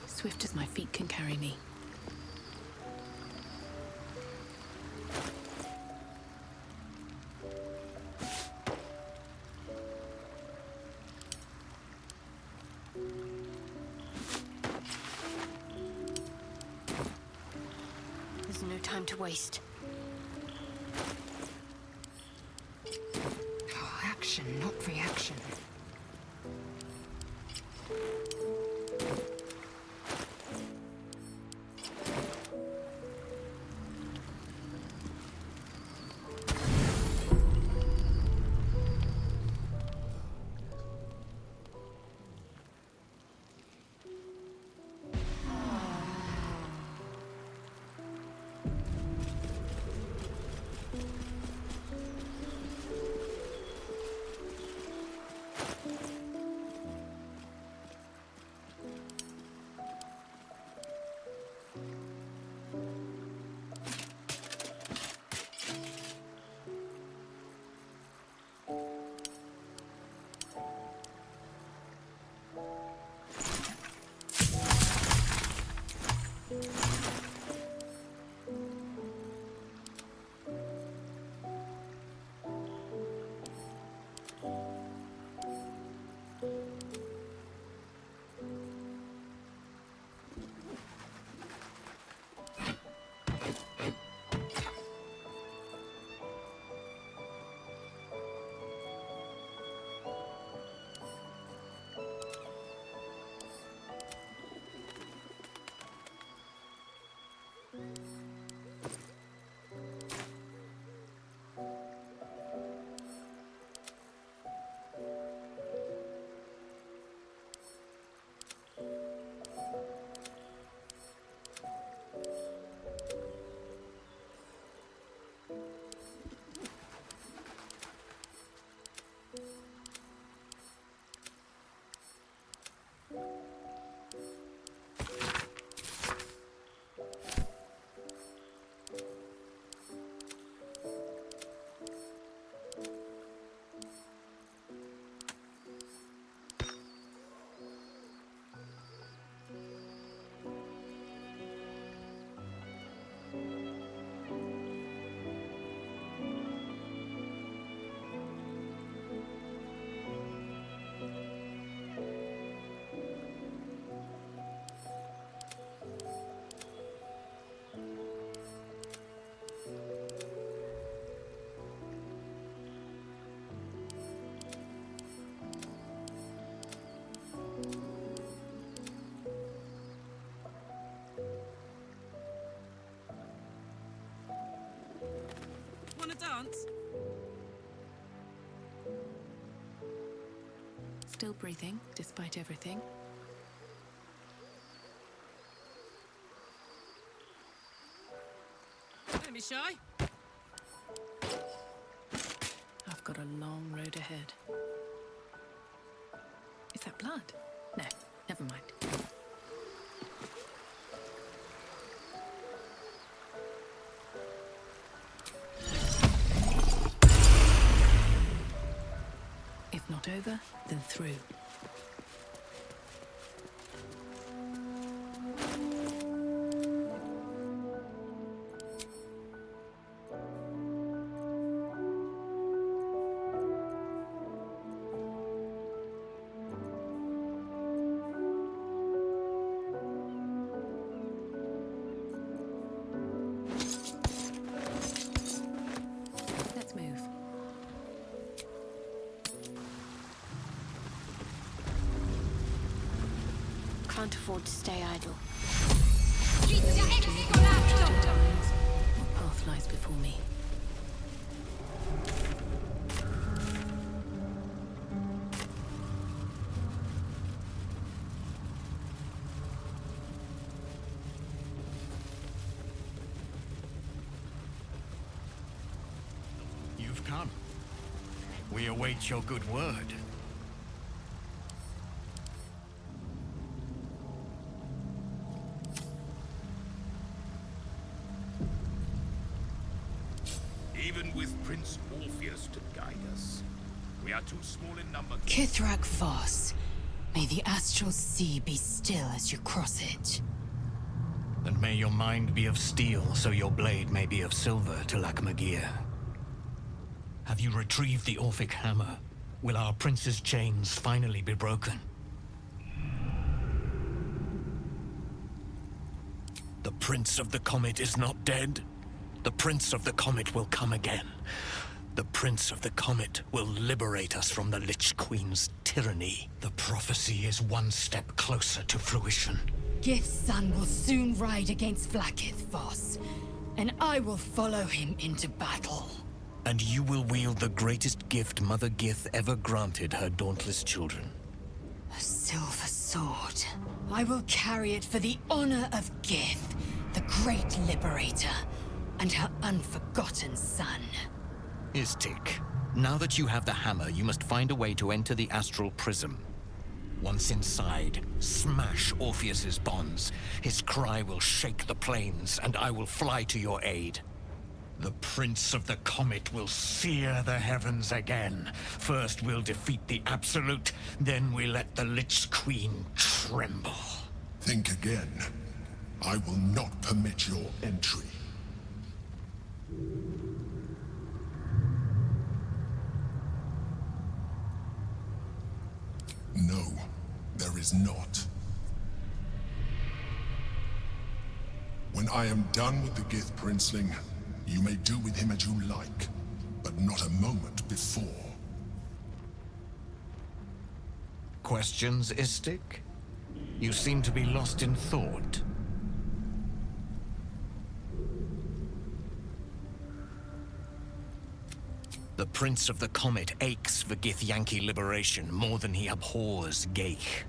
Swift as my feet can carry me. There's no time to waste. Oh, action, not reaction. Wanna dance? Still breathing, despite everything. Don't be shy. I've got a long road ahead. Is that blood? No, never mind. If not over, then through. can't afford to stay idle. What path lies before me? You've come. We await your good word. Even with Prince Orpheus to guide us, we are too small in number. Kithrak Voss, may the astral sea be still as you cross it. And may your mind be of steel, so your blade may be of silver to Lakmagir. Have you retrieved the Orphic hammer? Will our prince's chains finally be broken? The Prince of the Comet is not dead. The Prince of the Comet will come again. The Prince of the Comet will liberate us from the Lich Queen's tyranny. The prophecy is one step closer to fruition. Gith's son will soon ride against Vlaakith Voss, and I will follow him into battle. And you will wield the greatest gift Mother Gith ever granted her dauntless children. A silver sword. I will carry it for the honor of Gith, the great liberator, and her unforgotten son. Istik, now that you have the hammer, you must find a way to enter the astral prism. Once inside, smash Orpheus's bonds. His cry will shake the plains, and I will fly to your aid. The Prince of the Comet will sear the heavens again. First we'll defeat the Absolute, then we let the Lich Queen tremble. Think again. I will not permit your entry. No, there is not. When I am done with the Gith Princeling, you may do with him as you like, but not a moment before. Questions, Istik? You seem to be lost in thought. The Prince of the Comet aches for Githyanki liberation more than he abhors Geich.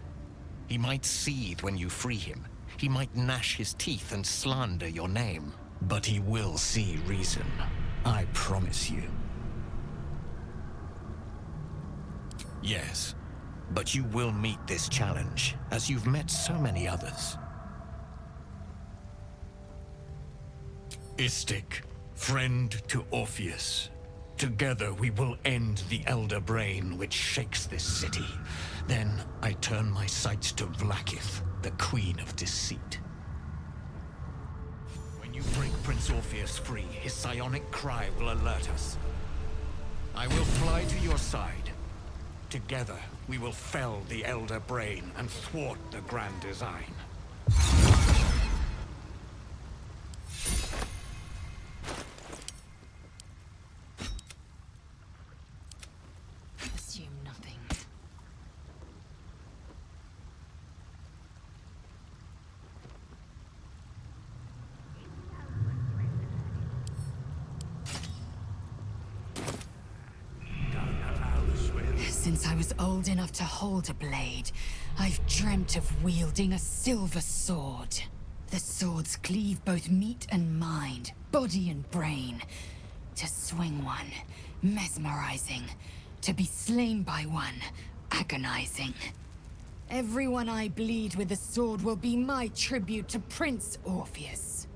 He might seethe when you free him. He might gnash his teeth and slander your name. But he will see reason. I promise you. Yes, but you will meet this challenge, as you've met so many others. Istik, friend to Orpheus. Together we will end the Elder Brain which shakes this city. Then I turn my sights to Vlaakith, the Queen of Deceit. When you break Prince Orpheus free, his psionic cry will alert us. I will fly to your side. Together we will fell the Elder Brain and thwart the Grand Design. Assume nothing. Since I was old enough to hold a blade, I've dreamt of wielding a silver sword. The swords cleave both meat and mind, body and brain. To swing one, mesmerizing. To be slain by one, agonizing. Everyone I bleed with the sword will be my tribute to Prince Orpheus.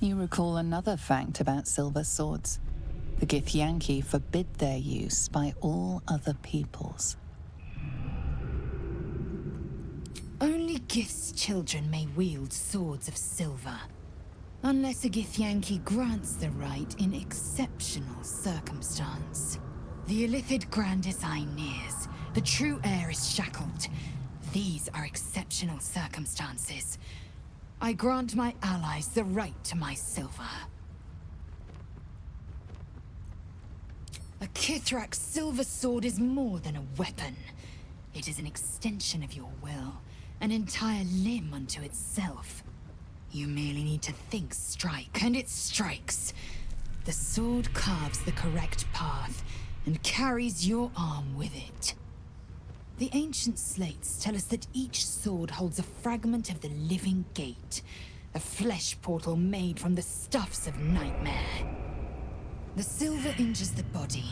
You recall another fact about silver swords. The Githyanki forbid their use by all other peoples. Only Gith's children may wield swords of silver, unless a Githyanki grants the right in exceptional circumstance. The Illithid Grand Design nears. The true heir is shackled. These are exceptional circumstances. I grant my allies the right to my silver. A Kithrak's silver sword is more than a weapon. It is an extension of your will, an entire limb unto itself. You merely need to think strike, and it strikes. The sword carves the correct path, and carries your arm with it. The ancient slates tell us that each sword holds a fragment of the living gate, a flesh portal made from the stuffs of nightmare. The silver injures the body,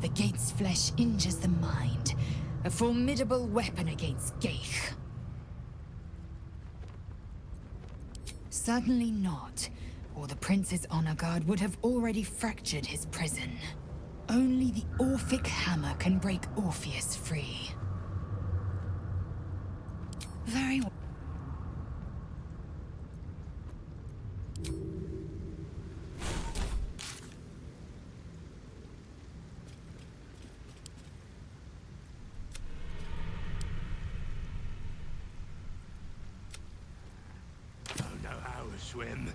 the gate's flesh injures the mind, a formidable weapon against Geich. Certainly not, or the Prince's honor guard would have already fractured his prison. Only the Orphic hammer can break Orpheus free. Very well. Don't know how to swim.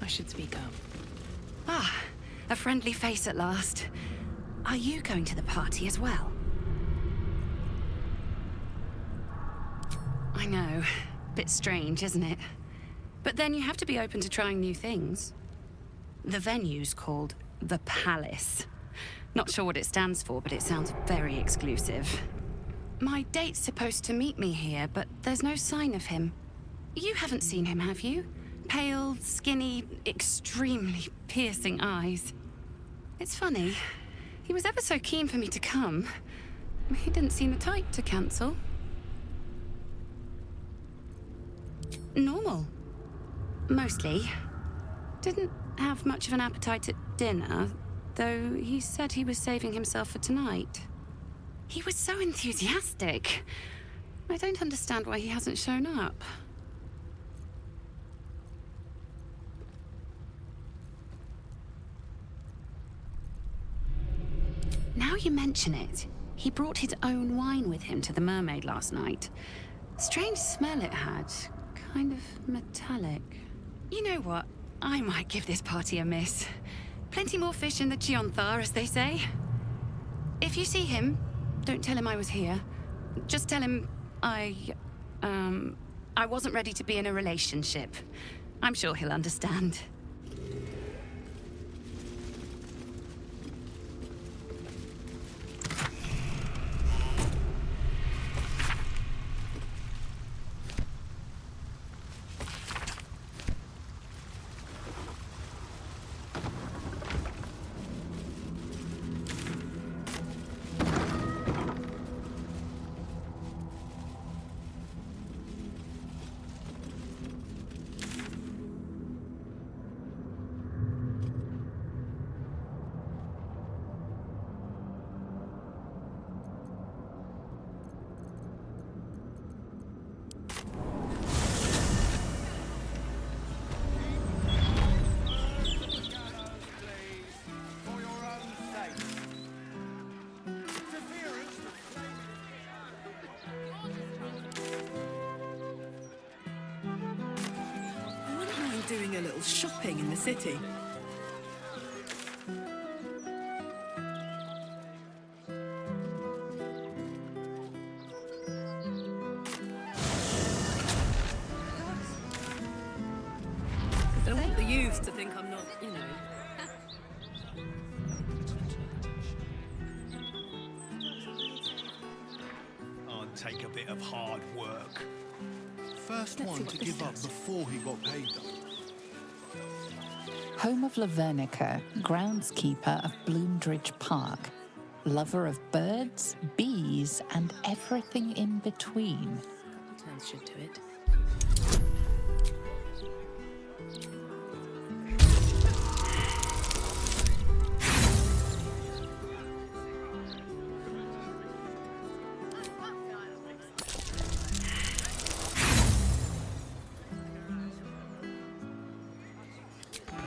Should speak up. Ah, a friendly face at last. Are you going to the party as well? I know. Bit strange, isn't it? But then you have to be open to trying new things. The venue's called The Palace. Not sure what it stands for, but it sounds very exclusive. My date's supposed to meet me here, but there's no sign of him. You haven't seen him, have you? Pale, skinny, extremely piercing eyes. It's funny. He was ever so keen for me to come. He didn't seem the type to cancel. Normal. Mostly. Didn't have much of an appetite at dinner, though he said he was saving himself for tonight. He was so enthusiastic. I don't understand why he hasn't shown up. Now you mention it, he brought his own wine with him to the Mermaid last night. Strange smell it had, kind of metallic. You know what? I might give this party a miss. Plenty more fish in the Chionthar, as they say. If you see him, don't tell him I was here. Just tell him I wasn't ready to be in a relationship. I'm sure he'll understand. Doing a little shopping in the city. Don't want the youths to think I'm not, you know. I'll take a bit of hard work. first one to give up before he got paid, though. Home of Lavernica, groundskeeper of Bloomdridge Park, lover of birds, bees, and everything in between. Turns should do it.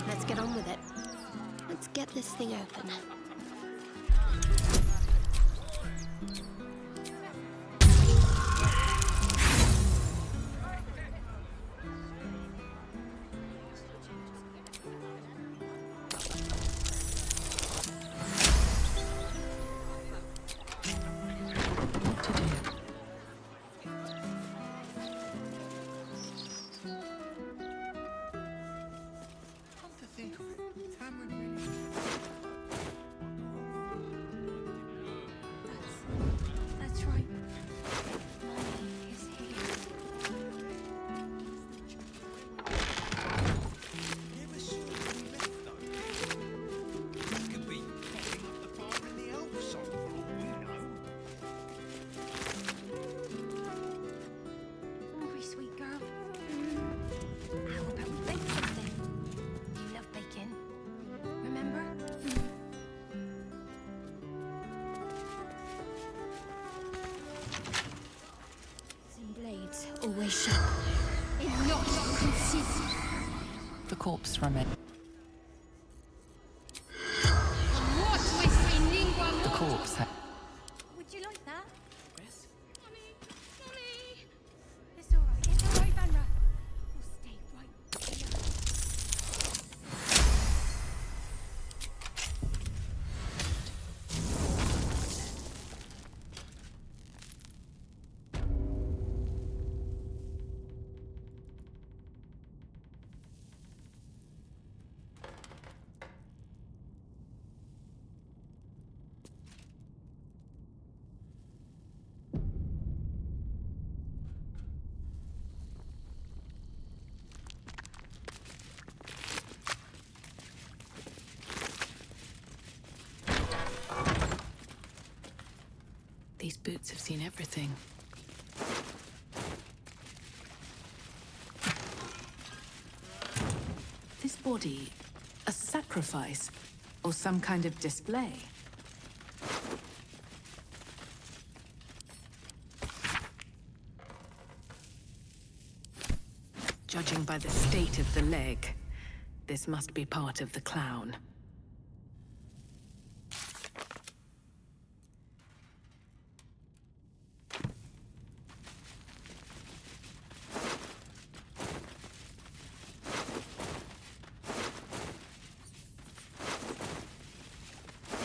Let's get on with it. Let's get this thing open. That's right. Money is here. Never saw any left, though. He could be popping up the bar in the elf song for all we know. Hungry, sweet girl. How about we bake something? You love baking. Remember? Some blades always sharp. If not concealed. The corpse remains. The corpse. Would you like that? Yes. Mommy, Mommy. It's all right. It's all right, Vanra. We'll stay right here. These boots have seen everything. This body, a sacrifice, or some kind of display? Judging by the state of the leg, this must be part of the clown.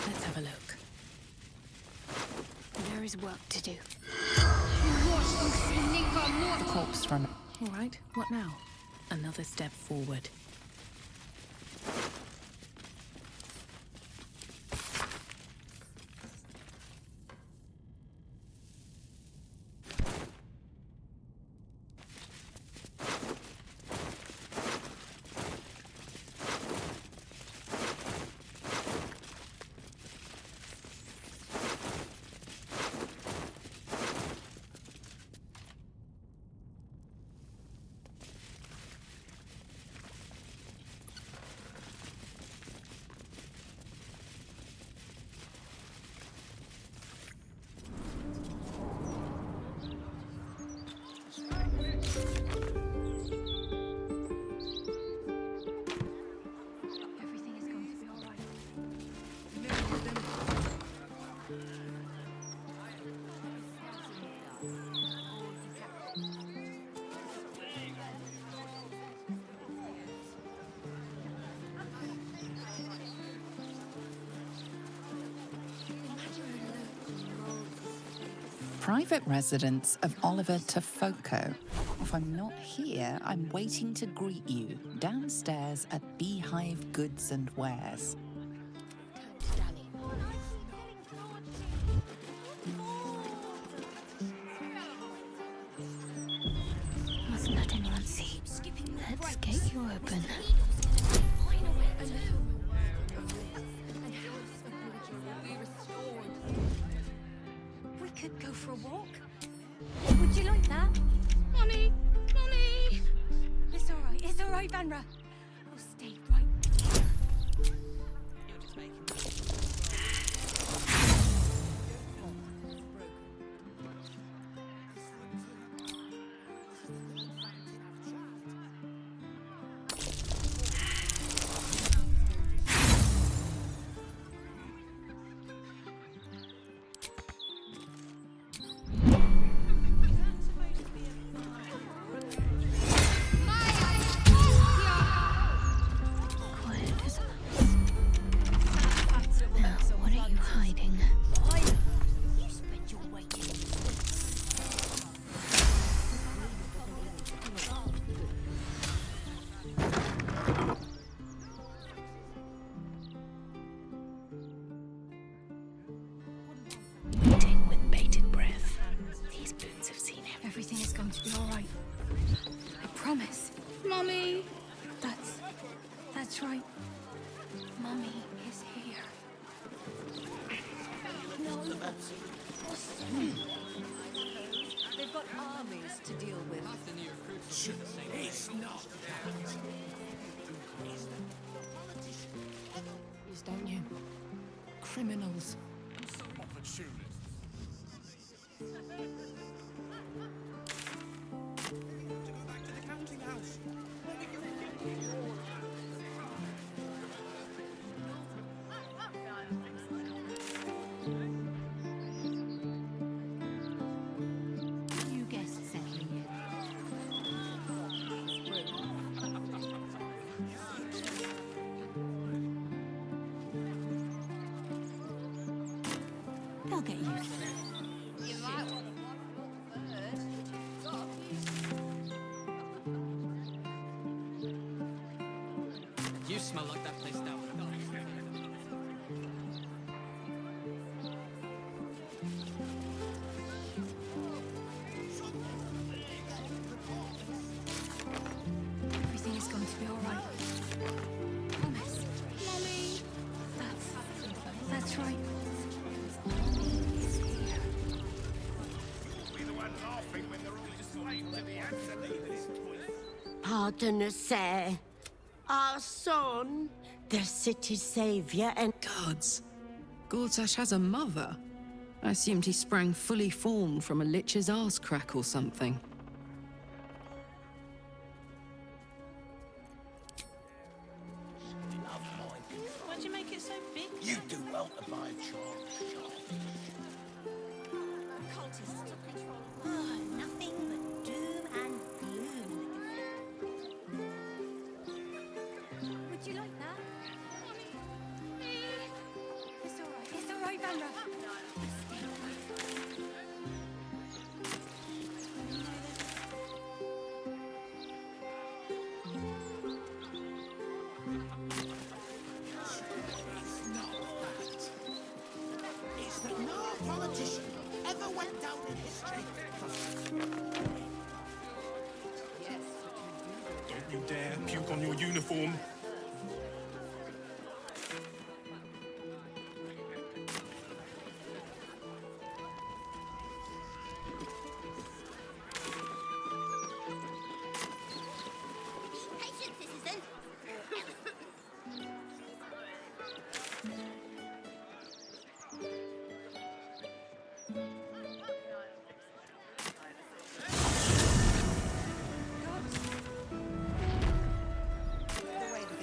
Let's have a look. There is work to do. The corpse remains. All right, what now? Another step forward. Private residence of Oliver Tafoco. If I'm not here, I'm waiting to greet you downstairs at Beehive Goods and Wares. Must Let's get you open. We could go for a walk. Would you like that? Mommy! Mommy! It's all right, Vanra. We'll stay right here. You're just making Quiet as a mouse. Now, what are you hiding? You spread your weight in Eating with bated breath. These boots have seen everything. Everything is going to be all right. I promise. Mommy! That's right. Mummy is here. They've got armies to deal with. It's not that. Please don't you? Criminals. Opportunity. To go back to the counting house. You guests settling in. They'll get used to it. You smell like that place down. Everything is going to be all right. Promise. Mommy! That's right. Be the one laughing when they're all enslaved to the absolute. Pardon, sir. Our son, the city's savior, and Gods. Gortash has a mother. I assumed he sprang fully formed from a lich's arse crack or something. Why'd you make it so big? You do well to buy a child. cultists took control. Oh, nothing but doom and gloom. Would you like that? It's all right, Vanra. It's that no politician ever went down in history. Don't you dare puke on your uniform. Patience, citizen. The way the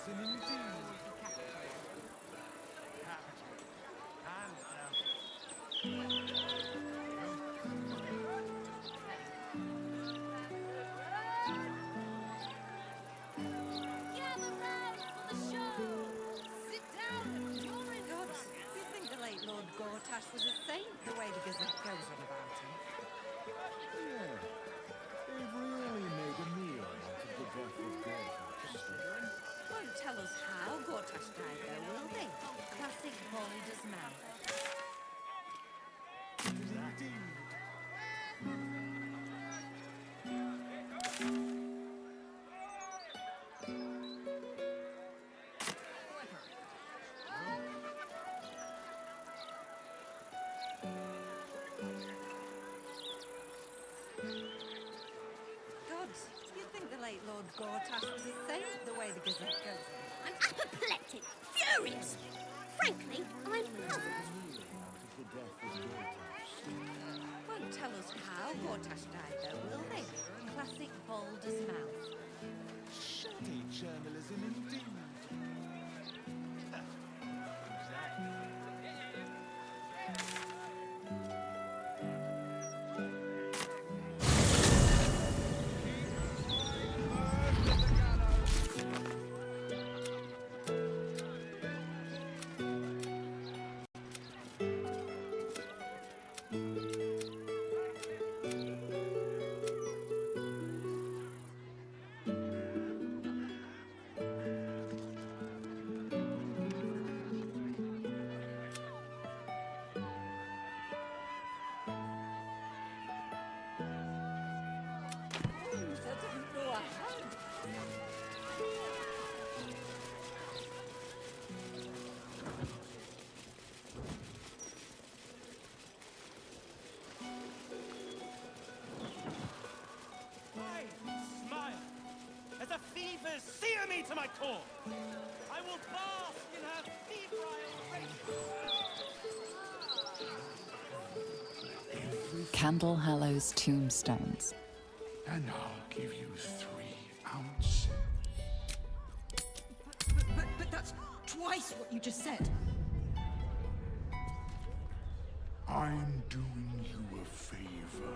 journalism indeed. Gather round for the show! Sit down if you're in God, do you think the late Lord Gortash was a saint, the way the Gazette goes on about him? Yeah, they've really made a meal out of the death of Gortash. Won't tell us how Gortash died, though, will they? Classic Balder's mouth. God, you'd think the late Lord Gortash was a saint, the way the Gazette goes on. I'm apoplectic, furious! Frankly, I'm puzzled. Won't tell us how Gortash died, though, will they? Classic Balder's mouth. Shoddy journalism indeed. Fever sear me to my core! I will bask in her febrile rage! Candle Hallow's tombstones. And I'll give you 3 ounces. But that's twice what you just said. I'm doing you a favor.